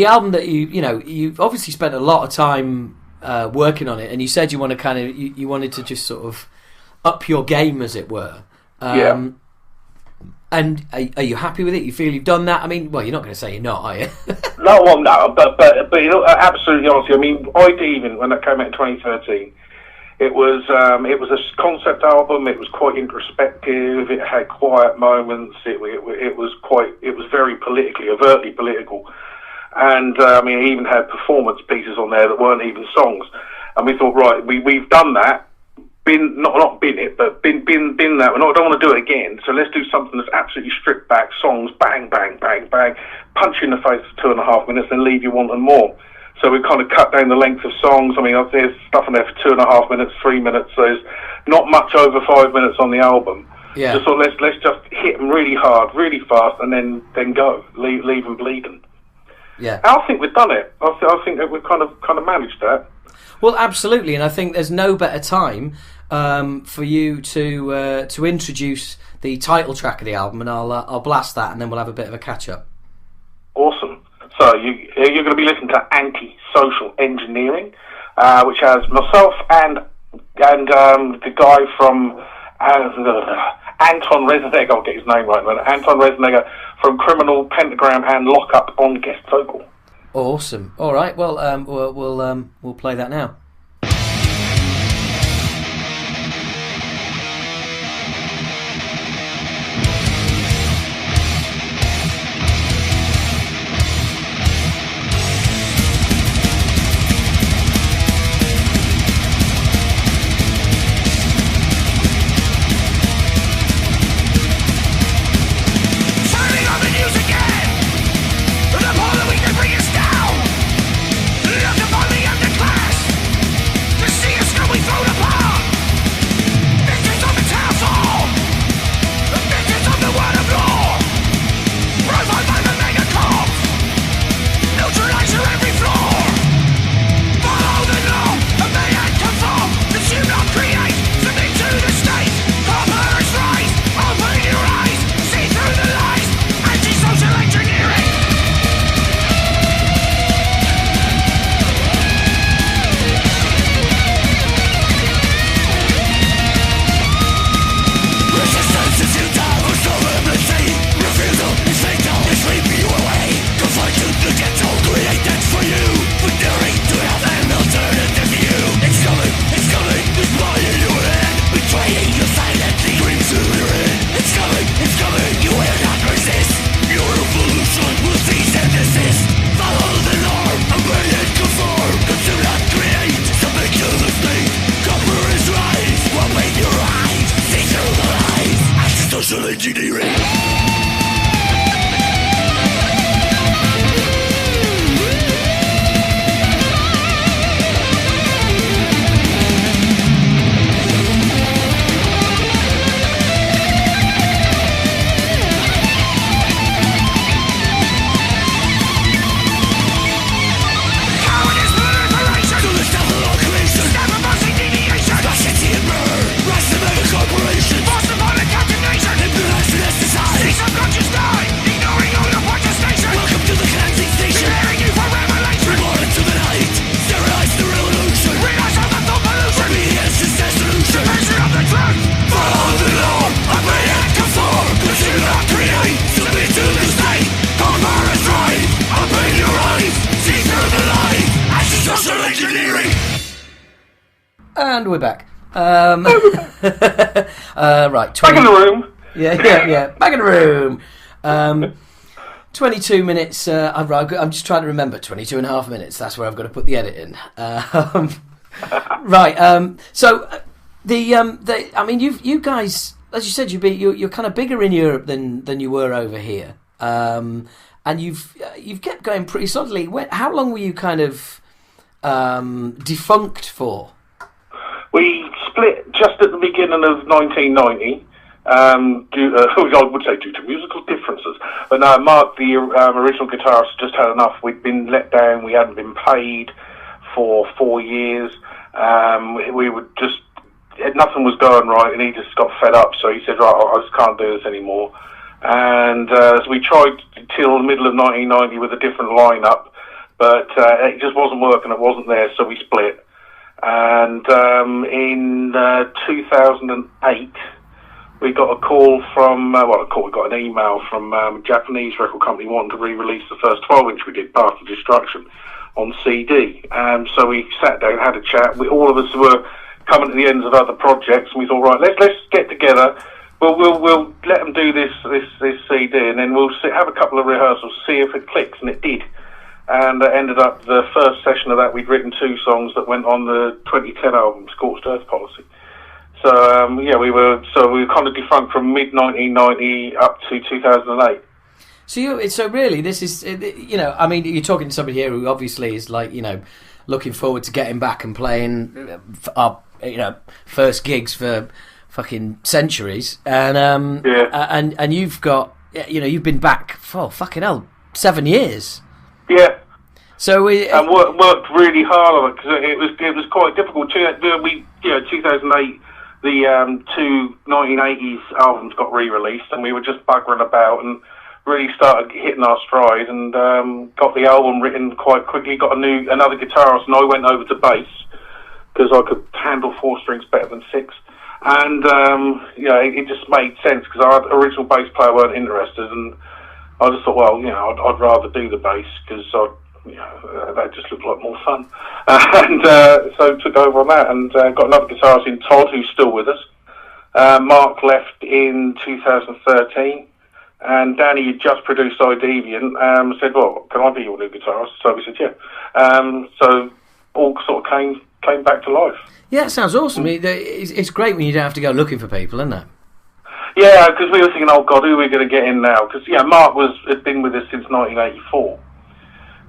album that you've obviously spent a lot of time working on it, and you said you want to kind of you wanted to just sort of up your game, as it were. Yeah. And are you happy with it? You feel you've done that? I mean, well, you're not going to say you're not, are you? No, but absolutely honestly, I mean, even when that came out in 2013, it was a concept album. It was quite introspective. It had quiet moments. It was very overtly political, and it even had performance pieces on there that weren't even songs. And we thought, right, we've done that. Been that. I don't want to do it again. So let's do something that's absolutely stripped back. Songs, bang, bang, bang, bang, punch you in the face for 2.5 minutes, and leave you wanting more. So we kind of cut down the length of songs. I mean, there's stuff in there for 2.5 minutes, 3 minutes. So there's not much over 5 minutes on the album. Yeah. So let's just hit them really hard, really fast, and then go, leave them bleeding. Yeah. I think we've done it. I think that we've kind of managed that. Well, absolutely, and I think there's no better time for you to introduce the title track of the album, and I'll blast that, and then we'll have a bit of a catch up. Awesome. So you're going to be listening to Anti-Social Engineering, which has myself and the guy from Anton Resnegger. I'll get his name right, man. Anton Resnegger from Criminal, Pentagram, and Lockup on guest vocal. Awesome. All right. Well, we'll play that now. Look upon the underclass. And we're back. Right. 20... Back in the room. Yeah. Back in the room. 22 minutes. I'm just trying to remember. 22 and a half minutes. That's where I've got to put the edit in. Right. So I mean, you guys, as you said, you're kind of bigger in Europe than you were over here. And you've kept going pretty solidly. How long were you kind of defunct for? We split just at the beginning of 1990. I would say due to musical differences. But no, Mark, the original guitarist, just had enough. We'd been let down. We hadn't been paid for 4 years. We would just, nothing was going right, and he just got fed up. So he said, right, I just can't do this anymore. And so we tried till the middle of 1990 with a different lineup, but it just wasn't working. It wasn't there, so we split. And in 2008, we got a call from, we got an email from a Japanese record company wanting to re-release the first 12-inch we did, Path of Destruction, on CD. So we sat down and had a chat. All of us were coming to the ends of other projects, and we thought, right, let's get together. We'll let them do this CD, and then we'll have a couple of rehearsals, see if it clicks, and it did. And it ended up the first session of that, we'd written 2 songs that went on the 2010 album, Scorched Earth Policy. So we were kind of defunct from mid 1990 up to 2008. So really, this is, I mean, you're talking to somebody here who obviously is like, looking forward to getting back and playing our, first gigs for fucking centuries, and and you've got, you've been back for fucking hell 7 years. Yeah. So and worked really hard on it because it was quite difficult. 2008, the 2 1980s albums got re-released, and we were just buggering about and really started hitting our stride, and got the album written quite quickly. Got another guitarist, and I went over to bass because I could handle 4 strings better than 6. And it just made sense because our original bass player weren't interested, and I just thought, well, I'd rather do the bass because that just looked like more fun. And so took over on that, and got another guitarist in Todd, who's still with us. Mark left in 2013, and Danny had just produced iDeviant. Said, well, can I be your new guitarist? So we said, yeah. So all sort of came back to life. Yeah, it sounds awesome. It's great when you don't have to go looking for people, isn't it? Yeah, because we were thinking, oh God, who are we going to get in now? Because Mark had been with us since 1984,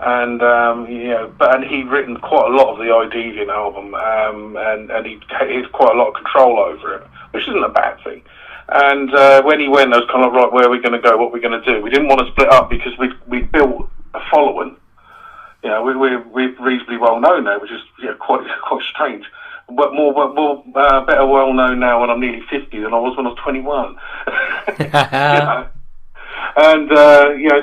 and he'd written quite a lot of the iDeviant album, and he had quite a lot of control over it, which isn't a bad thing. And when he went, I was kind of right, where are we going to go? What are we going to do? We didn't want to split up because we built a following. We're reasonably well known now, which is quite strange. But better well known now when I'm nearly 50 than I was when I was 21. And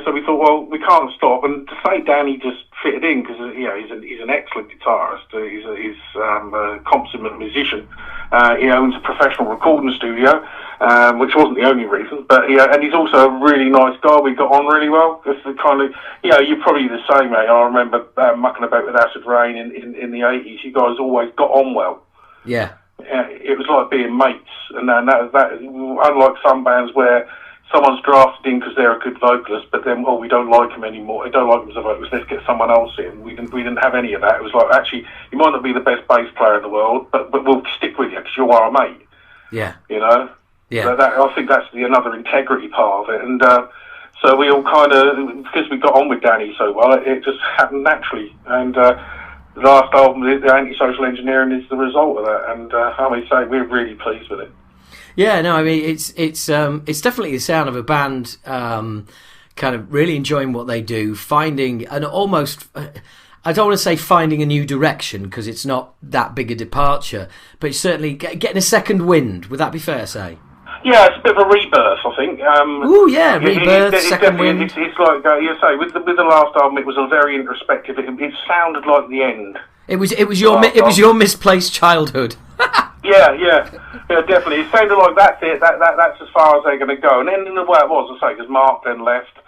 so we thought, well, we can't stop. And to say Danny just fitted in because he's an excellent guitarist. He's a consummate musician. He owns a professional recording studio, which wasn't the only reason. But and he's also a really nice guy. We got on really well. It's the kind of you're probably the same, mate. I remember mucking about with Acid Rain in the 80s. You guys always got on well. Yeah. It was like being mates, and that unlike some bands where someone's drafted in because they're a good vocalist, but then we don't like him anymore. We don't like him as a vocalist. Let's get someone else in. We didn't have any of that. It was like, actually, you might not be the best bass player in the world, but we'll stick with you because you're our mate. Yeah. Yeah. So I think that's another integrity part of it, and so we all kind of, because we got on with Danny so well, it just happened naturally, and. The last album, the Antisocial Engineering, is the result of that, and I would say we're really pleased with it. Yeah, no, I mean it's definitely the sound of a band kind of really enjoying what they do, finding an almost, I don't want to say finding a new direction because it's not that big a departure, but it's certainly getting a second wind. Would that be fair to say? Yeah, it's a bit of a rebirth, I think. Rebirth, second wind. It's like you say with the last album, it was a very introspective. It sounded like the end. It was your misplaced childhood. Yeah, definitely. It sounded like that's it. That's as far as they're going to go. And then in the way it was, I say, because Mark then left,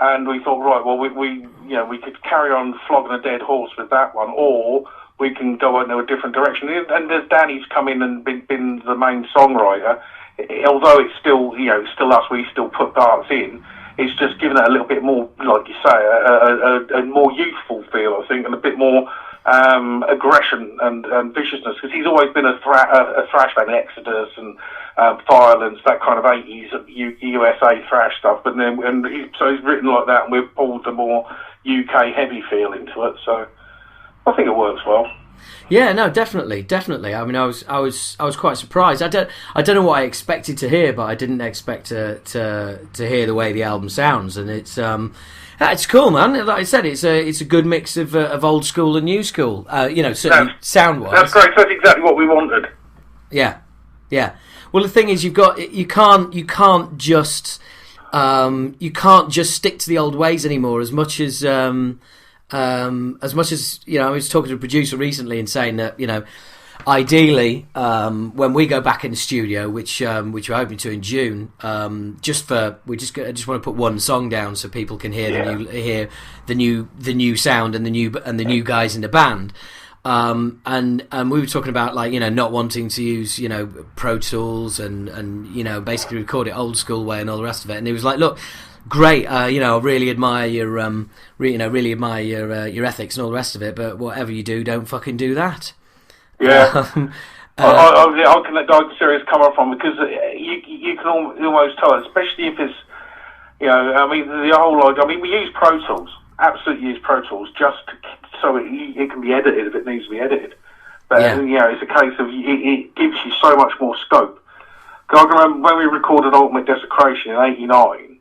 and we thought, right, well, we could carry on flogging a dead horse with that one, or we can go in a different direction. And as Danny's come in and been the main songwriter, although it's still, it's still us, we still put parts in, it's just given it a little bit more, like you say, a more youthful feel, I think, and a bit more aggression and viciousness, because he's always been a thrash band, Exodus and Violence, that kind of 80s USA thrash stuff, but then so he's written like that, and we've pulled the more UK heavy feel into it, so I think it works well. Yeah, no, definitely. I mean, I was quite surprised. I don't know what I expected to hear, but I didn't expect to hear the way the album sounds, and it's cool, man. Like I said, it's a good mix of old school and new school. Certainly sound wise. That's great. That's exactly what we wanted. Yeah. Well, the thing is, you can't just stick to the old ways anymore. As much as I was talking to a producer recently and saying that ideally when we go back in the studio, which we're hoping to in June, I just want to put one song down so people can hear the new sound and the new guys in the band. And we were talking about not wanting to use Pro Tools and basically record it old school way and all the rest of it. And he was like, look, great, I really admire your your ethics and all the rest of it, but whatever you do, don't fucking do that. Yeah. I can see where it's coming from, because you can almost tell, especially if it's we use Pro Tools. Absolutely use Pro Tools just so it can be edited if it needs to be edited. But it's a case of it gives you so much more scope. Because I remember when we recorded Ultimate Desecration in '89,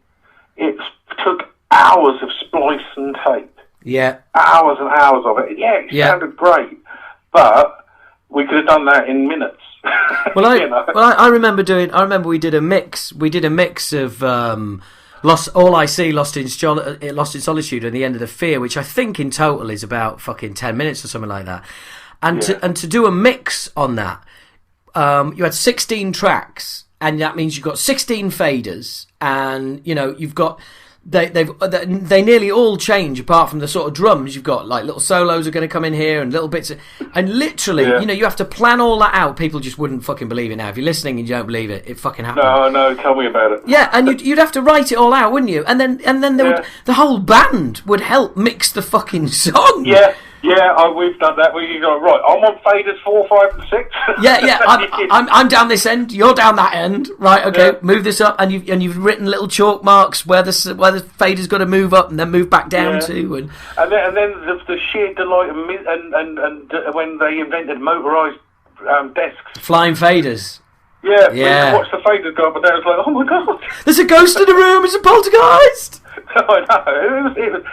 it took hours of splice and tape. Yeah, hours and hours of it. Yeah, it sounded great, but we could have done that in minutes. I remember we did a mix. We did a mix of. All I See, Lost in Solitude, and The End of the Fear, which I think in total is about fucking 10 minutes or something like that. And to do a mix on that, you had 16 tracks, and that means you've got 16 faders, and you've got they nearly all change apart from the sort of drums. You've got like little solos are going to come in here and little bits and literally you have to plan all that out. People just wouldn't fucking believe it now. If you're listening and you don't believe it, it fucking happened. No, tell me about it. Yeah, and you'd have to write it all out, wouldn't you? And then the whole band would help mix the fucking song. Yeah, we've done that. We go, right, I'm on faders 4, 5, and 6. Yeah. I'm down this end. You're down that end. Right, okay. Yeah. Move this up, and you've written little chalk marks where the fader's got to move up and then move back down to. And then the sheer delight and when they invented motorised desks, flying faders. Yeah. We watched the faders go up and down. It's like, oh my god, there's a ghost in the room. It's a poltergeist. I know. It was,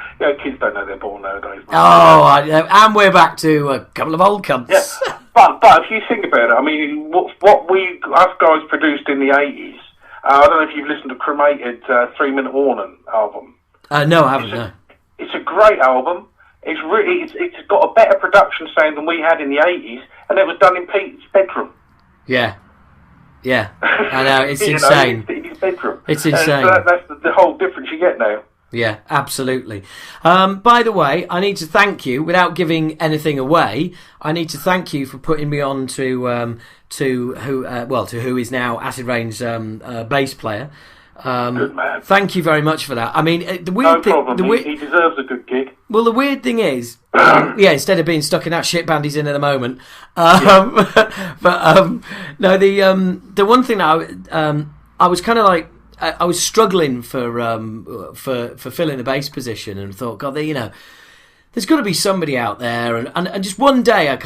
kids don't know they're born nowadays. And we're back to a couple of old cunts. Yeah, but if you think about it, I mean, what we us guys produced in the 80s. I don't know if you've listened to Cremated 3 Minute Warning album. No, I haven't. No. It's a great album. It's got a better production sound than we had in the 80s, and it was done in Pete's bedroom. Yeah, I know, it's insane. In his bedroom. It's insane. And that's the whole difference you get now. Yeah, absolutely. By the way, I need to thank you, without giving anything away, I need to thank you for putting me on to who is now Acid Rain's bass player. Good man. Thank you very much for that. I mean, the weird thing... No problem, he deserves a good gig. Well, the weird thing is, instead of being stuck in that shit band he's in at the moment, the one thing that I was kind of like, I was struggling for filling the bass position, and thought, God, there's got to be somebody out there, and just one day I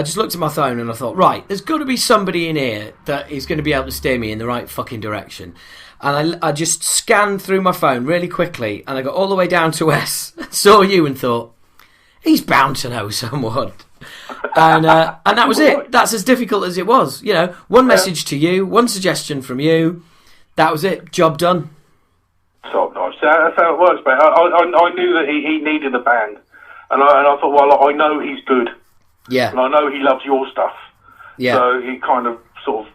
just looked at my phone and I thought, right, there's got to be somebody in here that is going to be able to steer me in the right fucking direction. And I just scanned through my phone really quickly, and I got all the way down to S, saw you, and thought, he's bound to know someone. And that was it. That's as difficult as it was. One message to you, one suggestion from you. That was it. Job done. So nice. That's how it works, mate. I knew that he needed a band, and I thought, well, I know he's good. Yeah. And I know he loves your stuff. Yeah. So he kind of sort of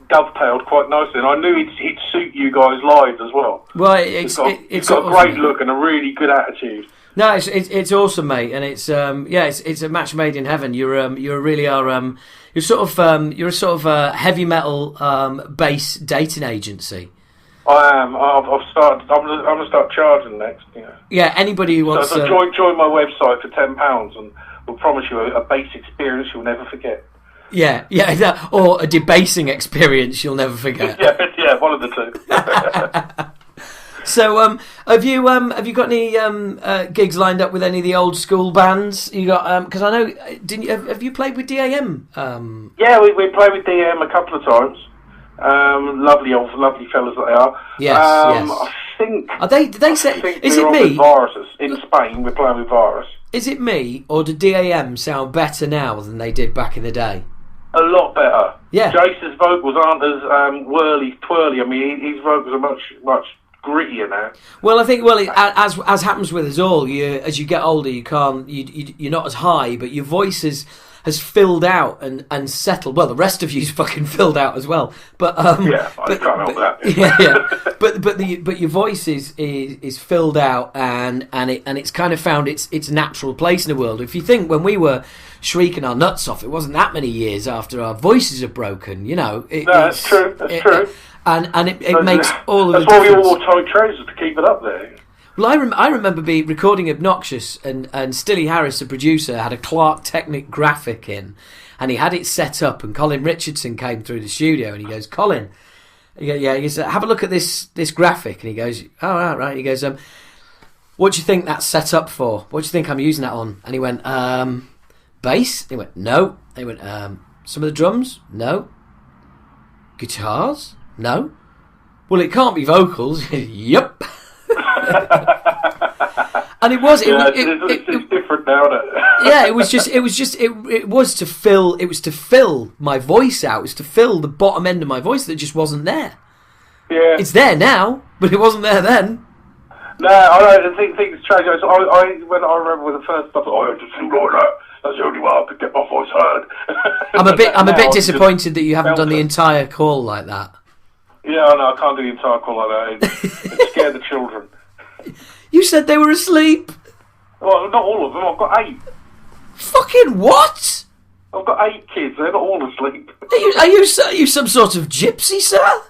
dovetailed quite nicely, and I knew he'd suit you guys live as well. Well, it's got a great look and a really good attitude. No, it's awesome, mate, and it's it's a match made in heaven. You're a sort of heavy metal bass dating agency. I am. I've started. I'm gonna start charging next. Yeah, anybody who wants to join my website for £10, and we'll promise you a bass experience you'll never forget. Yeah, or a debasing experience you'll never forget. yeah, one of the two. So, have you got any gigs lined up with any of the old school bands? You got because I know have you played with DAM? Yeah, we played with DAM a couple of times. Lovely fellas that they are. Yes. I think. Are they? Did they say? Is it me? Viruses in Spain. We're playing with Virus. Is it me, or do DAM sound better now than they did back in the day? A lot better. Yeah. Jace's vocals aren't as whirly twirly. I mean, his vocals are much grittier now. Well, I think as happens with us all, as you get older, you're not as high, but your voice has filled out and settled. Well, the rest of you's fucking filled out as well. But I can't help that. But your voice is filled out and it's kind of found its natural place in the world. If you think when we were shrieking our nuts off, it wasn't that many years after our voices are broken. That's true. That's true. And it makes all of the difference. That's why we all wore tight trousers to keep it up there. Well, I remember recording Obnoxious, and Stilly Harris, the producer, had a Clark Technic graphic in, and he had it set up, and Colin Richardson came through the studio, and he goes, Colin, he goes, have a look at this graphic, and he goes, oh, right, he goes, what do you think that's set up for? What do you think I'm using that on? And he went, bass? He went, no. He went, some of the drums? No. Guitars? No. Well, it can't be vocals. Yep. And it was it's different now. Yeah, it was to fill my voice out. It was to fill the bottom end of my voice that just wasn't there. Yeah, it's there now, but it wasn't there then. No, I don't think things change. When I remember when the first stuff, I just sing like that. That's the only way I could get my voice heard. I'm a bit disappointed that you haven't done the entire call like that. Yeah, I know. I can't do the entire call like that. It scared the children. You said they were asleep. Well, not all of them. I've got 8. Fucking what? I've got 8 kids. They're not all asleep. Are you some sort of gypsy, sir?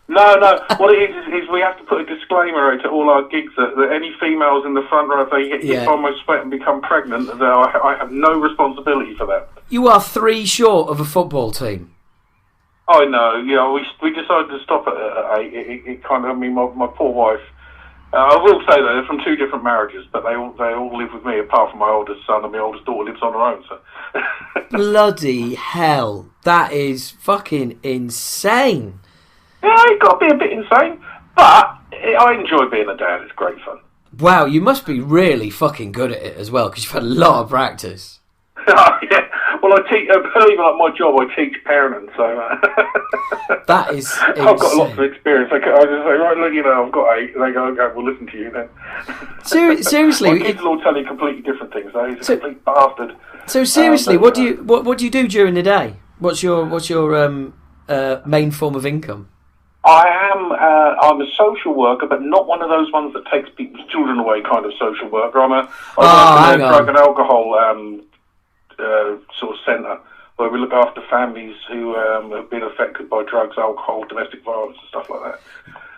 No. What it is we have to put a disclaimer to all our gigs that any females in the front row, if they get hit by my sweat and become pregnant, that I have no responsibility for that. You are 3 short of a football team. I know. We decided to stop at 8. It kind of. I mean, my poor wife. I will say that they're from 2 different marriages, but they all live with me, apart from my oldest son, and my oldest daughter lives on her own. So. Bloody hell! That is fucking insane. Yeah, it's got to be a bit insane, but I enjoy being a dad. It's great fun. Wow, you must be really fucking good at it as well, because you've had a lot of practice. Yeah. Well, I teach. Even like my job, I teach parenting, so that is. Insane. I've got lots of experience. I just say, right, look, I've got 8. They go, okay, we'll listen to you then. Seriously, my kids will all tell you completely different things. Though he's a complete bastard. So seriously, what do you do during the day? What's your main form of income? I'm a social worker, but not one of those ones that takes people's children away kind of social worker. I work in a drug and alcohol sort of centre where we look after families who have been affected by drugs, alcohol, domestic violence and stuff like that.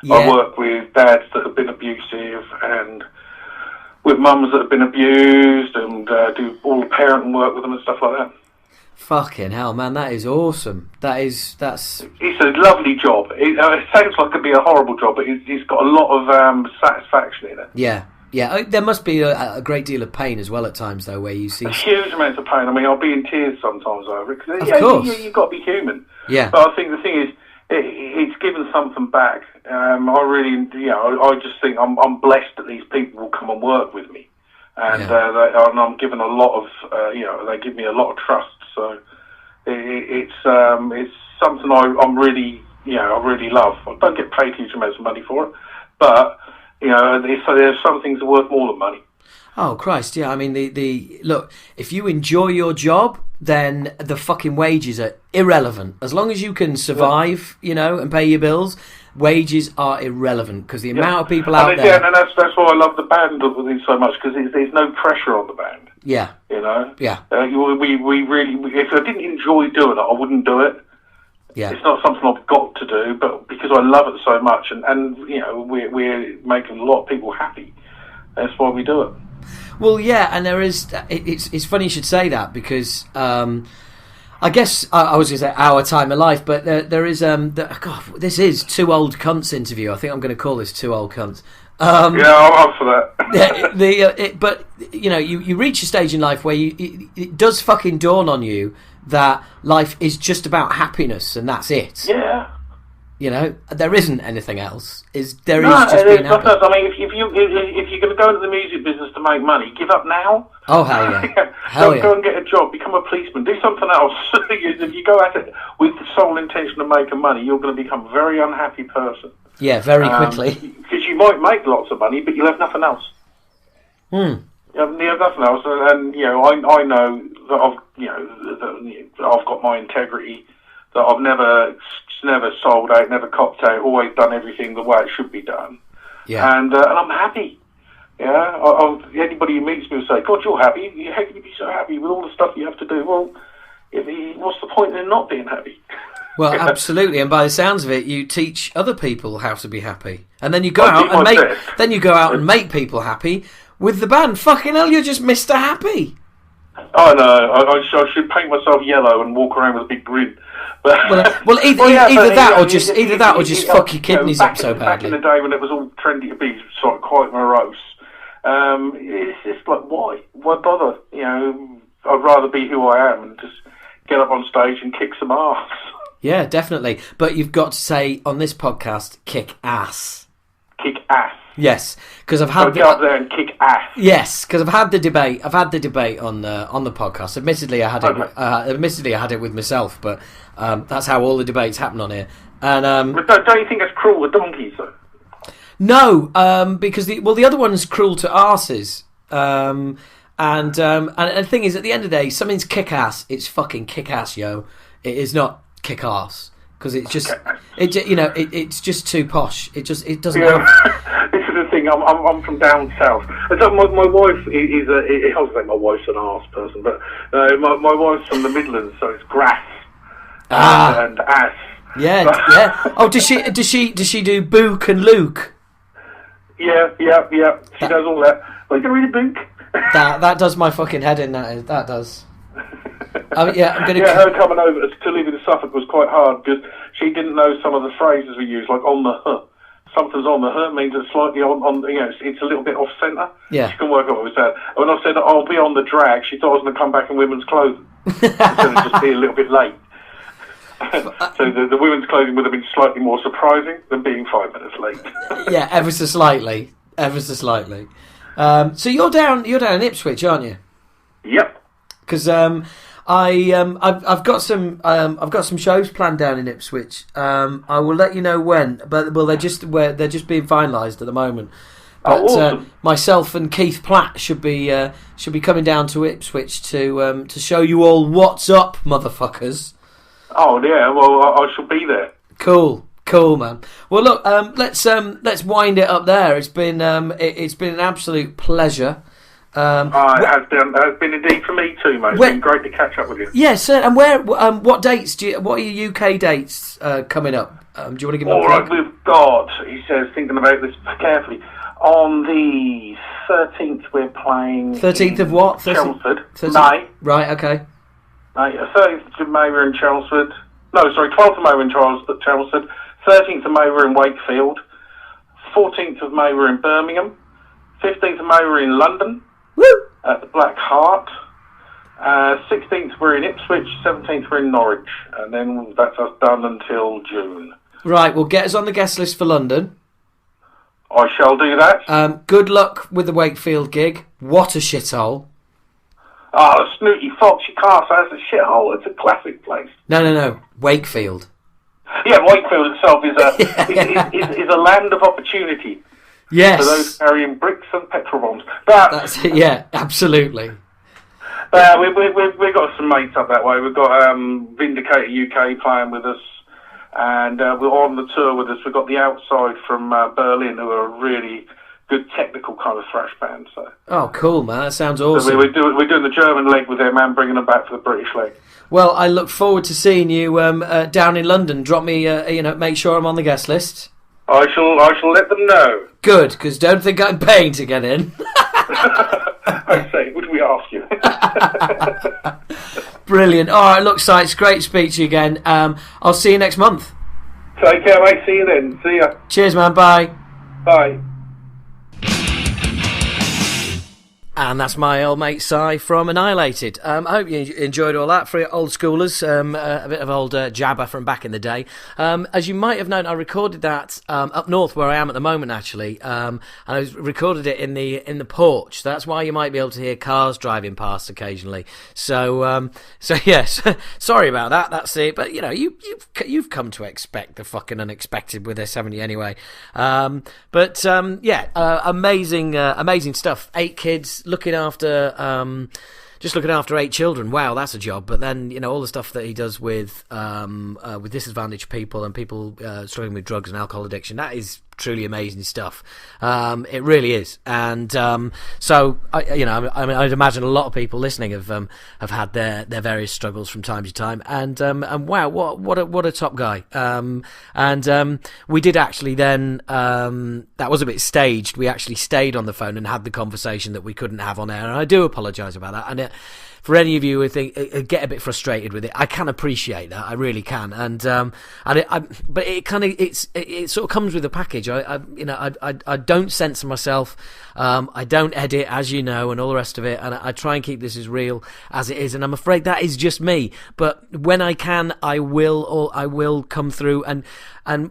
Yeah. I work with dads that have been abusive and with mums that have been abused and do all the parenting work with them and stuff like that. Fucking hell, man, that is awesome. That's. It's a lovely job. It sounds like it'd be a horrible job, but it's got a lot of satisfaction in it. Yeah. There must be a great deal of pain as well at times, though, where you see huge amounts of pain. I mean, I'll be in tears sometimes over it. Of course, you've got to be human. Yeah. But I think the thing is, it's given something back. I just think I'm blessed that these people will come and work with me, and I'm given a lot of, they give me a lot of trust. So it's something I'm really, I really love. I don't get paid huge amounts of money for it, but there's some things that are worth more than money. Oh Christ, yeah. I mean, the look. If you enjoy your job, then the fucking wages are irrelevant. As long as you can survive, and pay your bills, wages are irrelevant because the amount of people out there. Yeah, and that's why I love the band so much, because there's no pressure on the band. Yeah. You know? Yeah. We really, if I didn't enjoy doing it, I wouldn't do it. Yeah. It's not something I've got to do, but because I love it so much, and you know, we're making a lot of people happy. That's why we do it. Well, yeah, and there is. It's funny you should say that, because I guess I was going to say our time of life, but there is God, this is Two Old Cunts interview. I think I'm going to call this Two Old Cunts. Yeah, I'm up for that. But you know, you reach a stage in life where it does fucking dawn on you that life is just about happiness, and that's it. Yeah. You know, there isn't anything else. There is just being happy. I mean, if you're going to go into the music business to make money, give up now. Oh, hell yeah. Go and get a job, become a policeman, do something else. If you go at it with the sole intention of making money, you're going to become a very unhappy person. Yeah, very quickly. Because you might make lots of money, but you'll have nothing else. You have nothing else, and you know, I know that I've got my integrity, that I've never sold out, never copped out, always done everything the way it should be done. Yeah. And I'm happy. Yeah. Anybody who meets me will say, "God, you're happy. How can you be so happy with all the stuff you have to do?" Well, what's the point in not being happy? Well, absolutely. And by the sounds of it, you teach other people how to be happy, and then you go out and make people happy with the band. Fucking hell, you're just Mr. Happy. I know. I should paint myself yellow and walk around with a big grin. Well, either that or just fuck your kidneys up so badly. Back in the day when it was all trendy to be sort of quite morose, it's just like, why bother? You know, I'd rather be who I am and just get up on stage and kick some ass. Yeah, definitely. But you've got to say on this podcast, kick ass. Kick ass. Yes, because I've had get up there and kick ass. Yes, because I've had the debate. I've had the debate on the podcast. Admittedly, I had it with myself, but that's how all the debates happen on here. And but don't you think that's cruel to donkeys, though? No, because the other one's cruel to arses. And the thing is, at the end of the day, something's kick ass. It's fucking kick ass, yo. It is not kick ass, because it's just it's just too posh. It doesn't. Yeah. This is the thing. I'm from down south. So my wife is I was like my wife's an arse person, but my wife's from the Midlands, so it's grass and ass. Yeah, yeah. Oh, does she do Book and Luke? Yeah. She does all that. Well, you can read a book. That does my fucking head in. That does. I'm gonna. Yeah, her coming over to live in Suffolk was quite hard, because she didn't know some of the phrases we use, like on the huh. Something's on the huh means it's slightly on it's a little bit off centre. Yeah. She couldn't work out what it was that. And when I said I'll be on the drag, she thought I was going to come back in women's clothing instead of just be a little bit late. So the women's clothing would have been slightly more surprising than being 5 minutes late. Yeah, ever so slightly. So you're down in Ipswich, aren't you? Yep. Because I've got some shows planned down in Ipswich. I will let you know when, but they're just being finalised at the moment. But awesome. Myself and Keith Platt should be coming down to Ipswich to show you all what's up, motherfuckers. Oh yeah, well I shall be there. Cool, man. Well, look, let's wind it up there. It's been an absolute pleasure. It has been indeed for me too, mate. It's been great to catch up with you. Yes, sir. And what dates what are your UK dates coming up? Do you want to give me a plug? All right, we've got, he says, thinking about this carefully, on the 13th we're playing 13th of what? Chelmsford. 13th? May. Right, okay. 13th of May we're in Chelmsford. No, sorry, 12th of May we're in Chelmsford. 13th of May we're in Wakefield. 14th of May we're in Birmingham. 15th of May we're in London. Woo! At the Black Hart. 16th we're in Ipswich. 17th we're in Norwich. And then that's us done until June. Right, well, get us on the guest list for London. I shall do that. Good luck with the Wakefield gig. What a shithole. Oh, Snooty Fox, you can't say it's a shithole. It's a classic place. No. Wakefield. Yeah, Wakefield itself is a land of opportunity. Yes. For those carrying bricks and petrol bombs. That's it, yeah, absolutely. We've got some mates up that way. We've got Vindicator UK playing with us. And we're on the tour with us. We've got the Outside from Berlin, who are a really good technical kind of thrash band. So. Oh, cool, man! That sounds awesome. So we're doing the German leg with them and bringing them back for the British leg. Well, I look forward to seeing you down in London. Drop me, make sure I'm on the guest list. I shall let them know. Good, because don't think I'm paying to get in. I say, would we ask you? Brilliant. All right, look, Sykes, great to speak to you again. I'll see you next month. Take care, mate. See you then. See ya. Cheers, man. Bye. Bye. And that's my old mate Si from Annihilated. I hope you enjoyed all that. For your old schoolers, a bit of old jabber from back in the day. As you might have known, I recorded that up north where I am at the moment, actually. And I recorded it in the porch. So that's why you might be able to hear cars driving past occasionally. So yes, sorry about that. That's it. But you've come to expect the fucking unexpected with this, haven't you? Anyway, amazing stuff. 8 kids. Looking after 8 children. Wow, that's a job. But then all the stuff that he does with disadvantaged people and people struggling with drugs and alcohol addiction, that is truly amazing stuff. It really is. And so I'd imagine a lot of people listening have had their various struggles from time to time. And wow, what a top guy. We did actually then. That was a bit staged. We actually stayed on the phone and had the conversation that we couldn't have on air. And I do apologise about that. And for any of you who think get a bit frustrated with it, I can appreciate that. I really can. But it sort of comes with a package. I don't censor myself. I don't edit, as you know, and all the rest of it. And I try and keep this as real as it is. And I'm afraid that is just me. But when I can, I will come through. And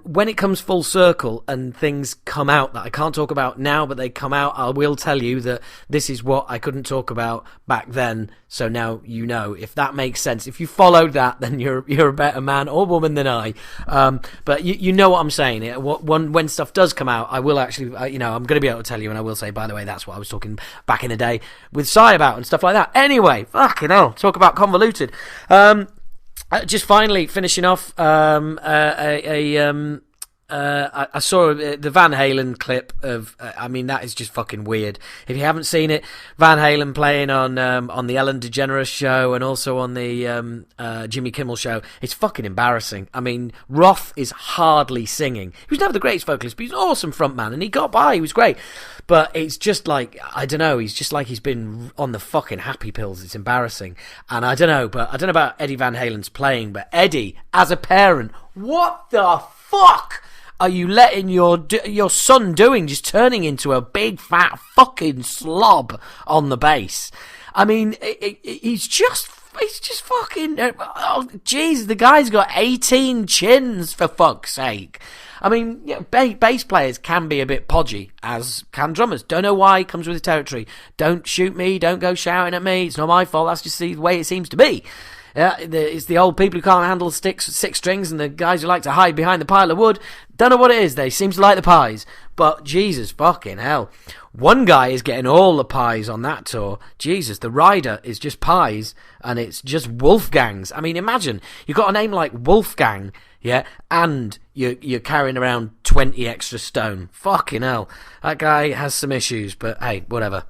when it comes full circle and things come out that I can't talk about now, but they come out, I will tell you that this is what I couldn't talk about back then. So now you know. If that makes sense. If you followed that, then you're a better man or woman than I. But you know what I'm saying. When stuff does come out, I will actually, I'm going to be able to tell you, and I will say, by the way, that's what I was talking back in the day with Si about and stuff like that. Anyway, fucking hell, talk about convoluted. Just finally finishing off, I saw the Van Halen clip of. That is just fucking weird. If you haven't seen it, Van Halen playing on the Ellen DeGeneres show and also on the Jimmy Kimmel show. It's fucking embarrassing. I mean, Roth is hardly singing. He was never the greatest vocalist, but he's an awesome frontman, and he got by. He was great. But it's just like, I don't know, he's just like he's been on the fucking happy pills. It's embarrassing. And I don't know about Eddie Van Halen's playing, but Eddie, as a parent, what the fuck are you letting your son doing, just turning into a big fat fucking slob on the bass? I mean, he's just fucking, oh, jeez, the guy's got 18 chins, for fuck's sake. I mean, bass players can be a bit podgy, as can drummers. Don't know why, comes with the territory. Don't shoot me, don't go shouting at me, it's not my fault, that's just the way it seems to be. Yeah, it's the old people who can't handle six strings and the guys who like to hide behind the pile of wood. Don't know what it is, they seem to like the pies. But Jesus fucking hell. One guy is getting all the pies on that tour. Jesus, the rider is just pies and it's just Wolfgangs. I mean, imagine, you've got a name like Wolfgang, yeah, and you're carrying around 20 extra stone. Fucking hell. That guy has some issues, but hey, whatever.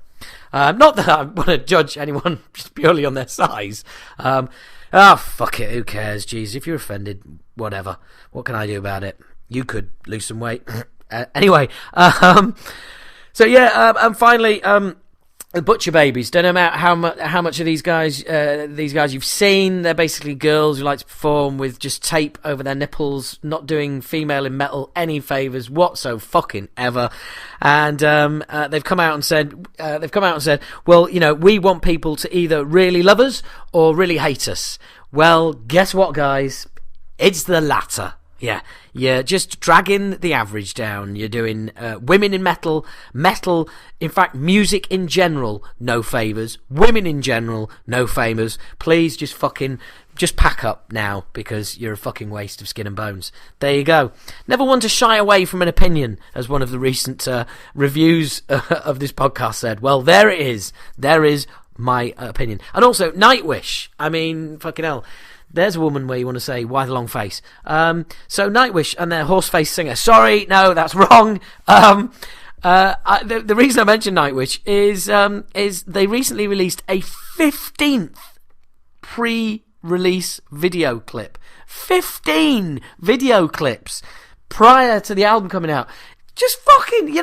Not that I want to judge anyone just purely on their size. Fuck it, who cares? Jeez, if you're offended, whatever. What can I do about it? You could lose some weight. Anyway, and finally, the Butcher Babies. Don't know how much of these guys you've seen. They're basically girls who like to perform with just tape over their nipples, not doing female in metal any favours whatsoever. And they've come out and said, well, we want people to either really love us or really hate us. Well, guess what, guys? It's the latter. Yeah, you're just dragging the average down. You're doing women in metal, in fact, music in general, no favours. Women in general, no favours. Please just pack up now, because you're a fucking waste of skin and bones. There you go. Never one to shy away from an opinion, as one of the recent reviews of this podcast said. Well, there it is. There is my opinion. And also, Nightwish. I mean, fucking hell. There's a woman where you want to say, why the long face? So Nightwish and their horse-faced singer. Sorry, no, that's wrong. The reason I mentioned Nightwish is they recently released a 15th pre-release video clip. 15 video clips prior to the album coming out. Just fucking,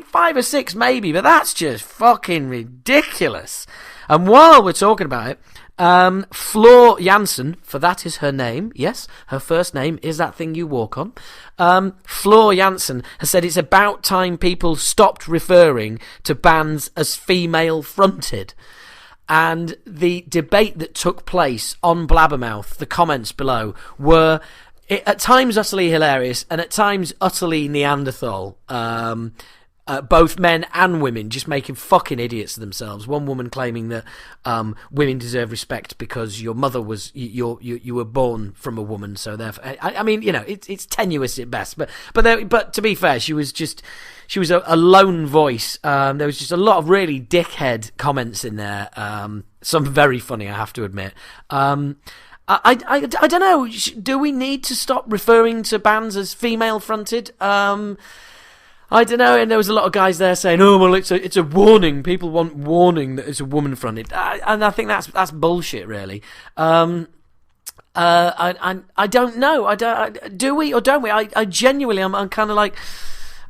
5 or 6 maybe, but that's just fucking ridiculous. And while we're talking about it, Floor Jansen, for that is her name, yes, her first name is that thing you walk on. Floor Jansen has said it's about time people stopped referring to bands as female-fronted. And the debate that took place on Blabbermouth, the comments below, were at times utterly hilarious and at times utterly Neanderthal. Both men and women just making fucking idiots of themselves. One woman claiming that women deserve respect because your mother was you were born from a woman, so therefore, it's tenuous at best. But to be fair, she was a lone voice. There was just a lot of really dickhead comments in there. Some very funny, I have to admit. I don't know. Do we need to stop referring to bands as female fronted? I don't know, and there was a lot of guys there saying, "Oh well, it's a warning. People want warning that it's a woman fronted," and I think that's bullshit, really. I don't know. Do we or don't we? I genuinely, I'm kind of like,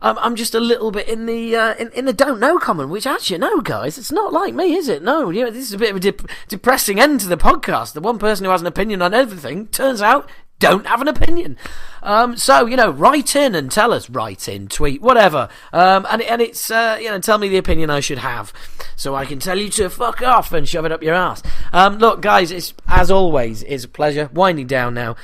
I'm just a little bit in the don't know comment. Which actually, no, guys, it's not like me, is it? No, this is a bit of a depressing end to the podcast. The one person who has an opinion on everything turns out don't have an opinion. So, write in and tell us. Write in, tweet, whatever. And it's, tell me the opinion I should have so I can tell you to fuck off and shove it up your ass. Look, guys, it's, as always, it's a pleasure. Winding down now.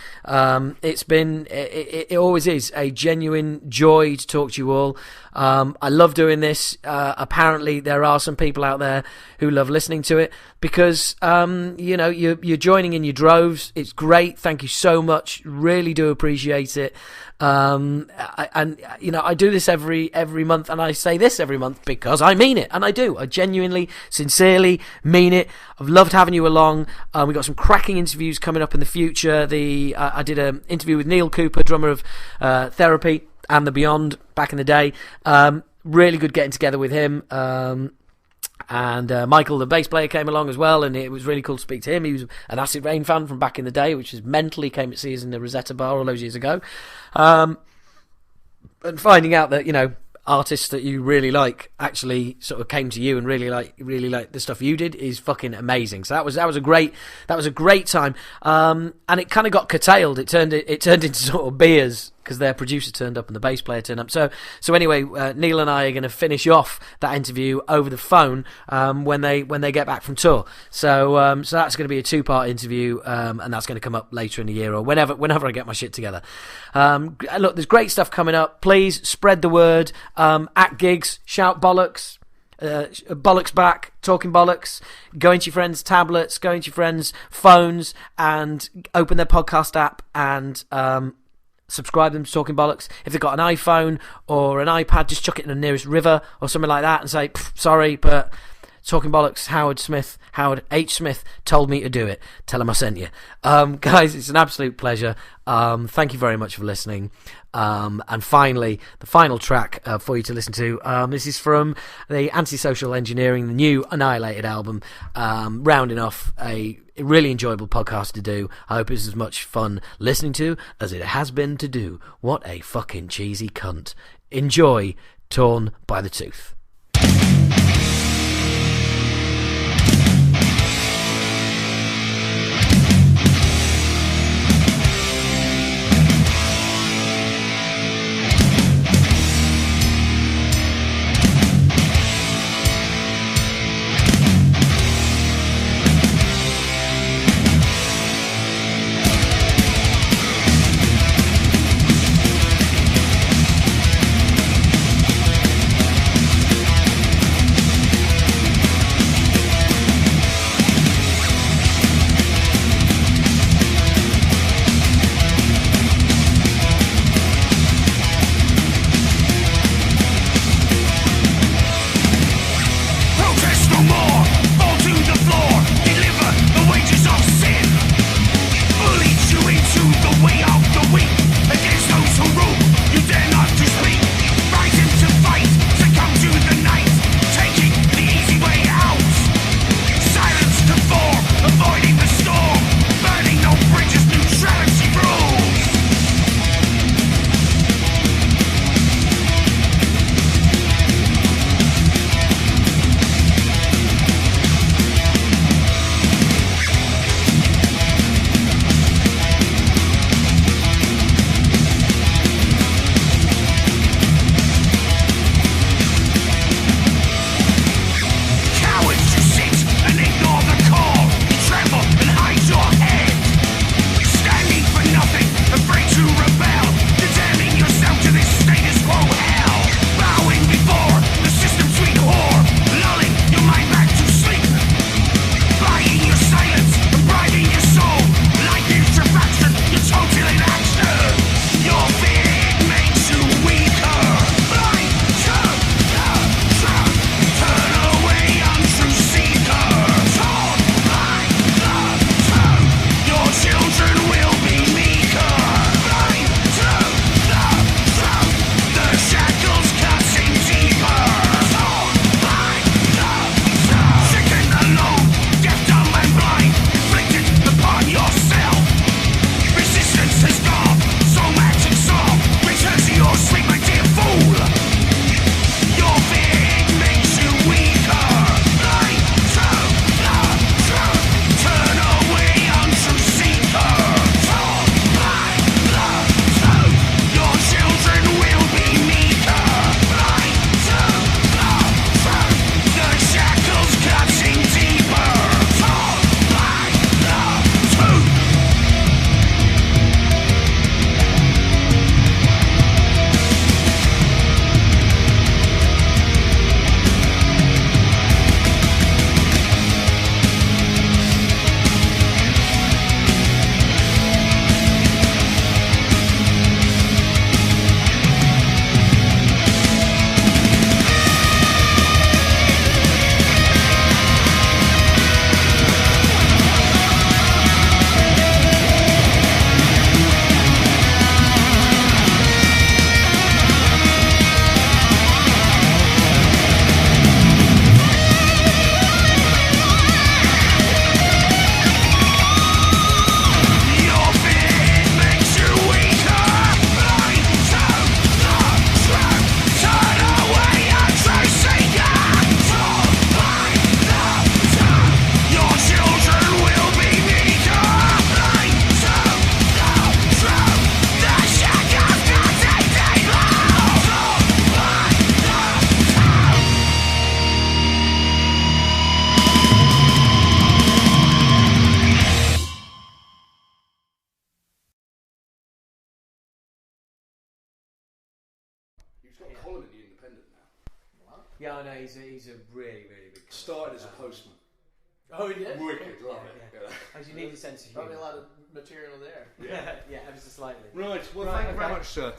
It always is a genuine joy to talk to you all. I love doing this. Apparently there are some people out there who love listening to it because, you're joining in your droves. It's great. Thank you so much. Really do appreciate it. I do this every month, and I say this every month because I mean it, and I do. I genuinely, sincerely mean it. I've loved having you along. We've got some cracking interviews coming up in the future. I did an interview with Neil Cooper, drummer of Therapy and the Beyond back in the day. Really good getting together with him. And Michael, the bass player, came along as well, and it was really cool to speak to him. He was an Acid Rain fan from back in the day, which is mental. He came to see us in the Rosetta Bar all those years ago. And finding out that, artists that you really like actually sort of came to you and really like the stuff you did is fucking amazing. So that was a great time. And it kind of got curtailed. It turned into sort of beers because their producer turned up and the bass player turned up. So anyway, Neil and I are going to finish off that interview over the phone when they get back from tour. So that's going to be a 2-part interview, and that's going to come up later in the year or whenever I get my shit together. Look, there's great stuff coming up. Please spread the word. At gigs, shout bollocks. Bollocks back, talking bollocks. Go into your friends' tablets, go into your friends' phones, and open their podcast app and subscribe them to Talking Bollocks. If they've got an iPhone or an iPad, just chuck it in the nearest river or something like that and say, sorry, but Talking Bollocks, Howard H. Smith told me to do it. Tell him I sent you. Guys, it's an absolute pleasure. Thank you very much for listening. And finally, the final track for you to listen to. This is from the Antisocial Engineering, the new Annihilated album. Rounding off a really enjoyable podcast to do. I hope it's as much fun listening to as it has been to do. What a fucking cheesy cunt. Enjoy Torn by the Tooth. He's got a column in the Independent now. Yeah, I know. He's a really, really big. Started as a postman. Oh, he did? Wicked, right? Yeah. As you need a sense of humour. Probably a lot of material there. Yeah, ever so slightly. Right, well, thank you very much, sir.